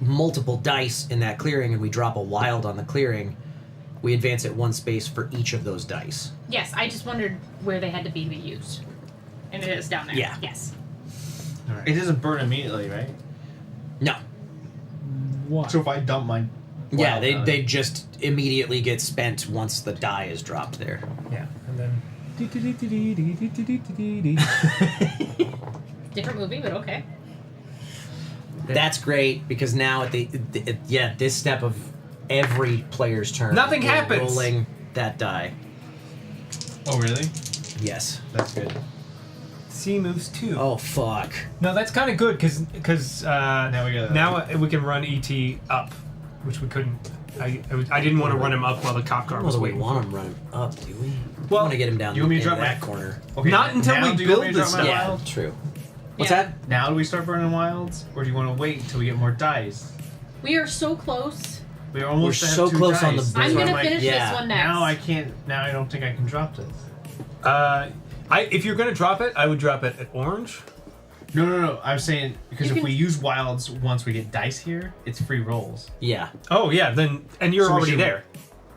multiple dice in that clearing and we drop a wild on the clearing, we advance it one space for each of those dice. Yes, I just wondered where they had to be used. And it is down there. Yeah. Yes. Alright. It doesn't burn immediately, right? No. What? So if I dump my Yeah, wild they just immediately get spent once the die is dropped there. Yeah, and then. Different movie, but okay. That's great because now at this step of every player's turn, Nothing we're happens. Rolling that die. Oh really? Yes. That's good. C moves 2. Oh fuck. No, that's kind of good because now we got now we can run ET up, which we couldn't. I didn't want to run him up while the cop car was Whether we waiting. want him run up, do we? Well, I want to get him down you want me to into drop that my- corner. Okay, Not until now we do you want build me to this drop my stuff. Yeah, wild? true. What's Yeah. that? Now do we start burning wilds, or do you want to wait until we get more dice? We are so close. We're almost We're at so 2 close dice. on the That's I'm why gonna like, finish yeah. this one next. Now I can't. Now I don't think I can drop this. If you're gonna drop it, I would drop it at orange. No. I'm saying because You if can- we use wilds once we get dice here, it's free rolls. Yeah. Oh yeah, then and you're So we already should- there.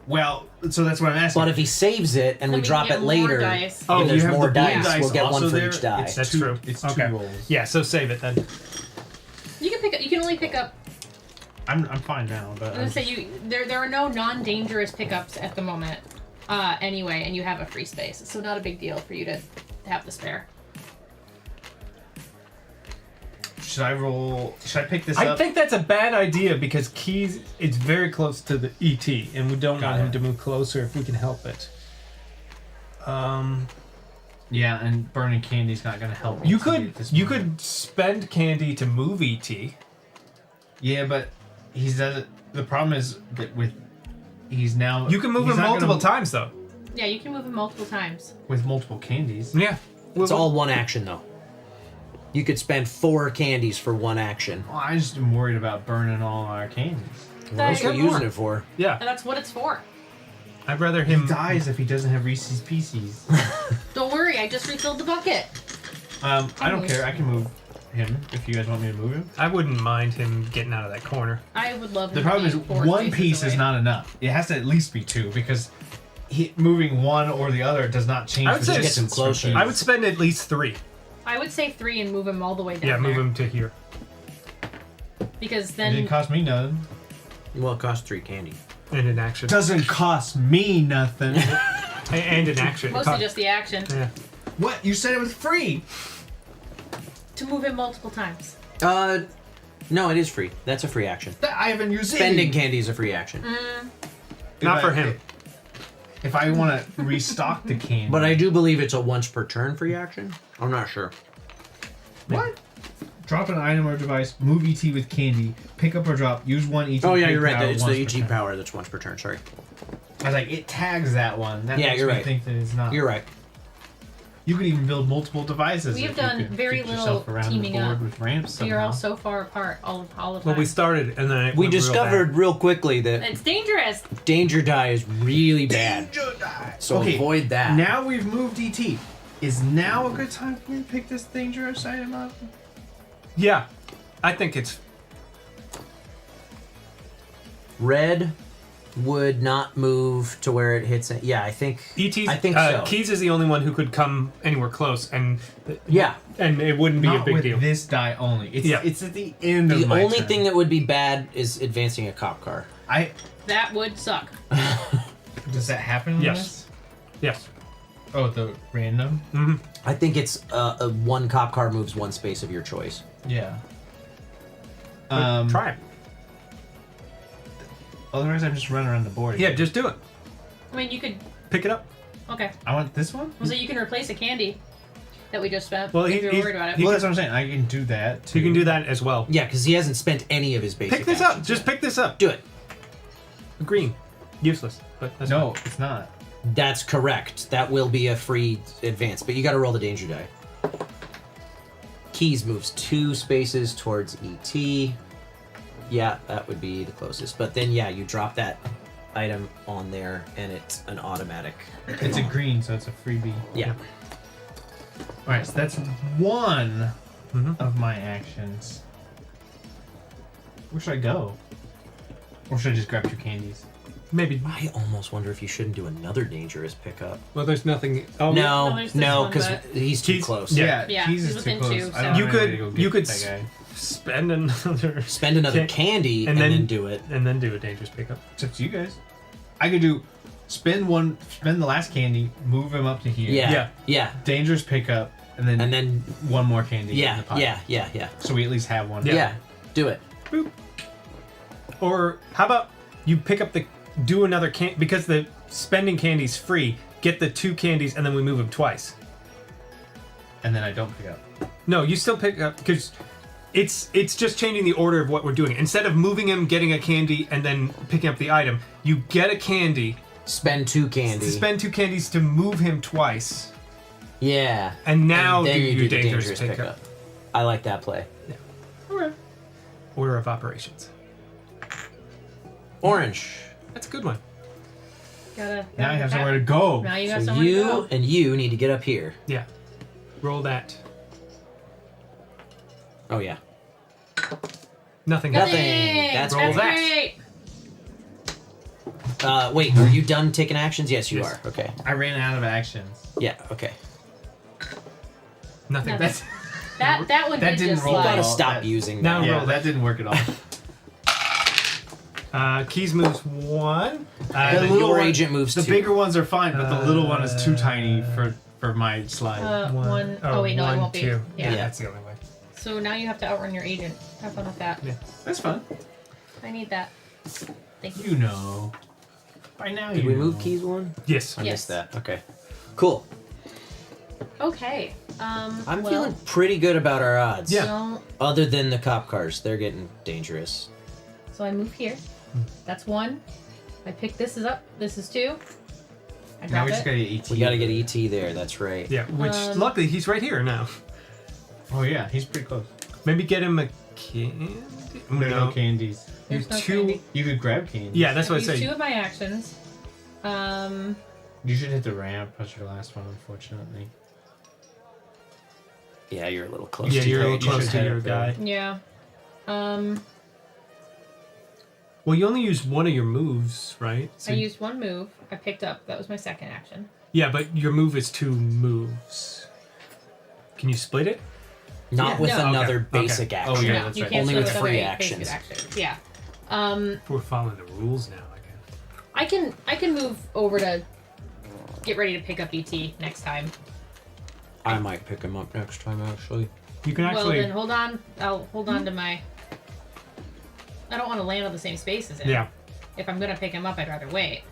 Well, so that's what I'm asking. But if he saves it and Then we we drop can it get more later, dice. Oh, and you there's have more the blue dice, dice we'll get one also for there, each die. it's That's two- true. It's Okay. 2 rolls. Yeah, so save it then. You can pick up. You can only pick up. I'm fine now, but I'm gonna say there are no non-dangerous pickups at the moment. Anyway, and you have a free space, so not a big deal for you to have the spare. should I roll? Should I pick this I up? think that's a bad idea because Keys is very close to the ET, and we don't want him to move closer if we can help it. Yeah, and burning candy's not gonna help. You ET could at this you moment. could spend candy to move ET. Yeah, but he's does it. The problem is that with he's now. You can move he's him not gonna- multiple times though. Yeah, you can move him multiple times. with multiple candies. Yeah. It's all one action though. You could spend 4 candies for one action. Well, I just am worried about burning all our candies. What else are we using it for? Yeah. And that's what it's for. I'd rather He him. dies if he doesn't have Reese's Pieces. Don't worry, I just refilled the bucket. I don't care. I can move him if you guys want me to move him. I wouldn't mind him getting out of that corner. I would love. The him to problem is be 4 one spaces piece is away. not enough. It has to at least be 2 because moving one or the other does not change I would the say distance. from things. I would spend at least 3. I would say 3 and move him all the way down. Yeah, move there. him to here. Because It then didn't cost me nothing. Well, it costs 3 candy. And an action. Doesn't cost me nothing. And an action. mostly just the action Yeah. What? You said it was free. to move him multiple times. No, it is free. That's a free action. I haven't used Spending candy is a free action. Not for him. If I want to restock the candy. But I do believe it's a once per turn free action. I'm not sure. What? Drop an item or device, move ET with candy, pick up or drop, use one ET. Oh yeah, pick you're right. power It's once the per ET turn. power that's once per turn. Sorry. I was like, it tags that one. That Yeah, makes you're me right. think that it's not. You're right. You could even build multiple devices. We have if you done could very get little yourself around teaming the board up. with ramps We are all somehow. so far apart all the time. Well, we started and then it We went real discovered bad. real quickly that It's dangerous. danger die is really bad. So Okay, avoid that. Now we've moved ET. Is now a good time for me to pick this dangerous item up? Yeah, I think it's. Red would not move to where it hits it. Yeah, I think. ET's, I think so. Keys is the only one who could come anywhere close, and Yeah. and it wouldn't be Not a big with deal. this die only. It's Yeah. it's at the end of The my only turn. thing that would be bad is advancing a cop car. That would suck. Does that happen? in Yes. this? Yes. Oh, the random. Mm-hmm. I think it's one cop car moves one space of your choice. Yeah. Try it. Otherwise, I'm just running around the board. Yeah, just do it. I mean, you could. Pick it up. Okay. I want this one. Well, so you can replace a candy that we just spent. Well, if you're he's- worried about it. Well, that's what I'm saying. I can do that. Too. You can do that as well. Yeah, because he hasn't spent any of his basic. Pick this up. actions Just yet. pick this up. Do it. Green. Useless. But that's No, fine. it's not. That's correct. That will be a free advance, but you got to roll the danger die. Keys moves 2 spaces towards ET. Yeah, that would be the closest. But then, yeah, you drop that item on there, and it's an automatic. It's a green, so it's a freebie. Yeah. All right, so that's one of my actions. Where should I go? Or should I just grab 2 candies? Maybe. I almost wonder if you shouldn't do another dangerous pickup. Well, there's nothing. Oh, no, because he's too close. Yeah, he's within 2. So. You could spend another candy and then do it, and then do a dangerous pickup. It's up to you guys. I could do spend the last candy, move him up to here. Yeah. Dangerous pickup, and then one more candy. in the pot. Yeah. So we at least have one. Yeah. Do it. Boop. Or how about you do another because the spending candy's free. Get the 2 candies and then we move them twice. And then I don't pick up. No, you still pick up because it's just changing the order of what we're doing. Instead of moving him, getting a candy, and then picking up the item, you get a candy. Spend 2 candies. Spend 2 candies to move him twice. Yeah. And now then do you your the dangerous pickup. I like that play. Okay. Order of operations. Orange. That's a good one. Now I have somewhere to go. Now you got So somewhere to go. and you need to get up here. Yeah. Roll that. Oh yeah. Nothing. That's roll perfect. that. Wait, are you done taking actions? Yes, you are. Okay. I ran out of actions. Yeah. Okay. Nothing. That one That didn't roll. You gotta at all. stop That- using Now that. Yeah, roll that didn't work at all. Keys moves 1. The your agent moves The 2. bigger ones are fine, but the little one is too tiny for my slide. One. Oh wait, no, it won't be. 2. Yeah. That's the only way. So now you have to outrun your agent. Have fun with that. Yeah. That's fun. I need that. Thank you. You know. By now Did you we know. move keys 1? Yes. I Yes. missed that. Okay. Cool. Okay. I'm well, feeling pretty good about our odds. So, Other than the cop cars, they're getting dangerous. so I move here. That's 1. I pick this is up. This is 2. I Now drop we just it. gotta get ET. We gotta get ET there. That's right. Yeah, which luckily he's right here now. Oh yeah, he's pretty close. Maybe get him a candy. There's no candies. You There's no 2. candy. You could grab candies. Yeah, that's what I Use say. 2 of my actions. You should hit the ramp. That's your last one, unfortunately. Yeah, you're a little close. Yeah, to you're a your little agent. close to your guy. Yeah. Well, you only use one of your moves, right? So- I used 1 move. I picked up. That was my second action. Yeah, but your move is 2 moves. Can you split it? Not with No. another Okay. basic Okay. action. Oh, yeah, No, that's you right. can't Only split with other free basic actions. Yeah. We're following the rules now, I guess. I can move over to get ready to pick up ET next time. I might pick him up next time, actually. You can Well, actually. then hold on. I'll hold on to my. I don't want to land on the same space as him. Yeah. If I'm gonna pick him up, I'd rather wait.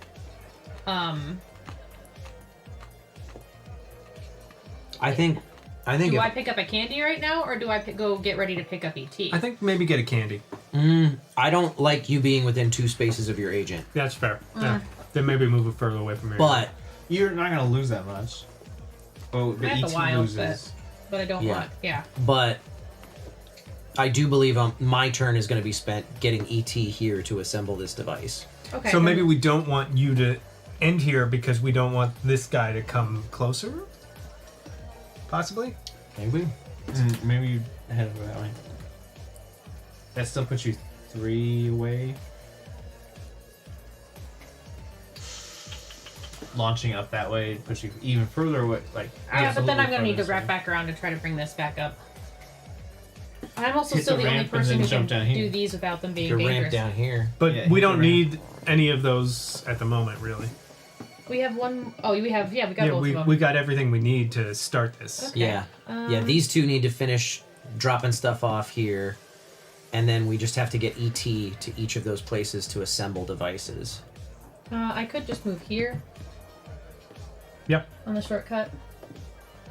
I think. Do I pick up a candy right now, or do I go get ready to pick up ET? I think maybe get a candy. I don't like you being within 2 spaces of your agent. That's fair. Yeah. Then maybe move it further away from your. But you're not gonna lose that much. Oh, the I have ET the wild, loses. but I don't Yeah. want. Yeah. But I do believe my turn is going to be spent getting ET here to assemble this device. Okay. So maybe we don't want you to end here because we don't want this guy to come closer? Possibly? Maybe. Maybe you head over that way. That still puts you 3 away. Launching up that way puts you even further away. Like Yeah, but then absolutely I'm gonna need to furthest wrap away. back around to try to bring this back up. I'm also Hit still the the only ramp and person then who can jump down here. do these without them being Your dangerous. ramp down here. But Yeah, we hit don't the need any of those at the moment, really. We have one oh we have we got Yeah, both we, of them. we got everything we need to start this. Okay. Yeah. Yeah, these 2 need to finish dropping stuff off here. And then we just have to get ET to each of those places to assemble devices. I could just move here Yep. on the shortcut.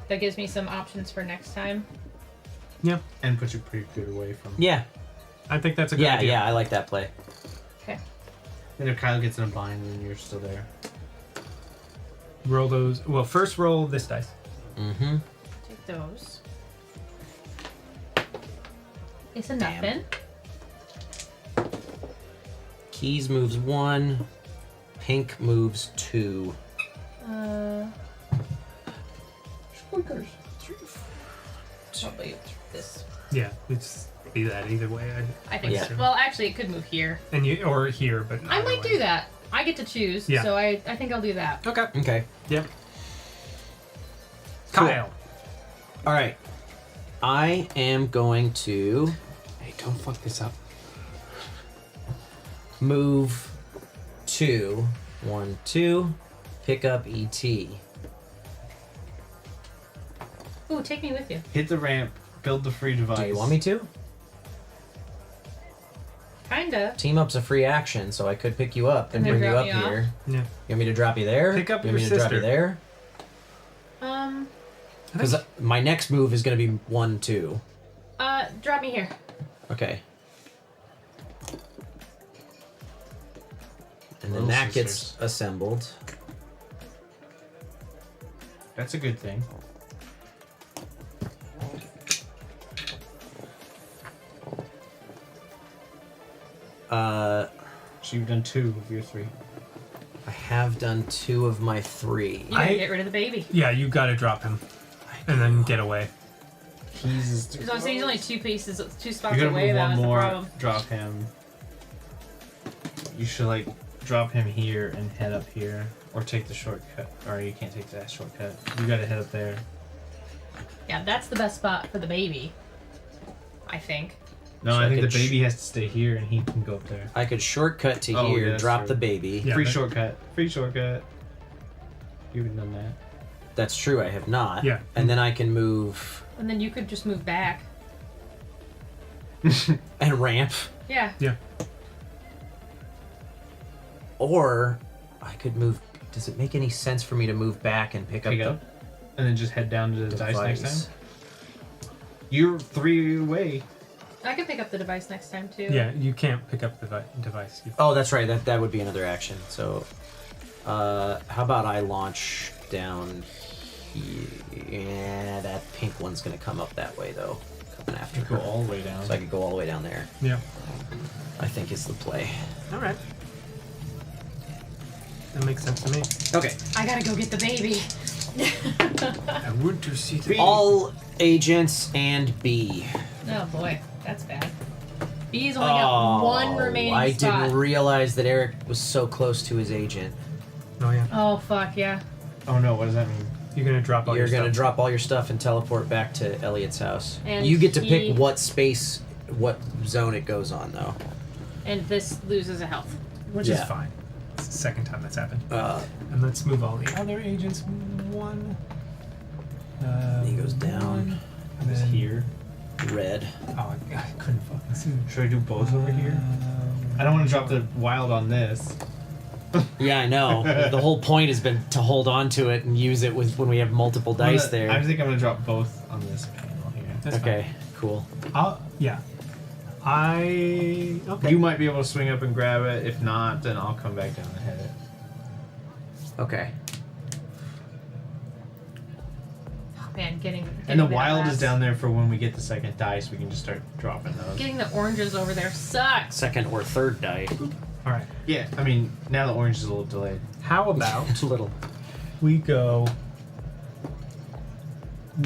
That gives me some options for next time. Yeah. And puts you pretty good away from. Yeah. I think that's a good Yeah, idea. yeah, I like that play. Okay. And if Kyle gets in a bind, then you're still there. Roll those. Well, first roll this dice. Mm-hmm. Take those. It's a nothing. Keys moves 1. Pink moves 2. Probably this. Yeah, it's be that either way. I think so. Well, actually, it could move here. And you or here, but I might do that. I get to choose, Yeah. so I think I'll do that. Okay. Okay. Yep. Cool. Kyle. All right. I am going to Hey, don't fuck this up. move 2. 1, 2. Pick up ET. Ooh, take me with you. Hit the ramp. Build the free device. Do you want me to? Kinda. Team up's a free action, so I could pick you up and And then bring you drop up me off? here. Yeah. You want me to drop you there? Pick up you your want me to drop you sister. there? Because my next move is going to be 1, 2. Drop me here. Okay. And then Little that sisters. gets assembled. That's a good thing. So you've done 2 of your 3. I have done 2 of my 3. You gotta get rid of the baby. Yeah, you gotta drop him, and then get away. He's. So I'm saying he's only 2 pieces, 2 spots You're gonna away. move That one was the more. problem. Drop him. You should like drop him here and head up here, or take the shortcut. Or you can't take that shortcut. You gotta head up there. Yeah, that's the best spot for the baby. I think. No, So I I think the could baby has to stay here, and he can go up there. I could shortcut to Oh, here, yeah, that's drop true. the baby. Yeah, Free but- shortcut. Free shortcut. You haven't done that. That's true, I have not. Yeah. And then I can move And then you could just move back. and ramp. Yeah. Yeah. Or I could move. Does it make any sense for me to move back and pick Pick up up, and then just head down to the the dice next device? time. You're 3 away. I can pick up the device next time too. Yeah, you can't pick up the device. Oh, that's right. That would be another action. So, how about I launch down here? Yeah, that pink one's gonna come up that way though. Coming after You go her. all the way down. So I could go all the way down there. Yeah. I think is the play. All right. That makes sense to me. Okay. I gotta go get the baby. I want to see the All agents and B. Oh boy, that's bad. B's only got 1 remaining I spot. didn't realize that Eric was so close to his agent. Oh yeah. Oh fuck yeah. Oh no, what does that mean? You're gonna drop all You're your gonna stuff. drop all your stuff and teleport back to Elliot's house. And you get to he- pick what space, what zone it goes on, though. And this loses a health. Which is fine. It's the second time that's happened. And let's move all the other agents 1. He goes down. And It's then here. Red. Oh, I couldn't fucking see. Should I do both over here? I don't want to drop the wild on this. Yeah, I know. The whole point has been to hold on to it and use it with when we have multiple dice there. I think I'm gonna drop both on this panel here. That's okay, cool. Yeah. Okay. You might be able to swing up and grab it. If not, then I'll come back down and hit it. Okay. Oh man, getting And the that wild last- is down there for when we get the second dice. We can just start dropping those. Getting the oranges over there sucks. Second or third die. All right. Yeah, I mean now the orange is a little delayed. How about a little? We go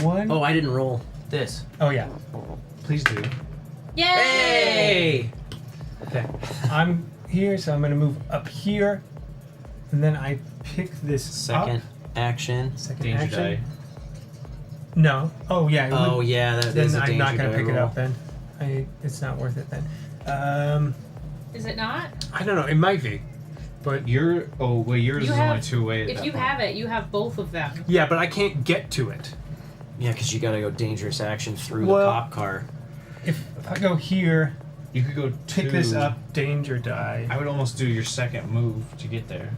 1. Oh, I didn't roll this. Oh yeah. Please do. Yay! Hey! Okay. I'm here, so I'm gonna move up here, and then I pick this Second up. action. Second Danger action. die. No. Oh yeah. it Oh would- yeah, that then is a I'm danger not gonna die pick it roll. up then. It's not worth it then. Is it not? I don't know. It might be, but yours You is have- only 2 away. At If that you point. have it, you have both of them. yeah, but I can't get to it. Yeah, because you gotta go dangerous action through Well- the cop car. If I go here, you could go pick this 2. up, danger die. I would almost do your second move to get there,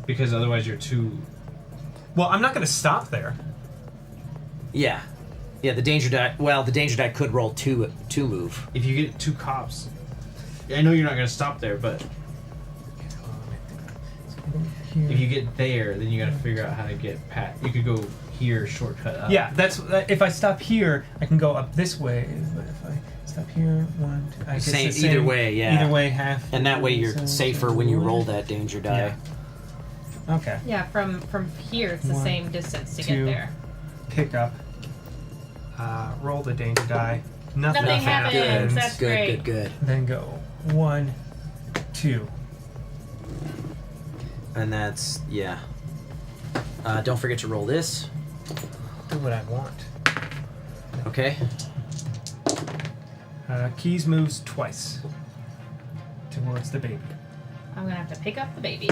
because otherwise you're 2. Well, I'm not gonna stop there. Yeah. Yeah, the danger die. Well, the danger die could roll two move. If you get 2 cops, I know you're not gonna stop there, but if you get there, then you gotta figure out how to get past. You could go here, shortcut up. Yeah, that's if I stop here, I can go up this way. But if I Stop here. 1, 2. I guess Same, the same. either way, yeah. Either way, half. And that way you're So, safer when you roll that danger die. Yeah. Okay. Yeah, from here it's the 1, same distance to 2, get there. Pick up. Roll the danger die. Nothing happens. That's great. Good. Then go 1, 2. And that's don't forget to roll this. Do what I want. Okay. Keys moves twice towards the baby. I'm gonna have to pick up the baby.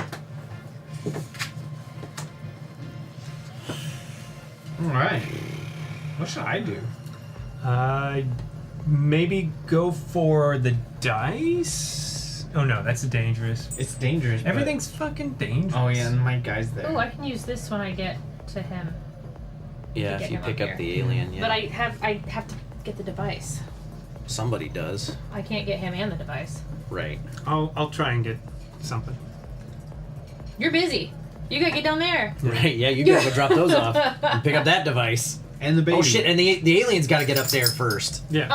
All right. What should I do? Maybe go for the dice. Oh no, that's dangerous. It's dangerous. Everything's fucking dangerous. Oh yeah, and my guy's there. Oh, I can use this when I get to him. Yeah, to if get you him pick up up here. the alien, yeah. But I have to get the device. Somebody does. I can't get him and the device. Right. I'll try and get something. You're busy. You gotta get down there. Right, yeah, you gotta go drop those off and pick up that device. And the baby. Oh shit, and the alien's gotta get up there first. Yeah.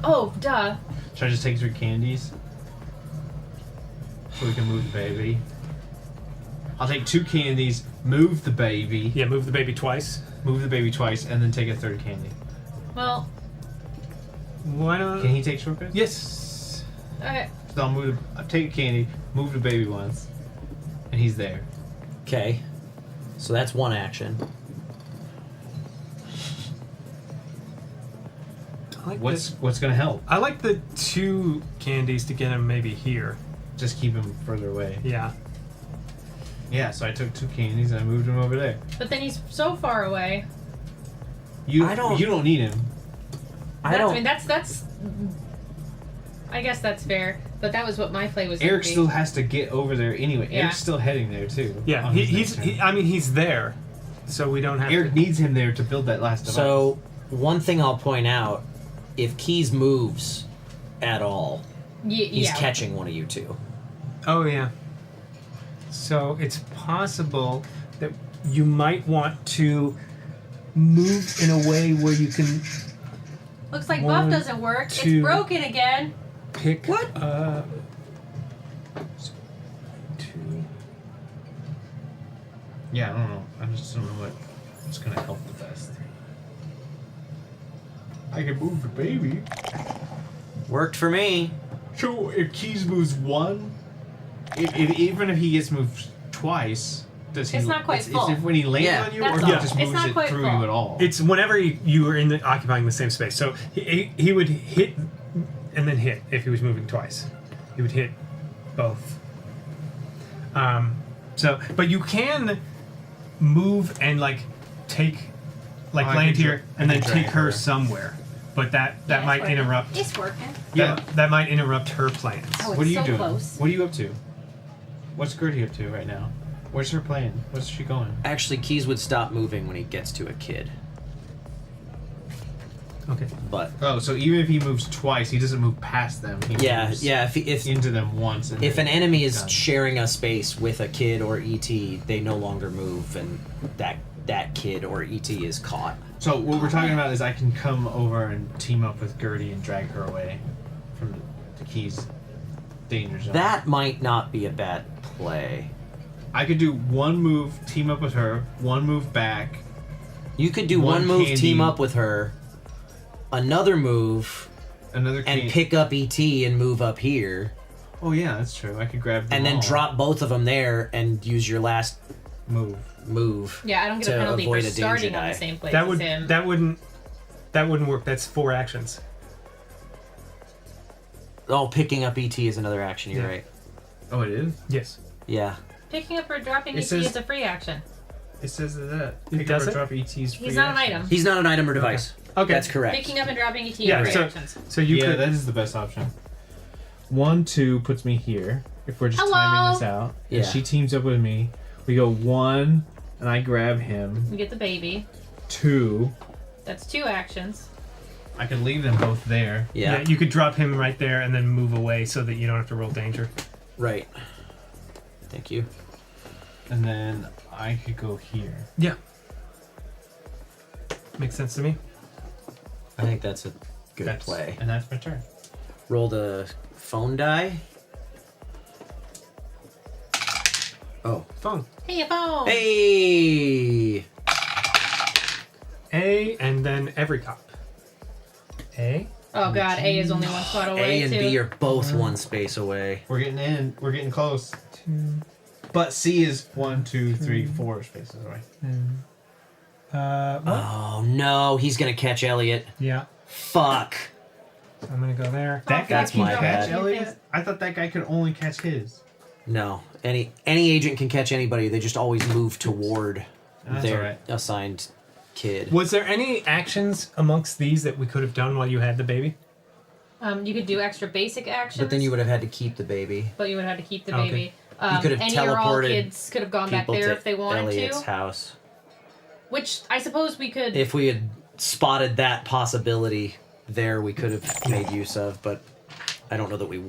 Oh, duh. Should I just take 3 candies? So we can move the baby. I'll take 2 candies, move the baby. Yeah, move the baby twice. Move the baby twice, and then take a 3rd candy. Well, why not? Can he take shortcuts? Yes. okay. So I'll take a candy, move the baby once, and he's there. Okay. So that's one action. What's gonna help? I like the 2 candies to get him maybe here. Just keep him further away. Yeah. Yeah, so I took 2 candies and I moved him over there. But then he's so far away. You don't need him. I mean, that's. I guess that's fair, but that was what my play was. gonna Eric be. still has to get over there anyway. Yeah. Eric's still heading there too. Yeah, on his next turn. he's there, so we don't have. Eric needs him there to build that last device. So one thing I'll point out, if Keys moves at all, he's yeah. catching one of you two. Oh yeah. So it's possible that you might want to move in a way where you can Looks like One, buff doesn't work. two. It's broken again. pick What? 2. yeah, I don't know. I just don't know what's gonna help the best. I can move the baby. Worked for me. So if Keys moves 1, even if he gets moved twice, does he? It's not quite full. It's if when he lands Yeah. on you, That's or he all. just It's moves not it quite through full. you at all. It's whenever you were occupying the same space. So he would hit and then hit if he was moving twice. He would hit both. But you can move and take Oh, I land can here I and can then drag take her her. somewhere. But that Yeah, might it's working. interrupt. It's working. That might interrupt her plans. Oh, What are it's you so doing? close. What are you up to? What's Gertie up to right now? Where's her plan? Where's she going? Actually, Keys would stop moving when he gets to a kid. Okay. But Oh, so even if he moves twice, he doesn't move past them. He moves if into them once. And if then an enemy is done. sharing a space with a kid or ET, they no longer move, and that kid or ET is caught. So what we're talking about is I can come over and team up with Gertie and drag her away from the Keys danger zone. That might not be a bad play. I could do 1 move, team up with her, 1 move back. You could do one move, team up with her, another move, another and pick up ET and move up here. Oh yeah, that's true. I could grab them and then all. drop both of them there and use your last move. Yeah, I don't get to a penalty for avoid a danger starting on die. the same place That as would him. that wouldn't work. That's 4 actions. Oh, picking up ET is another action. You're Yeah. right. Oh, it is? Yes. Yeah. Picking up or dropping It ET says- is a free action. It says that. It Pick does up or it? drop ET's free He's not an action. item. He's not an item or device. Okay. That's correct. Picking up and dropping ET Yeah, are free so- actions. So you yeah, could. that is the best option. 1, 2 puts me here. If we're just Hello? timing this out, Yeah. and she teams up with me, we go 1, and I grab him. You get the baby. 2, That's 2 actions. I can leave them both there. Yeah. You could drop him right there and then move away so that you don't have to roll danger. Right. Thank you. And then I could go here. Yeah. Makes sense to me. I think that's a Good play. And that's my turn. Roll the phone die. Oh. Phone. Hey, phone. Hey! A and then every cop. A. Oh god, A is only one spot away. A and too. B are both one space away. We're getting in. We're getting close. But C is 1, 2, 3, 4 spaces away. What? Oh no, he's gonna catch Elliot. Yeah. Fuck. So I'm gonna go there. That guy That's can my catch bad. Elliot? I thought that guy could only catch his. No. Any agent can catch anybody. They just always move toward That's their alright. assigned kid. Was there any actions amongst these that we could have done while you had the baby? You could do extra basic actions. But then you would have had to keep the baby. But you would have to keep the Okay. baby. You could have Any or all teleported kids could have gone back people there to if they wanted Elliot's to. house. Which I suppose we could. If we had spotted that possibility there, we could have made use of, but I don't know that we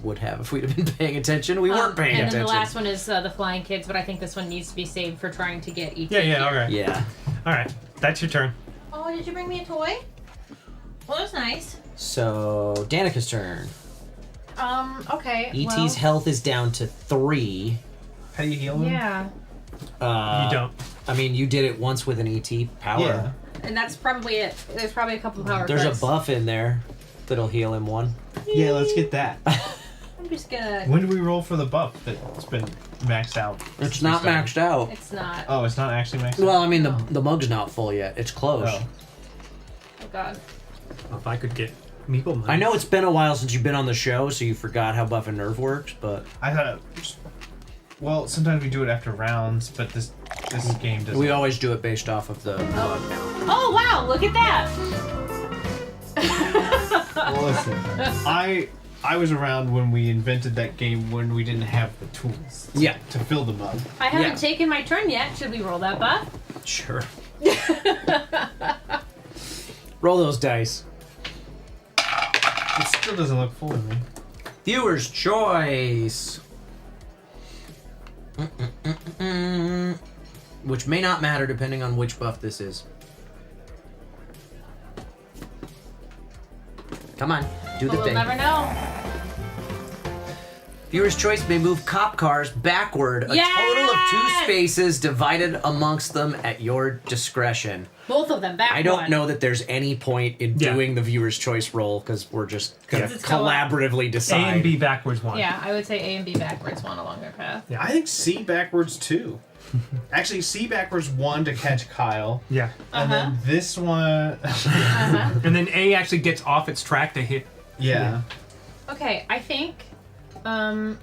would have if we'd have been paying attention. We weren't paying and attention. then the last one is the flying kids, but I think this one needs to be saved for trying to get ET. Yeah, all right. Yeah. All right. That's your turn. Oh, did you bring me a toy? Well, that's nice. So, Danica's turn. Okay. ET's health is down to 3. How do you heal him? Yeah. You don't. I mean, you did it once with an ET power. Yeah. And that's probably it. There's probably a couple of power There's cards. a buff in there that'll heal him 1. Yeah, let's get that. I'm just gonna. When do we roll for the buff that's been maxed out? It's not maxed out. It's not. Oh, it's not actually maxed out? Well, I mean, the mug's not full yet. It's close. Oh. Oh god. If I could get Meeple money. I know it's been a while since you've been on the show, so you forgot how buff and nerve works, but... I thought... Well, sometimes we do it after rounds, but this game doesn't... We always do it based off of the mug now. Oh wow! Look at that. Well, listen, I was around when we invented that game when we didn't have the tools to fill the mug. I haven't taken my turn yet. Should we roll that buff? Sure. Roll those dice. It still doesn't look full to me. Viewer's choice. Which may not matter depending on which buff this is. Come on, do the But thing. we'll never know. Viewer's choice may move cop cars backward a total of 2 spaces divided amongst them at your discretion. Both of them back. I don't one. know that there's any point in doing the viewer's choice roll because we're just going to It's co-op. collaboratively decide. A and B backwards 1. Yeah, I would say A and B backwards one along their path. Yeah. I think C backwards 2. Actually, C backwards 1 to catch Kyle. Yeah. And then this one... And then A actually gets off its track to hit. Yeah. Okay, I think.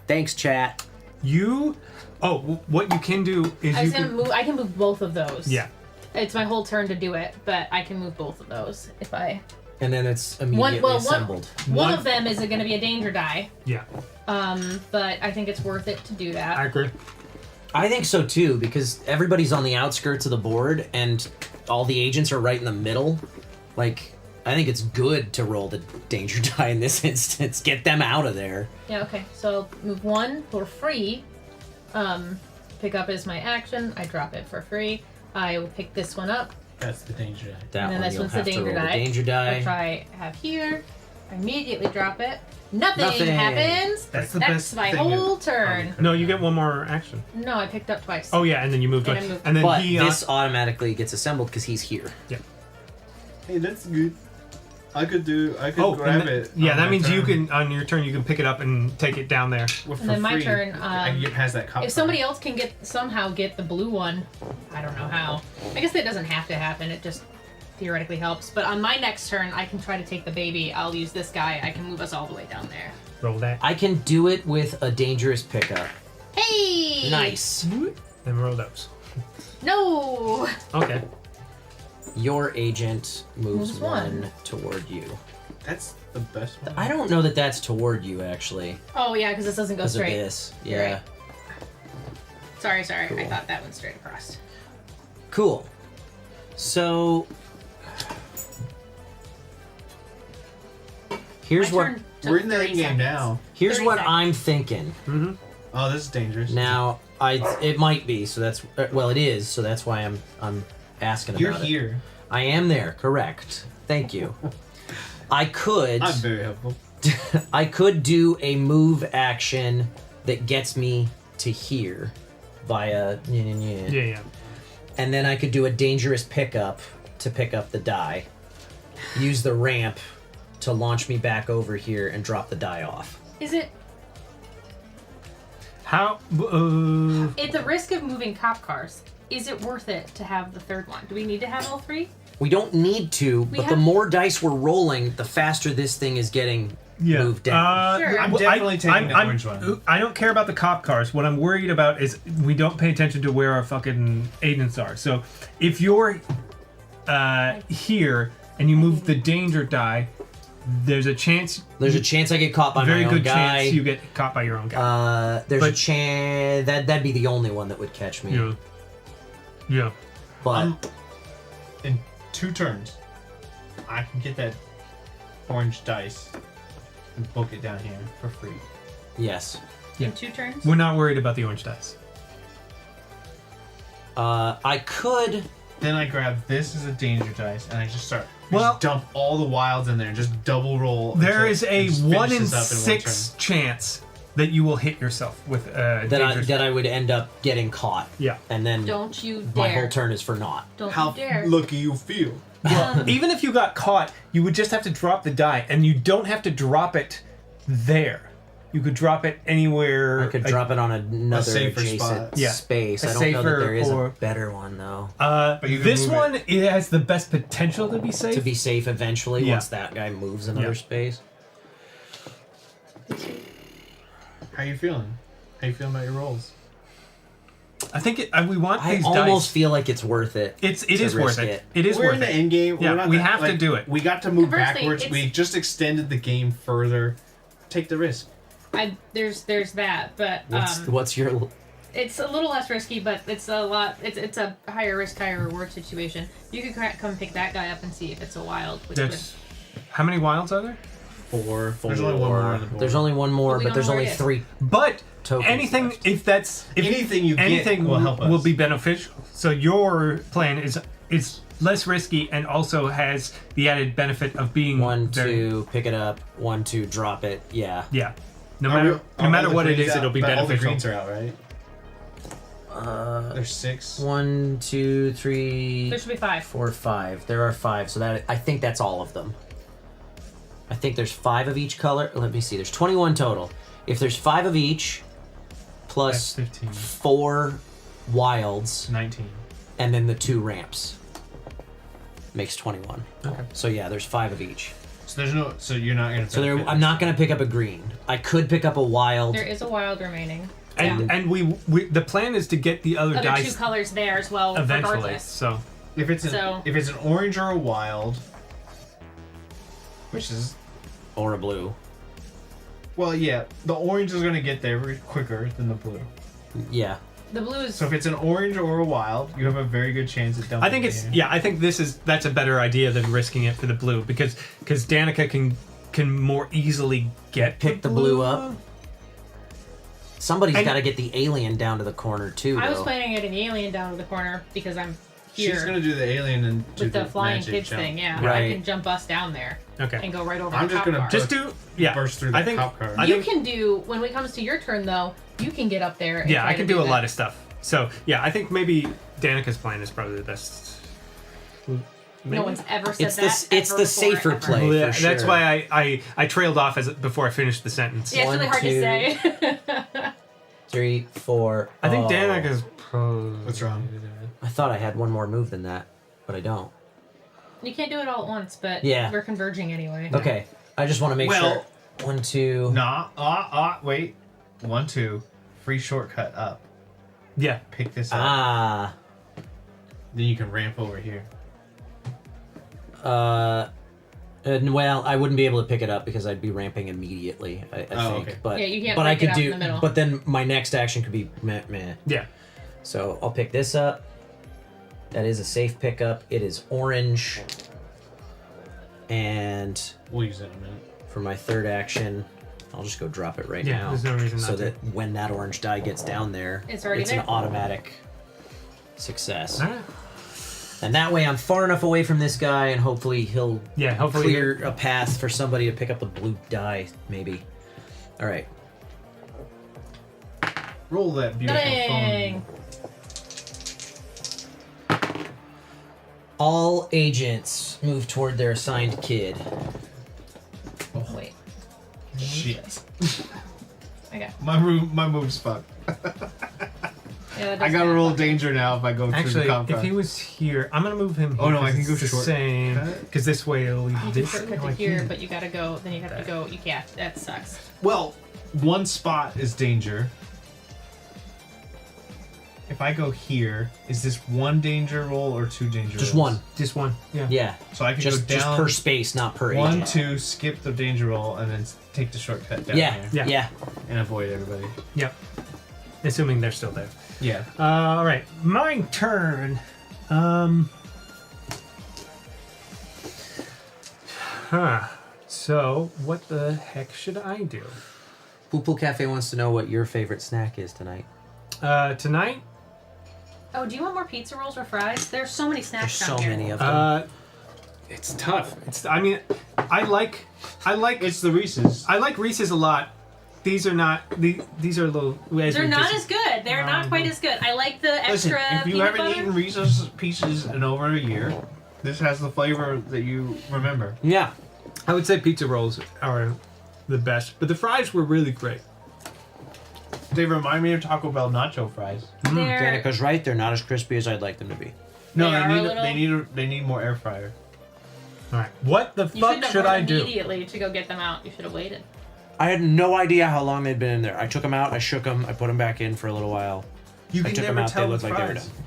Thanks, chat. What you can do is I you was gonna can move. I can move both of those. Yeah. It's my whole turn to do it, but I can move both of those if I. And then it's immediately assembled. One of them is going to be a danger die. Yeah. But I think it's worth it to do that. I agree. I think so too, because everybody's on the outskirts of the board and all the agents are right in the middle. Like, I think it's good to roll the danger die in this instance. Get them out of there. Yeah. Okay. So move one for free. Pick up is my action. I drop it for free. I will pick this one up. That's the danger die. That and then one this you'll one's the have to danger roll the die. danger die. Which I have here. I immediately drop it. Nothing Nothing. happens. That's the best my thing whole turn. No, you get one more action. No, I picked up twice. Oh yeah, and then you moved And one. I moved. And then But he this automatically gets assembled because he's here. Yeah. Hey, that's good. I could and grab then- it. Yeah, on that my means you turn. can on your turn you can pick it up and take it down there. Well, And then my free. turn. I can get past that cop If somebody else can somehow get the blue one, I don't know how. I guess that doesn't have to happen. It just theoretically helps. But on my next turn, I can try to take the baby. I'll use this guy. I can move us all the way down there. Roll that. I can do it with a dangerous pickup. Hey! Nice. Then roll those. No! Okay. Your agent moves Moves one one. toward you. That's the best one. I don't know that that's toward you, actually. Oh, yeah, because this doesn't go Because of straight. this. You're Yeah. right. Sorry. Cool. I thought that went straight across. Cool. So... Here's My what... turn took We're in the 30 end game seconds. now. Here's 30 what seconds. I'm thinking. Mm-hmm. Oh, this is dangerous. Now, it might be, so that's... well, it is, so that's why I'm asking You're about it. here. I am there, correct. Thank you. I could. I'm very helpful. I could do a move action that gets me to here via. Yeah. And then I could do a dangerous pickup to pick up the die. Use the ramp to launch me back over here and drop the die off. Is it How? at the risk of moving cop cars? Is it worth it to have the third one? Do we need to have all three? We don't need to, We but have- the more dice we're rolling, the faster this thing is getting moved down. Sure. I'm definitely taking the orange one. I don't care about the cop cars. What I'm worried about is we don't pay attention to where our fucking agents are. So if you're here and you move the danger die, there's a chance. There's a chance I get caught by very my own good guy. chance you get caught by your own guy. There's a chance that'd be the only one that would catch me. Yeah. Yeah. But in 2 turns, I can get that orange dice and book it down here for free. yes. Yeah. In 2 turns? We're not worried about the orange dice. I could. Then I grab this as a danger dice and I just start. Well- Just dump all the wilds in there and just double roll. There until is it a just 1 in finishes up in 6 chance that you will hit yourself with that I would end up getting caught. Yeah. And then Don't you my dare. whole turn is for naught. Don't How you dare. lucky you feel. Well, even if you got caught, you would just have to drop the die, and you don't have to drop it there. You could drop it anywhere. I could drop it on another safer adjacent spot. Yeah. space. A I don't know that safer there is or- a better one though. But you can This move one it has the best potential to be safe. To be safe eventually Yeah. once that guy moves another Yeah. space. How you feeling? How you feeling about your rolls? I think we want I these almost dice. feel like it's worth it. It to is worth risk it. It is We're worth in the it. end game. Yeah, We're not we gonna- have to like, do it. We got to move Conversely, backwards. it's- We just extended the game further. Take the risk. There's that, but What's your it's a little less risky, but it's a lot. It's a higher risk, higher reward situation. You could come pick that guy up and see if it's a wild. Which There's how many wilds are there? 4. There's only one more on the board. There's only one more, We but don't there's know where only it is. 3 But tokens anything left. if Anything you get anything will help us. will be beneficial. So your plan is less risky and also has the added benefit of being 1, very- 2, pick it up. 1, 2, drop it. Yeah. Yeah. No Are matter we- no are matter all the what it greens is, out? it'll be But all the beneficial. greens are out, right? There's 6. 1, 2, 3, There should be 5. 4, 5. There are 5, so that I think that's all of them. I think there's 5 of each color. Let me see. There's 21 total. If there's 5 of each, plus That's 15. 4 wilds, 19. and then the 2 ramps, makes 21. Okay. So yeah, there's 5 of each. So there's no. So you're not gonna. So there, benefit I'm not gonna pick up a green. I could pick up a wild. There is a wild remaining. And we the plan is to get the other Other dice 2 colors there as well. eventually. Regardless. So If it's an orange or a wild, which is or a blue. Well, yeah, the orange is gonna get there quicker than the blue. Yeah. The blue is. So if it's an orange or a wild, you have a very good chance at dumping. I think it's I think that's a better idea than risking it for the blue because Danica can more easily get the blue up. Somebody's And- got to get the alien down to the corner too. I was though. planning on getting the alien down to the corner because I'm here. She's gonna do the alien and do with the flying magic kids jump. thing, yeah. Right. I can jump us down there. Okay. And go right over I'm the just cop gonna car. Just do burst through the I think cop car. You can do when it comes to your turn though. You can get up there. And Yeah, try I to can do a that. lot of stuff. So yeah, I think maybe Danica's plan is probably the best. No one's ever said It's that. the ever safer before, play. Well, yeah, for that's sure. why I trailed off before I finished the sentence. Yeah, it's really 1, hard 2, to say. 3, 4. I think oh. Danica's. What's wrong? I thought I had one more move than that, but I don't. You can't do it all at once, but Yeah. we're converging anyway. Okay, I just want to make sure. 1, 2. Wait. 1, 2. Free shortcut up. Yeah. Pick this up. Ah. Then you can ramp over here. Well, I wouldn't be able to pick it up because I'd be ramping immediately. I think, okay. but Yeah, you can't but I break it could up in do. the middle. But then my next action could be meh. Yeah. So I'll pick this up. That is a safe pickup. It is orange. And We'll use it in a minute. for my third action, I'll just go drop it right Yeah, now. there's no reason so not to. that when that orange die gets down there, It's already an there. automatic success. All right. And that way I'm far enough away from this guy, and hopefully he'll clear a path for somebody to pick up the blue die, maybe. All right. Roll that beautiful Dang. phone. All agents move toward their assigned kid. Oh, wait. Shit. Okay. My move's fucked. Yeah, that I does gotta roll happen. danger now if I go through Actually, the compound. if he was here, I'm gonna move him. Oh, no, I because can go it's the short. same. Because this way it'll leave You can this. shortcut No, to I here, can't. but you gotta go. Then you have to go. You can't. That sucks. Well, one spot is danger. If I go here, is this one danger roll or two danger Just rolls? one. Just one. Yeah. Yeah. So I can just go down per space, not per 1, agent. 2, skip the danger roll, and then take the shortcut down Yeah, here. yeah. And avoid everybody. Yep. Assuming they're still there. Yeah. All right, my turn. So what the heck should I do? Poopoo Cafe wants to know what your favorite snack is tonight. Tonight? Oh, do you want more pizza rolls or fries? There's so many snacks There's down so here. many of them. It's tough. I mean, I like. It's the Reese's. I like Reese's a lot. These are not. These are a little. They're not as good. They're not quite as good. I like the Listen, extra if you peanut haven't butter. eaten Reese's Pieces in over a year, this has the flavor that you remember. Yeah. I would say pizza rolls are the best, but the fries were really great. They remind me of Taco Bell nacho fries. Danica's right. They're not as crispy as I'd like them to be. No, They are a they little- need more air fryer. All right. What the You fuck shouldn't have should run I do? immediately to go get them out. You should have waited. I had no idea how long they'd been in there. I took them out, I shook them, I put them back in for a little while. You I can took never them out, tell they with looked like they were fries. done.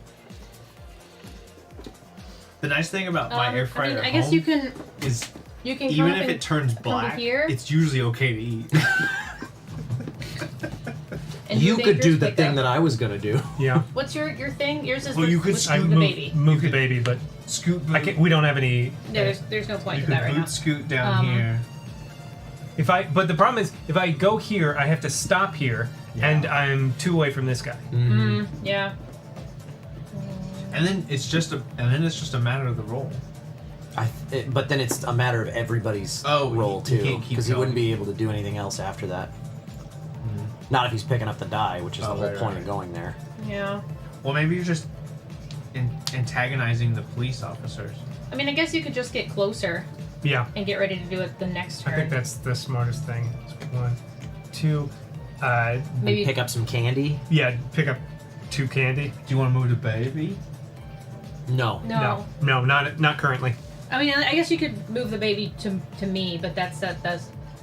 The nice thing about my air fryer I at guess home you can. is You can even come up if and it turns come to black, here. it's usually okay to eat. And You do could do dangerous the pickup. thing that I was gonna do. Yeah. What's your thing? Yours is Well, with, you could with scoot the move, baby. move the baby, but scoot. I can't. We don't have any. There's no point You to that could right boot now. scoot down here. But the problem is, if I go here, I have to stop here, and I'm 2 away from this guy. Yeah. And then it's just a matter of the roll. But then it's a matter of everybody's role you too, can't keep because he wouldn't going. be able to do anything else after that. Not if he's picking up the die, which is the whole right, point right. of going there. Yeah. Well, maybe you're just antagonizing the police officers. I mean, I guess you could just get closer Yeah. and get ready to do it the next I turn. think that's the smartest thing. 1, 2. Maybe- pick up some candy. Yeah, pick up 2 candy. Do you want to move the baby? No. No. No, not currently. I mean, I guess you could move the baby to me, but that's.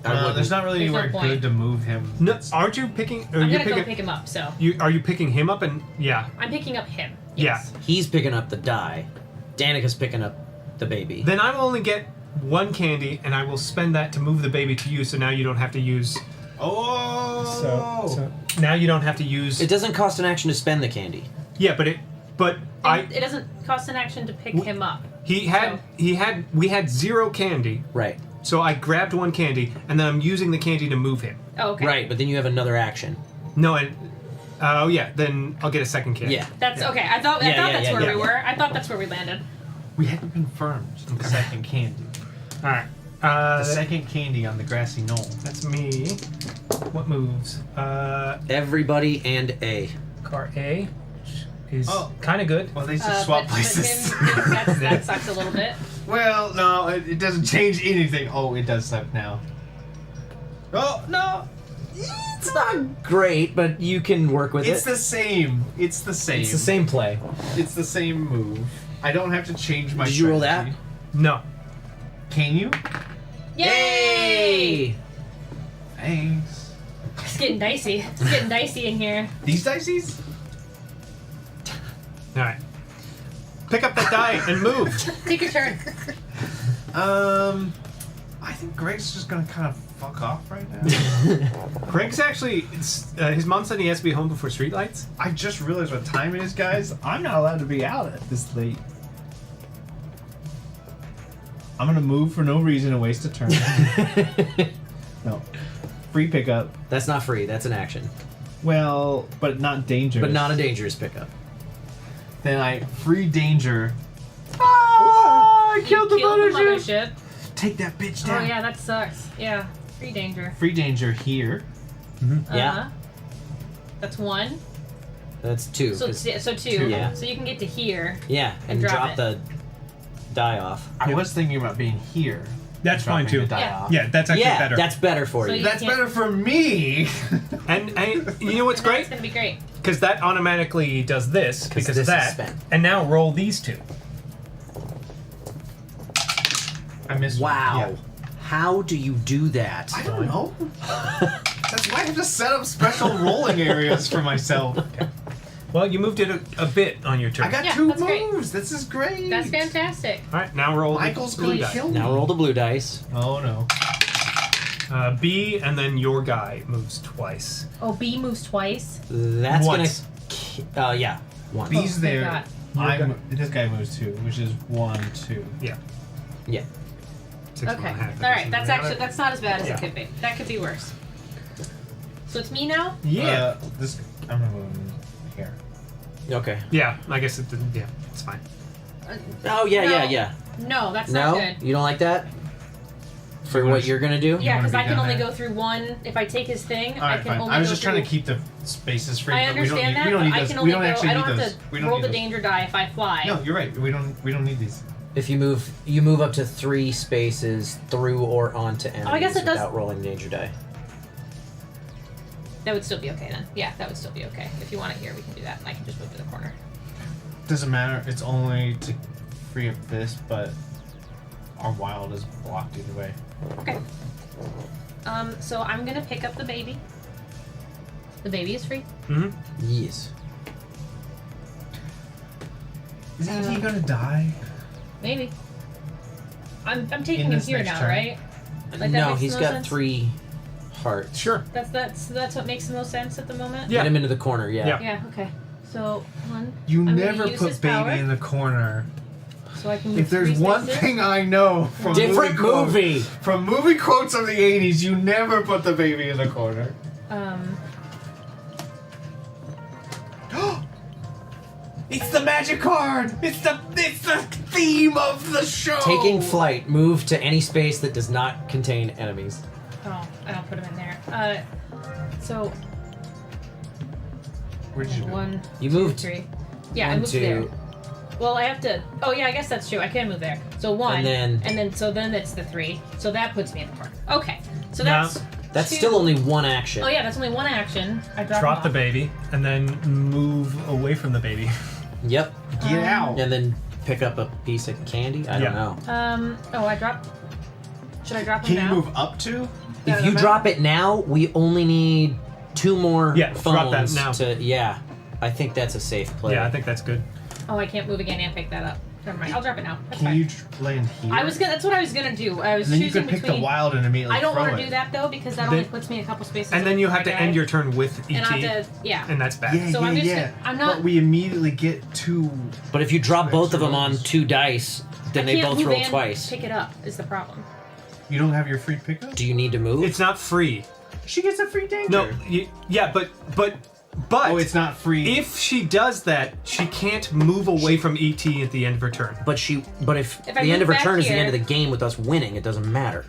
There's not really There's no anywhere point. good to move him. No, aren't you picking? I'm gonna go pick him up. So Are you picking him up? And yeah. I'm picking up him. Yeah. He's picking up the die. Danica's picking up the baby. Then I will only get 1 candy, and I will spend that to move the baby to you. So now you don't have to use. Oh. So now you don't have to use. It doesn't cost an action to spend the candy. Yeah, but It doesn't cost an action to pick him up. we had 0 candy. Right. So I grabbed 1 candy, and then I'm using the candy to move him. Oh, okay. Right, but then you have another action. No, and oh yeah, then I'll get a 2nd candy. Yeah. That's okay. I thought that's where we were. I thought that's where we landed. We hadn't confirmed the second candy. All right. The second candy on the grassy knoll. That's me. What moves? Everybody and A. Car A is kind of good. Well, they just swap places. That sucks a little bit. Well, no, it doesn't change anything. Oh, it does suck now. Oh, no! It's not great, but you can work with It's it. the same. It's the same. It's the same play. It's the same move. I don't have to change my Did you roll strategy. that? No. Can you? Yay! Thanks. It's getting dicey. It's getting dicey in here. These dices? All right. Pick up that die and move. Take your turn. I think Greg's just gonna kind of fuck off right now. Greg's actually. His mom said he has to be home before streetlights. I just realized what time it is, guys. I'm not allowed to be out at this late. I'm gonna move for no reason and waste a turn. No. Free pickup. That's not free. That's an action. Well, but not dangerous. But not a dangerous pickup. Then I free danger I killed the mothership. Take that bitch Oh down. yeah, that sucks. Yeah, free danger. Free danger here. Yeah. That's 1. That's 2. So 2. Yeah. So you can get to here. Yeah, and drop the die off. I was thinking about being here. That's fine dropping too. the die off. Yeah, that's actually Yeah, better. that's better for So you. you That's can't- better for me. And you know what's It's great? gonna be great. Because that automatically does this because this of is that. spent. And now roll these 2. I missed. Wow. How do you do that? I don't know. That's why I have to set up special rolling areas for myself. Well, you moved it a bit on your turn. I got Yeah, 2 that's great. moves. This is great. That's fantastic. All right, now roll Michael's the blue gonna die. kill me. Now roll the blue dice. Oh no. B, and then your guy moves twice. Oh, B moves twice. That's Once. gonna. Yeah. 1. B's thank there. God. This guy moves 2, which is 1, 2. Yeah. Yeah. 6, Okay. 1.5. All right. That's actually that's not as bad as Yeah. it could be. That could be worse. So it's me now. Yeah. This. I'm gonna move here. Okay. Yeah, I guess it didn't. Yeah, it's fine. Oh yeah, No. yeah. No, that's No, not good. you don't like that. For what you're gonna do? Yeah, because I can down only there? go through 1. If I take his thing, All I right, can fine. only. I was go just trying to through- keep the spaces free. I but we don't understand need, that, we don't but need I those. can We only don't go. actually I need don't those. have We to don't roll need the those. danger die if I fly. No, you're right. We don't need these. If you move up to 3 spaces through or onto enemies I guess it does- without rolling danger die. That would still be okay then. Yeah, that would still be okay. If you want it here, we can do that, and I can just move to the corner. Doesn't matter. It's only to free up this, but our wild is blocked either way. Okay. So I'm gonna pick up the baby. The baby is free. Mm-hmm. Yes. Is he gonna die? Maybe. I'm taking In him this here next now, turn? right? Like, that No, makes he's the got most sense? 3 hearts. Sure. That's what makes the most sense at the moment. Yeah. Get him into the corner. Yeah. Yeah. Okay. So 1. You I'm gonna never use put his baby power, in the corner. So I can move If there's 3 one spaces. thing I know from Different quotes- movie. from movie quotes of the 80s, you never put the baby in the corner. It's the magic card. It's the theme of the show. Taking flight, move to any space that does not contain enemies. Oh, I don't put him in there. So Where'd you go? 1, You 2, moved 3. Yeah, I 1, moved 2. there. Well, I have to. Oh yeah, I guess that's true. I can move there. So 1, And then- so then it's the 3. So that puts me in the corner. Okay. So Now- that's. That's 2. still only 1 action. Oh yeah, that's only 1 action. I drop, Drop him the off. baby and then move away from the baby. Yep. Get out. And then pick up a piece of candy. I don't Yeah. know. Oh, I dropped. Should I drop him Can now? you move up to? If you drop it now, we only need 2 more Yeah, drop that phones now. to. Yeah, I think that's a safe play. Yeah, I think that's good. Oh, I can't move again and pick that up. Never mind. I'll drop it now. That's Can fine. you land here? I was gonna. That's what I was gonna do. I was And then you choosing could pick between. the wild and immediately I don't throw want to it. do that though because that Then- only puts me a couple spaces. And then away you from have my to guy. end your turn with ET. And I have to. Yeah. And that's bad. Yeah, So yeah, I'm just yeah. gonna- I'm not- But we immediately get 2. But if you drop both of them on rolls. 2 dice, then I they can't both move roll and twice. Pick it up is the problem. You don't have your free pickup? Do you need to move? It's not free. She gets a free danger. No, yeah, but Oh, it's not free. if she does that, she can't move away from ET at the end of her turn. But if If I the end move of her back turn is the here- end of the game with us winning, it doesn't matter.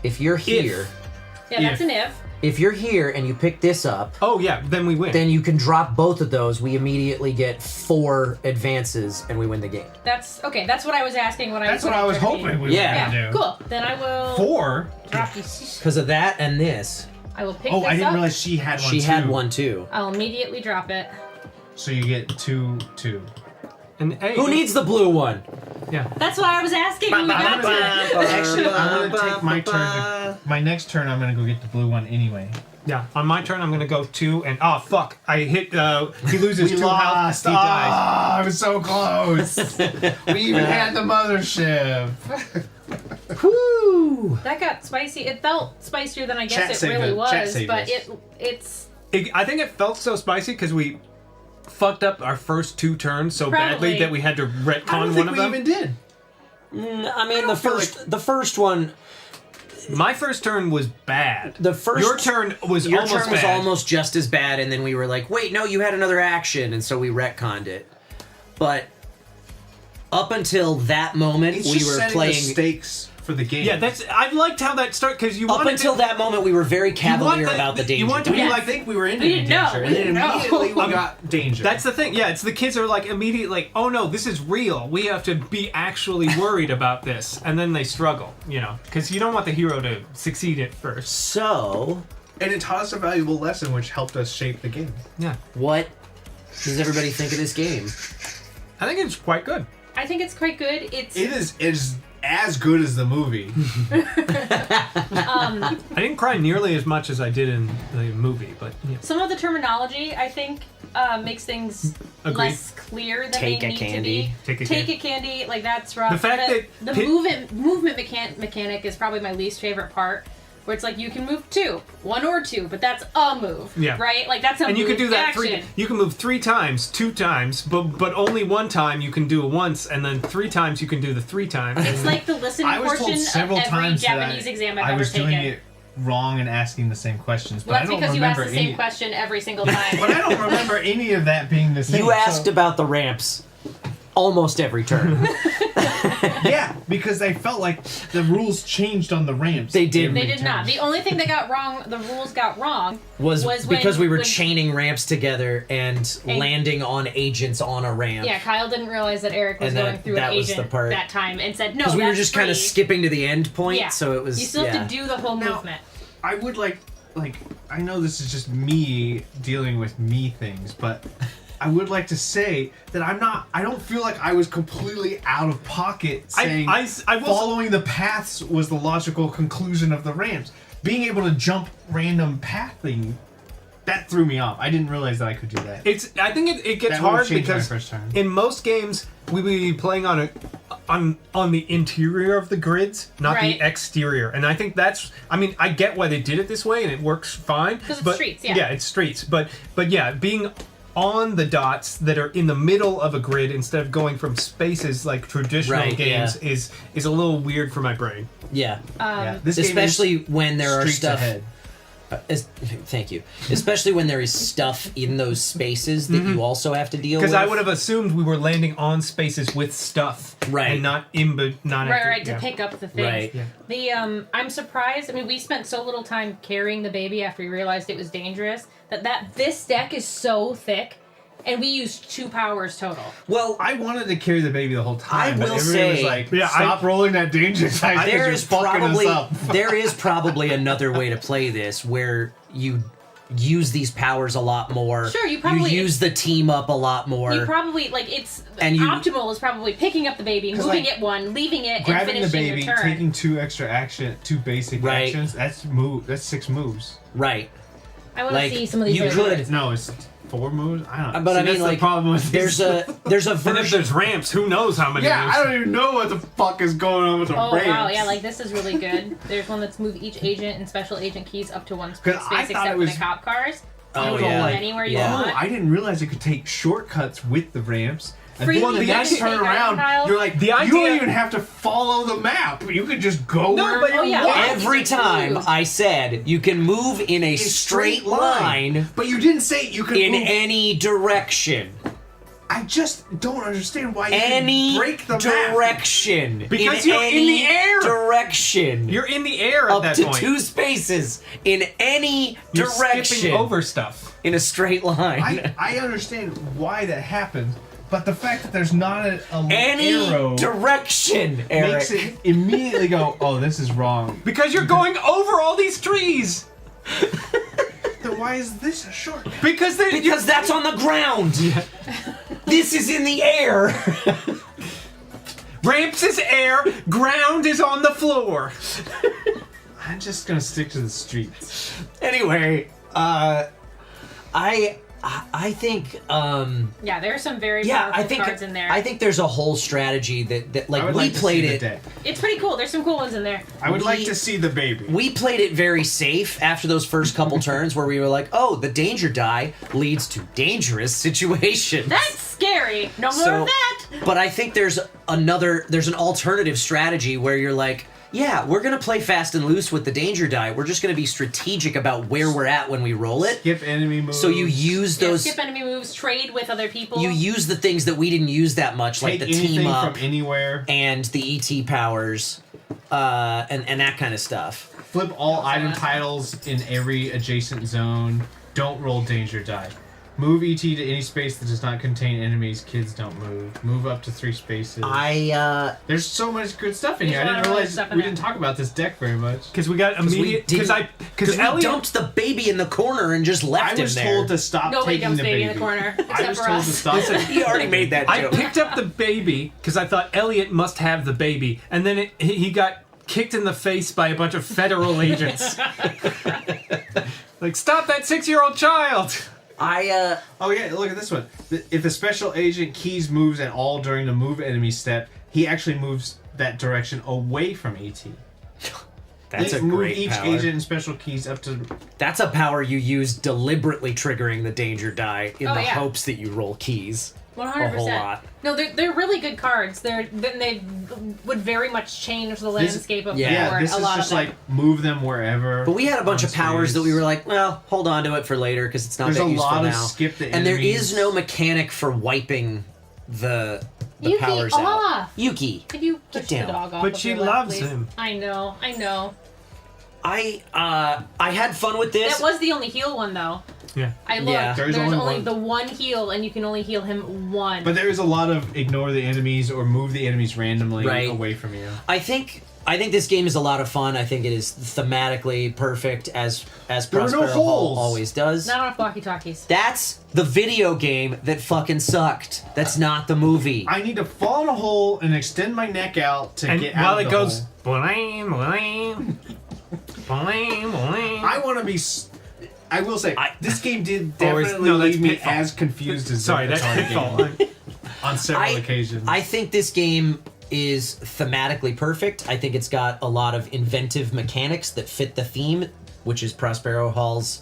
If you're here, Yeah, that's an if. if you're here and you pick this up, oh yeah, then we win. then you can drop both of those. We immediately get 4 advances and we win the game. That's okay. That's what I was asking when I. That's what I was hoping we Yeah. were Yeah. gonna do. Cool. Then I will 4? drop these. Because of that and this, I will pick Oh, this I didn't up. realize she had one she too. had one too. I'll immediately drop it. So you get 2. And hey, Who needs the blue one? Yeah. That's what I was asking when we got to it. Actually, I'm gonna take my turn. My next turn, I'm gonna go get the blue one anyway. Yeah, on my turn, I'm gonna go 2 and fuck! I hit. He loses We 2 lost. health. He dies. I was so close. We even had the mothership. Woo! That got spicy. It felt spicier than I Chat guess it saved really it. Chat was, saved but us. it's I think it felt so spicy because we fucked up our first 2 turns so Probably. badly that we had to I retcon don't one think of we them. even did. I mean, the first one. My first turn was bad. The first Your turn was your almost turn was bad. almost just as bad, and then we were like, wait, no, you had another action, and so we retconned it. But up until that moment, It's we just were setting playing the stakes for the game. Yeah, that's. I liked how that started because you Up wanted until to, that moment, we were very cavalier the- about the danger. you want to be I like think we were in We didn't know. danger, We and then didn't know. immediately we got danger. That's the thing. Yeah, it's the kids are like immediately like, oh no, this is real. We have to be actually worried about this, and then they struggle. Because you don't want the hero to succeed at first. So, and it taught us a valuable lesson, which helped us shape the game. Yeah. what does everybody think of this game? I think it's quite good. I think it's quite good. It is as good as the movie. I didn't cry nearly as much as I did in the movie, but Some of the terminology, I think, makes things Agreed. less clear than Take they a need candy. to be. Take a a candy, like that's rough. The fact the that movement mechanic is probably my least favorite part. Where it's like you can move one or two, but that's a move, Yeah. right? Like that's a and move. you can do that action. you can move 3 times, 2 times, but only 1 time you can do it once, and then 3 times you can do the 3 times. It's like the listening I was told portion of several every times Japanese that exam I've I ever was taken. doing it wrong and asking the same questions, but Well, I that's don't because you ask remember the same any. question every single time. But I don't remember any of that being the same. You asked about the ramps almost every turn. Yeah, because I felt like the rules changed on the ramps. They did. They did not. The only thing that got wrong, the rules got wrong, was when, because we were when- chaining ramps together and landing on agents on a ramp. Yeah, Kyle didn't realize that Eric was And going through an that was the agent part. that time and said, no, Because we were that's just kind of free. skipping to the end point, Yeah. so it was. You still yeah. have to do the whole movement. I would like I know this is just me dealing with me things, but I would like to say that I don't feel like I was completely out of pocket saying I will- following the paths was the logical conclusion of the ramps. Being able to jump random pathing, that threw me off. I didn't realize that I could do that. I think it gets That would've hard changed my because first turn. in most games we would be playing on the interior of the grids, not Right. the exterior. And I think that's I get why they did it this way and it works fine. 'Cause it's but, streets, yeah. Yeah, it's streets. But yeah, being on the dots that are in the middle of a grid instead of going from spaces like traditional Right, games is a little weird for my brain. Yeah. This game Especially is when there are streets stuff. ahead. Thank you. Especially when there is stuff in those spaces that you also have to deal with. Because I would have assumed we were landing on spaces with stuff, Right. and not in, but not Right, yeah. to pick up the things. Right. Yeah. The I'm surprised. I mean, we spent so little time carrying the baby after we realized it was dangerous that this deck is so thick, and we used 2 powers total. Well, I wanted to carry the baby the whole time. I but will everybody say- was like, Yeah, stop rolling that danger dice. there You're is fucking probably us up. there is probably another way to play this where you use these powers a lot more. Sure, you probably- use the team up a lot more. You probably it's And you- optimal is probably picking up the baby, 'Cause, moving like, it one, leaving it, and Grabbing the finishing baby, your turn. taking 2 extra action, 2 basic Right. actions. That's 6 moves. Right. I want to like, see some of these. you other could- cards. No, it's 4 moves. I don't know. But See, I mean, that's like, the problem with there's these. a And if version. there's ramps, who knows how many Yeah, moves. I don't even know what the fuck is going on with the Oh ramps. wow, yeah, like this is really good. There's one that's move each agent and special agent keys up to 1 space 'Cause I thought except it for was- the cop cars. Oh, You can yeah. go anywhere you Yeah. Oh, want. I didn't realize you could take shortcuts with the ramps. And Freely then the you next can turn take around, item tiles. you're like, The you idea- don't even have to follow the map. You could just go where but you yeah. want. Every time I said you can move in a straight line But you didn't say you could in move. any direction. I just don't understand why you Any can break the map. direction. Because in you're in any the air. direction. You're in the air at up that to point. 2 spaces in any You're direction. skipping over stuff. in a straight line. I understand why that happens, but the fact that there's not a any arrow direction, Eric. makes it immediately go, oh, this is wrong. Because you're going over all these trees. Then why is this a shortcut? Because that's on the ground. This is in the air. Ramps is air, ground is on the floor. I'm just gonna stick to the streets. Anyway, I think Yeah, there are some very yeah, powerful I think cards in there. I think there's a whole strategy that I like would we like to played see the it. deck. It's pretty cool. There's some cool ones in there. I would like to see the baby. We played it very safe after those first couple turns where we were like, oh, the danger die leads to dangerous situations. That's scary. No more So- of that. But I think there's an alternative strategy where you're like, Yeah, we're gonna play fast and loose with the danger die. We're just gonna be strategic about where we're at when we roll it. Skip enemy moves. So you use those. Skip enemy moves, trade with other people. You use the things that we didn't use that much, like the team up from anywhere, and the ET powers, and that kind of stuff. Flip all item titles in every adjacent zone. Don't roll danger die. Move ET to any space that does not contain enemies. Kids don't move. Move up to 3 spaces. There's so much good stuff in here. I didn't realize we didn't talk about this deck very much. Because we got immediate. Because we Elliot dumped the baby in the corner and just left him there. I was told to stop Nobody taking dumps the baby baby. in the corner, I except was for told us. to stop. He already made that I joke. picked up the baby because I thought Elliot must have the baby, and then he got kicked in the face by a bunch of federal agents. Like, stop that 6-year-old child! Oh yeah, look at this one. If the special agent Keys moves at all during the move enemy step, he actually moves that direction away from ET. That's a move great each power. agent and special keys up to. That's a power you use deliberately triggering the danger die in Oh, the yeah. hopes that you roll keys. 100%. A whole lot. No, they're really good cards. They would very much change the landscape of the board. This a is lot just of them. like move them wherever. But we had a bunch of powers that we were like, well, hold on to it for later because it's not There's that a useful lot of now. skip the and there enemies. is no mechanic for wiping the Yuki powers off. out. Yuki. Could you Get push the down. dog off? But of she your lap, loves please? him. I know. I had fun with this. That was the only heal one though. Yeah. I looked. Yeah. There's There's only only the one heal, and you can only heal him one. But there is a lot of ignore the enemies or move the enemies randomly Right. away from you. I think this game is a lot of fun. I think it is thematically perfect as There were no Prospero Hall holes. always does. Not enough walkie-talkies. That's the video game that fucking sucked. That's not the movie. I need to fall in a hole and extend my neck out to And get out while of it the goes, hole. bling, bling, bling, bling. I want to be. I will say this game did Or is- definitely no, that's leave me Pitfall. as confused as Sorry, the that's Atari Pitfall. game on several occasions. I think this game is thematically perfect. I think it's got a lot of inventive mechanics that fit the theme, which is Prospero Hall's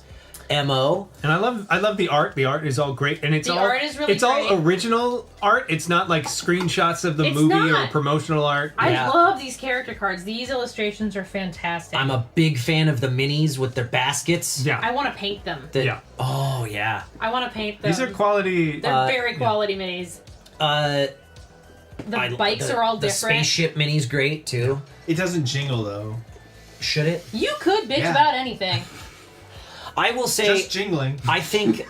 MO. And I love the art. The art is all great, and it's The all art is really it's all great. original art. It's not like screenshots of the It's movie or not. promotional art. I love these character cards. These illustrations are fantastic. I'm a big fan of the minis with their baskets. Yeah. I want to paint them. That- Oh yeah. I want to paint them. These are quality. They're very quality minis. The bikes are all The different. spaceship mini's great too. It doesn't jingle though. Should it? You could bitch Yeah. about anything. I will say Just jingling. I think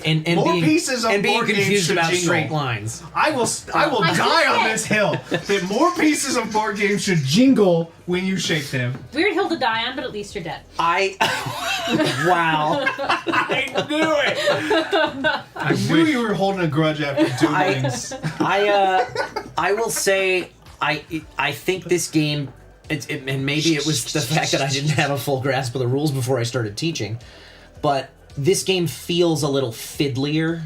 and More being, pieces of and being board games confused should about jingle. straight lines. I will I die get on it. this hill. That more pieces of board games should jingle when you shake them. Weird hill to die on, but at least you're dead. Wow. I knew it. I knew you were holding a grudge after duelings. I will say I think this game and maybe it was the fact that I didn't have a full grasp of the rules before I started teaching, but this game feels a little fiddlier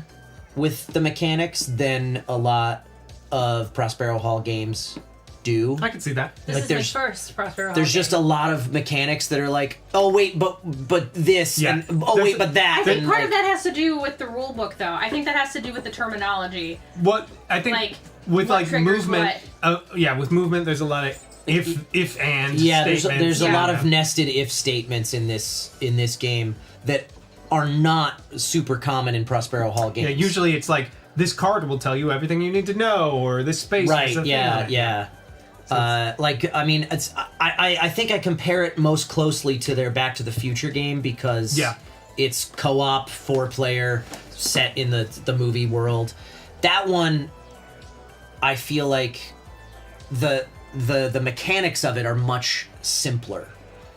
with the mechanics than a lot of Prospero Hall games do. I can see that. This Like, is my there's- first Prospero Hall There's just a game. lot of mechanics that are like, oh wait, but this, Yeah. and oh wait, but that. I think and part like, of that has to do with the rule book, though. I think that has to do with the terminology. What I think Like, with what like triggers movement. With movement, there's a lot of if and yeah, statements. there's a Yeah. lot of nested if statements in this game that are not super common in Prospero Hall games. Yeah, usually it's like this card will tell you everything you need to know, or this space. Right? is a Yeah, thing. yeah. Like I mean, it's I think I compare it most closely to their Back to the Future game because Yeah. it's co-op 4-player set in the movie world. That one, I feel like the mechanics of it are much simpler.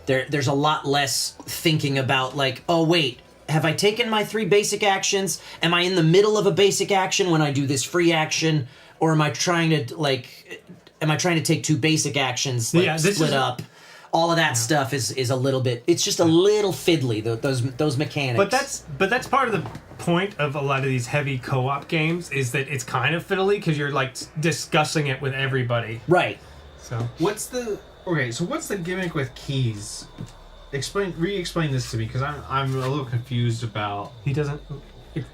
There's a lot less thinking about like, oh wait, have I taken my 3 basic actions? Am I in the middle of a basic action when I do this free action, or am I trying to take 2 basic actions like Yeah, this split is- up? All of that stuff is a little bit. It's just a little fiddly. Those mechanics. But that's part of the point of a lot of these heavy co-op games is that it's kind of fiddly because you're like discussing it with everybody. Right. So What's the gimmick with keys? Re-explain this to me because I'm a little confused about. He doesn't.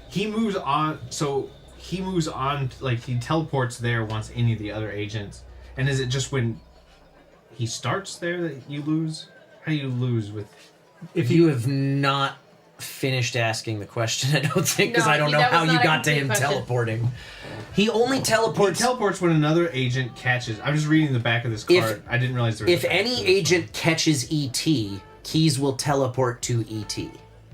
He moves on. So he moves on. Like he teleports there once any of the other agents. And is it just when he starts there that you lose? How do you lose with? If you have not finished asking the question, I don't think, because No, I don't know that was how you not a got to complete him question. teleporting. He only teleports. He teleports when another agent catches. I'm just reading the back of this card. I didn't realize there was. If any agent catches ET, Keys will teleport to ET.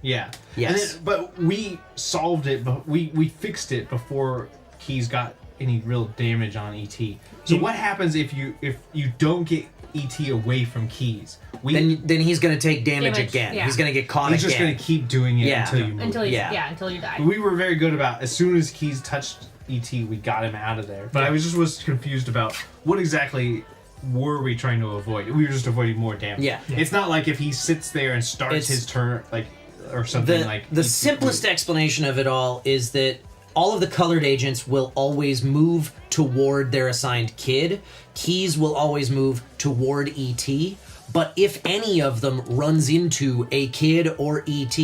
Yeah. Yes. And then, but we solved it. But we fixed it before Keys got any real damage on ET. So what happens if you don't get ET away from Keys? Then he's going to take damage again. yeah. He's going to get caught He's again. just going to keep doing it Yeah. until you move. Until you die. We were very good about as soon as Keys touched ET, we got him out of there. But I was confused about what exactly were we trying to avoid. We were just avoiding more damage. Yeah. It's not like if he sits there and starts his turn or something like the simplest explanation of it all is that all of the colored agents will always move toward their assigned kid. Keys will always move toward ET. But if any of them runs into a kid or ET,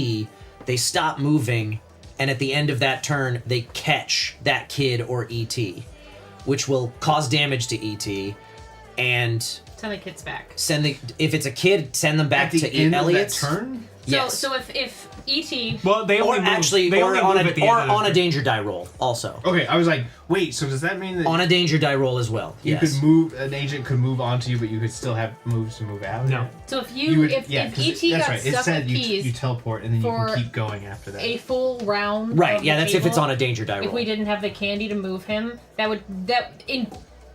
they stop moving, and at the end of that turn, they catch that kid or ET, which will cause damage to ET, and Send the kids back. if it's a kid, send them back At the to end of that Elliot. turn? Yes. So if ET. Well, they only or move, actually, they or only on move at the or end of on the a danger die roll also. Okay, I was like, wait, so does that mean that On a danger die roll as well. you Yes. could move, an agent could move onto you, but you could still have moves to move out? No. So if if 'cause ET that's got right. It stuck said with Keys you teleport and then you for can keep going after that. a full round. Right, of yeah, the that's if it's table, on a danger die If roll. we didn't have the candy to move him, that in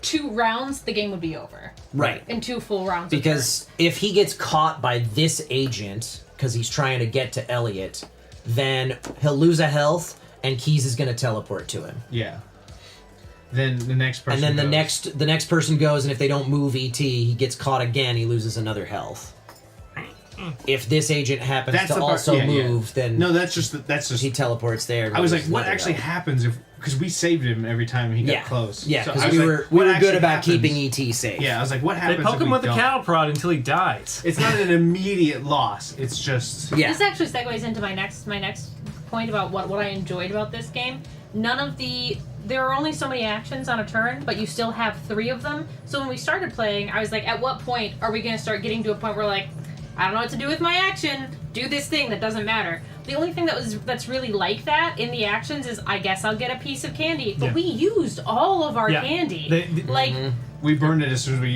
2 rounds the game would be over. Right. In 2 full rounds. of Because if he gets caught by this agent, because he's trying to get to Elliot, then he'll lose a health, and Keys is going to teleport to him. Yeah. Then the next person And then goes. the next person goes, and if they don't move ET, he gets caught again. He loses another health. If this agent happens That's to the part- also yeah, yeah. move, then No, that's just he teleports there. and I was like, loses what another actually health. happens if because we saved him every time he got Yeah. close. Yeah, So because I was we like, were what good actually about happens? keeping ET safe. Yeah, I was like, what They happens? poke if him we with a don't? cattle prod until he dies. It's not an immediate loss. It's just This actually segues into my next point about what I enjoyed about this game. There are only so many actions on a turn, but you still have 3 of them. So when we started playing, I was like, at what point are we going to start getting to a point where like, I don't know what to do with my action. Do this thing that doesn't matter. The only thing that's really like that in the actions is I guess I'll get a piece of candy. But Yeah. we used all of our Yeah. candy. Mm-hmm. Like we burned it as soon as we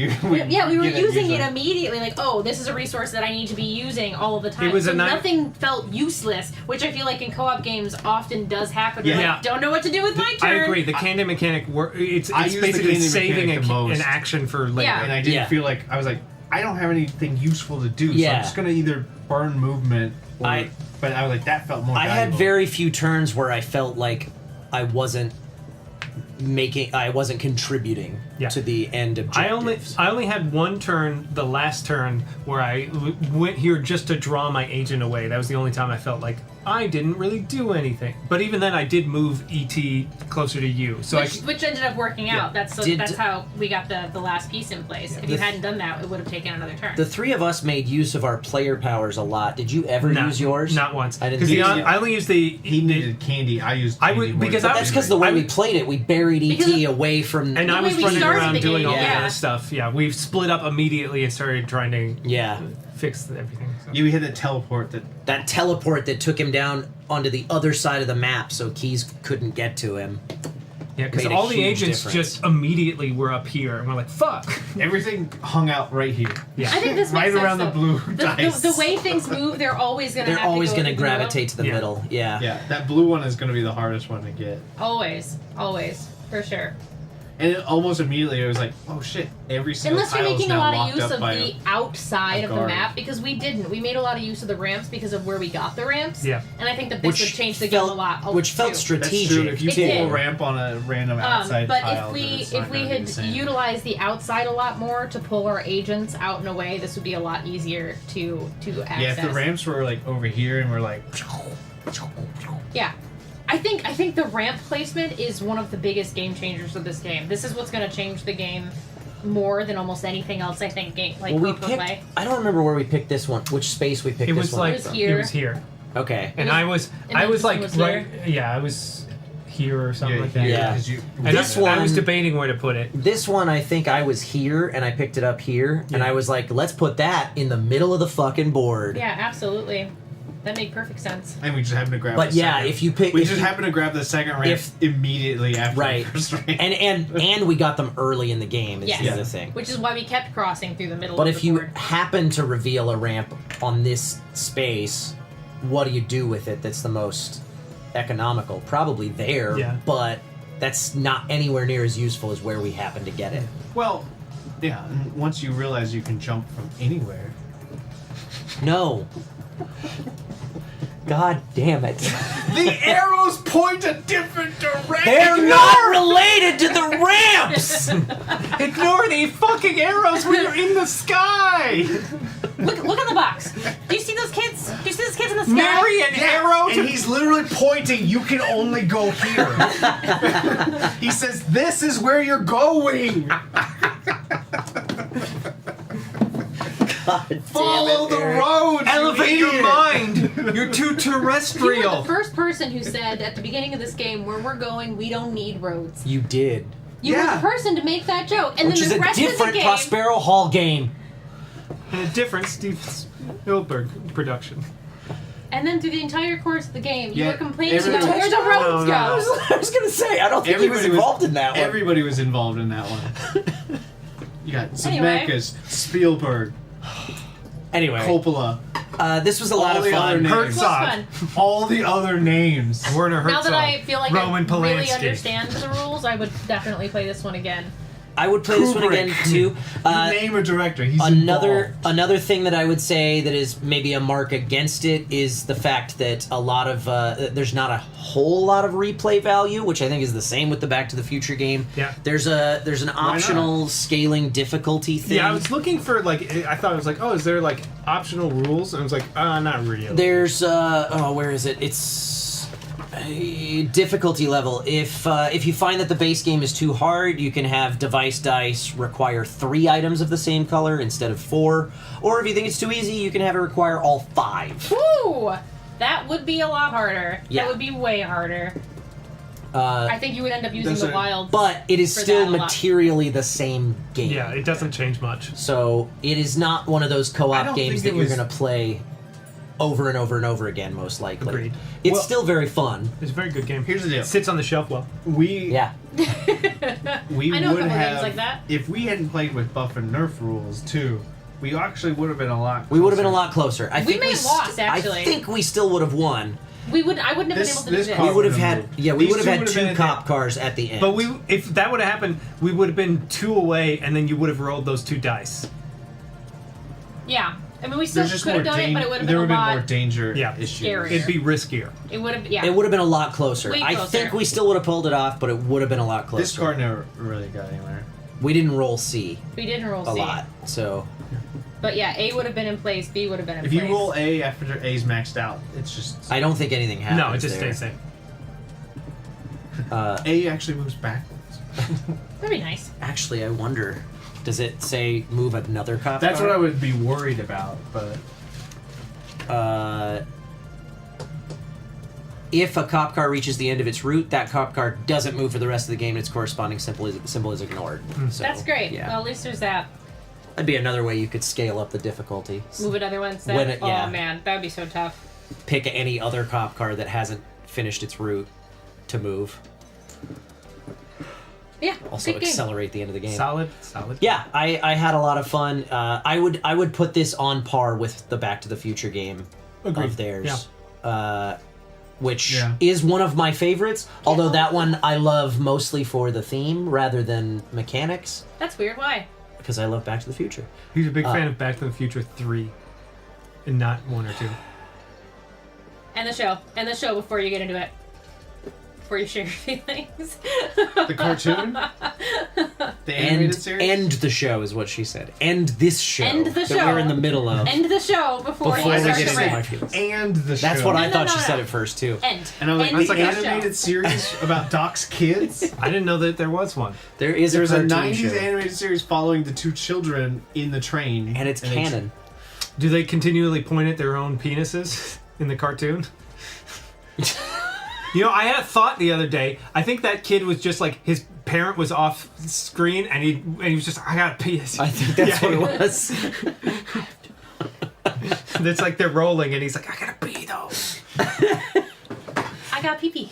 yeah, we were get using use it of immediately. Like, oh, this is a resource that I need to be using all of the time. It was so a ni- nothing felt useless, which I feel like in co-op games often does happen. Yeah. We're Yeah. like, don't know what to do with my I turn. agree. The candy mechanic, it's I use the basically candy saving mechanic the most. an action for later. Yeah. and I didn't feel like I was like I don't have anything useful to do, so Yeah. I'm just gonna either burn movement or. But I was like that felt more. I had valuable. very few turns where I felt like I wasn't contributing to the end objective. I only had one turn, the last turn, where I went here just to draw my agent away. That was the only time I felt like I didn't really do anything. But even then, I did move ET closer to you. So which ended up working out. Yeah. That's how we got the last piece in place. If you hadn't done that, it would have taken another turn. The 3 of us made use of our player powers a lot. Did you ever use yours? Not once. I didn't. Because think so. I only used the. He needed candy. I used. I would because But I that's was because the way we played it, we buried ET away from. and I was running around doing all the Yeah. other stuff. Yeah, we've split up immediately and started trying to fix everything. So. You hit a teleport that teleport that took him down onto the other side of the map, so Keys couldn't get to him. Yeah, because Made a all the huge agents difference. just immediately were up here, and we're like, "Fuck!" Everything hung out right here. Yeah, I think this right makes sense, around the though. blue The dice. way things move, they're always gonna. They're have always to go going to to the middle. gravitate to the middle. Yeah. Yeah, that blue one is gonna be the hardest one to get. Always, for sure. And it, almost immediately, it was like, oh shit! Every single Unless you're tile is making a now lot of locked use up of by the outside a of the guard. map, because we didn't. We made a lot of use of the ramps because of where we got the ramps. Yeah. And I think that this Which would change the game a lot. which felt too. strategic. That's true. If you It pull did. a ramp on a random outside But tile, if then we it's not gonna be had the same. utilized the outside a lot more to pull our agents out and away, this would be a lot easier to access. Yeah, if the ramps were like over here and we're like, Yeah. I think the ramp placement is one of the biggest game changers of this game. This is what's going to change the game more than almost anything else. I think Well, we Coco picked. play. I don't remember where we picked this one. Which space we picked It this was one like It was here. it was here. Okay. And And I was then this like one was right. Yeah, I was here or something like that. Yeah. And This I was one- debating where to put it. This one, I think I was here and I picked it up here, and I was like, let's put that in the middle of the fucking board. Yeah, absolutely. That made perfect sense. And we just happened to grab. But the yeah, second. if you pick, we if just you- happened to grab the second ramp immediately after right, the first ramp. and we got them early in the game. Is Yes. the other thing. Which is why we kept crossing through the middle But of if the you board. happen to reveal a ramp on this space, what do you do with it that's the most economical? Probably there, Yeah. but that's not anywhere near as useful as where we happen to get it. Well, yeah. And once you realize you can jump from anywhere. No. God damn it. The arrows point a different direction. They're not related to the ramps! Ignore the fucking arrows when you're in the sky! Look at the box. Do you see those kids? Do you see those kids in the sky? Marry an arrow And he's literally pointing, you can only go here. He says, this is where you're going. Follow the road. Elevate your idiot. mind! You're too You were terrestrial! the first person who said at the beginning of this game, where we're going, we don't need roads. You did. You were the person to make that joke, and Which then is the a rest of the different game. Prospero Hall game. And a different Steve Spielberg production. And then through the entire course of the game, you Yeah, were complaining everybody- about where the roads go. I was gonna say, I don't think he was involved in that one. Everybody was involved in that one. You got Anyway. Zemeckis, Spielberg, Anyway, Coppola. This was a lot all of the other fun. names. Herzog. All the other names. Werner Now Herzog. that I feel like Roman I really Polanski. understand the rules, I would definitely play this one again. I would play this one Kubrick. again too. You name a director. He's Another involved. thing that I would say that is maybe a mark against it is the fact that a lot of there's not a whole lot of replay value, which I think is the same with the Back to the Future game. Yeah. There's an optional scaling difficulty thing. Yeah, I was looking for, like, I thought it was like, oh, is there, like, optional rules? And I was like, not really. There's where is it? It's a difficulty level. If you find that the base game is too hard, you can have device dice require 3 items of the same color instead of 4. Or if you think it's too easy, you can have it require all 5. Woo! That would be a lot harder. Yeah. That would be way harder. I think you would end up using the wild. But it is for still that a lot. materially the same game. Yeah, it doesn't change much. So it is not one of those I co-op don't games think that it you're was- going to play over and over and over again, most likely. Agreed. It's Well- still very fun. It's a very good game. Here's the deal. It sits on the shelf well. We Yeah. we I know a would couple have games like that. if we hadn't played with buff and nerf rules too. We actually would have been a lot. We would have been a closer. lot closer. I We think may have lost, I actually. think we still would have won. I wouldn't have been This- able to do this this. car We would have would've had moved. we These would have two had would've 2 been cop cars at the end. But if that would have happened, we would have been 2 away, and then you would have rolled those 2 dice. Yeah. I mean, we still There's just could more have done it, but it would have there been a would have been lot. more danger Yeah. issues. Scarier. It'd be riskier. It would have, yeah. It would have been a lot closer. Way I closer. think we still would have pulled it off, but it would have been a lot closer. This car never really got anywhere. We didn't roll C We didn't roll a C. lot, so But yeah, A would have been in place, B would have been in If place. you roll A after A's maxed out, it's just I don't think anything happens. No, it just there. stays there. A actually moves backwards. That'd be nice. Actually, I wonder, does it say move another cop That's car? what I would be worried about, but if a cop car reaches the end of its route, that cop car doesn't move for the rest of the game, and its corresponding symbol is ignored. So, That's great. Yeah. Well, at least there's that. That'd be another way you could scale up the difficulty. Move another one instead. When it- yeah. Oh man, that would be so tough. Pick any other cop car that hasn't finished its route to move. Yeah. Also good game. accelerate the end of the game. Solid. Yeah, I had a lot of fun. I would put this on par with the Back to the Future game Agreed. of theirs. Yeah. Which Yeah. is one of my favorites, although that one I love mostly for the theme rather than mechanics, That's weird. Why? because I love Back to the Future. He's a big fan of Back to the Future 3, and not 1 or 2. End the show. End the show before you get into it. Before you share your feelings. the cartoon, the animated End, series. end the show is what she said. End this show End the that show. we're in the middle of. End the show before Before you we start get to into my rant. feelings. And the show. That's what I No, thought no, she no. said at first too. End. And I'm like, End the the animated show. series about Doc's kids. I didn't know that there was one. There's a cartoon 90s show. animated series following the 2 children in the train, And it's they canon. Do they continually point at their own penises in the cartoon? You know, I had a thought the other day. I think that kid was just like his parent was off screen, and he was just, I gotta pee. I think that's what it was. It's like they're rolling, and he's like, I gotta pee though. I got pee-pee.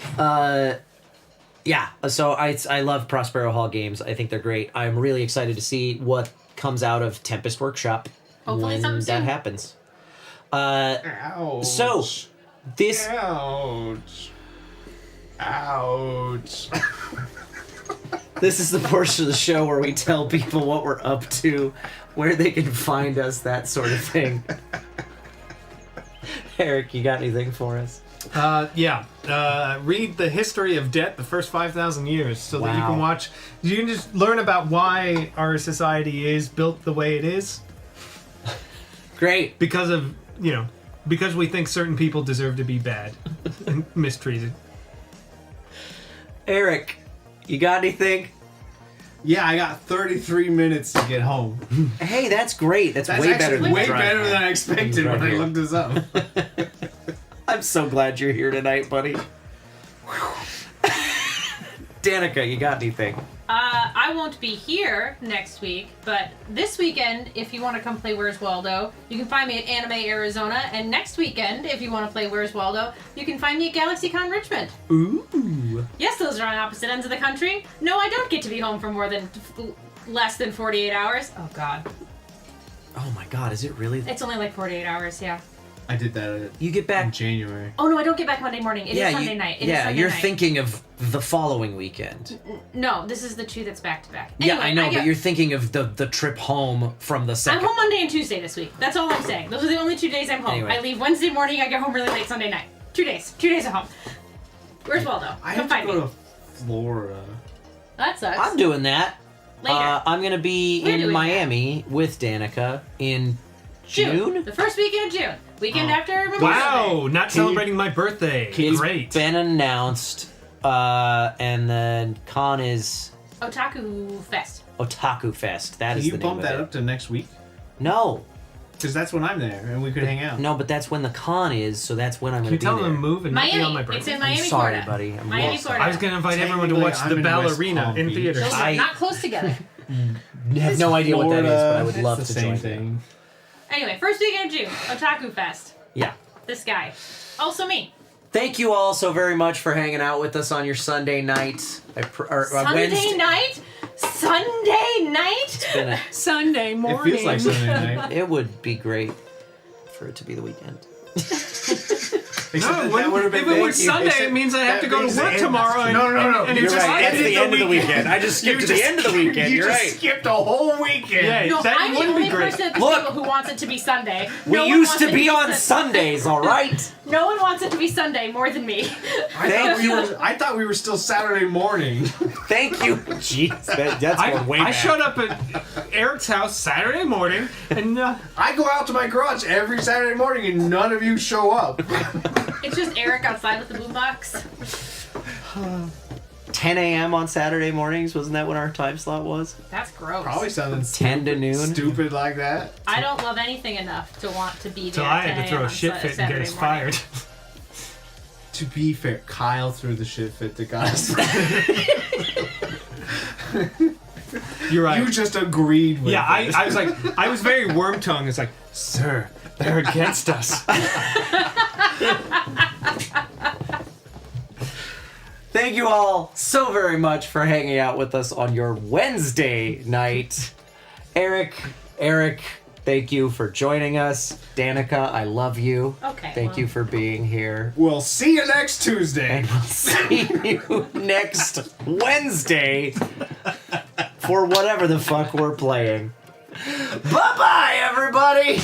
Yeah, so I love Prospero Hall games. I think they're great. I'm really excited to see what comes out of Tempest Workshop Hopefully when something that soon. happens. Ouch. So, this... Ouch. Ouch. This is the portion of the show where we tell people what we're up to, where they can find us, that sort of thing. Eric, you got anything for us? Yeah. Read The History of Debt, the first 5,000 years, so that you can watch. You can just learn about why our society is built the way it is. Great. Because of, because we think certain people deserve to be bad and mistreated. Eric, you got anything? Yeah, I got 33 minutes to get home. Hey, that's great. That's way better actually than way driving. better than I expected when I looked this up. I'm so glad you're here tonight, buddy. Danica, you got anything? I won't be here next week, but this weekend, if you want to come play Where's Waldo, you can find me at Anime Arizona, and next weekend, if you want to play Where's Waldo, you can find me at GalaxyCon Richmond. Ooh. Yes, those are on opposite ends of the country. No, I don't get to be home for less than 48 hours. Oh, God. Oh my God, is it really? It's only like 48 hours, yeah. I did that. You get back in January. Oh, no, I don't get back Monday morning. It is Sunday night. It is Sunday you're night. thinking of the following weekend. No, this is the two that's back to back. Yeah, Anyway, I know, but you're thinking of the trip home from the I'm second. home Monday and Tuesday this week. That's all I'm saying. Those are the only 2 days I'm home. Anyway. I leave Wednesday morning. I get home really late Sunday night. 2 days. 2 days at home. Where's Waldo? I Come have to find me. go to Florida. That sucks. I'm doing that. Later. I'm gonna be We're in doing Miami with Danica in June. The first weekend of June. Weekend after Memorial Wow, Day. not celebrating my birthday. It's Great. been announced, and then con is Otaku Fest. Otaku Fest. That Can is you the name bump of that it. up to next week? No. Because that's when I'm there, and we could hang out. No, but that's when the con is, so that's when I'm Can going you to to tell be them there. to move and not be on my Miami. birthday? It's in Miami, I'm sorry, Florida. buddy. I'm Miami, lost. Florida. I was going to invite everyone to watch I'm The in West Ballerina Palm in Beach. theaters. Those are not close together. have no idea what that is, but I would It's love the to same join. thing. Anyway, first weekend of June. Otaku Fest. Yeah. This guy. Also me. Thank you all so very much for hanging out with us on your Sunday night. Sunday Wednesday. night? Sunday night? Been a- Sunday morning. It feels like Sunday night. It would be great for it to be the weekend. No, if it were Sunday, it means I have to go to work tomorrow. And, No. And You're it's just right. ended It's the end of the weekend. I just skipped to the end of the weekend. You You're just right. skipped a whole weekend. Yeah, No, that I'm the wouldn't be only great. person at the Look. table who wants it to be Sunday. We No one used wants to it be on Sun- Sundays, all right? No one wants it to be Sunday more than me. I thought we were still Saturday morning. Thank you. Jeez, that's going way I back. showed up at Eric's house Saturday morning, and I go out to my garage every Saturday morning, and none of you show up. It's just Eric outside with the boombox. 10 a.m. on Saturday mornings, wasn't that when our time slot was? That's gross. Probably something 10 to noon. stupid like that. I don't love anything enough to want to be there. so I had to throw a shit fit and get us fired. To be fair, Kyle threw the shit fit that got us. You're right. You just agreed with Yeah, it. I was like, I was very worm tongued. It's like, sir, they're against us. Thank you all so very much for hanging out with us on your Wednesday night. Eric, thank you for joining us. Danica, I love you. Okay, Thank well. you for being here. We'll see you next Tuesday. And we'll see you next Wednesday for whatever the fuck we're playing. Bye-bye, everybody!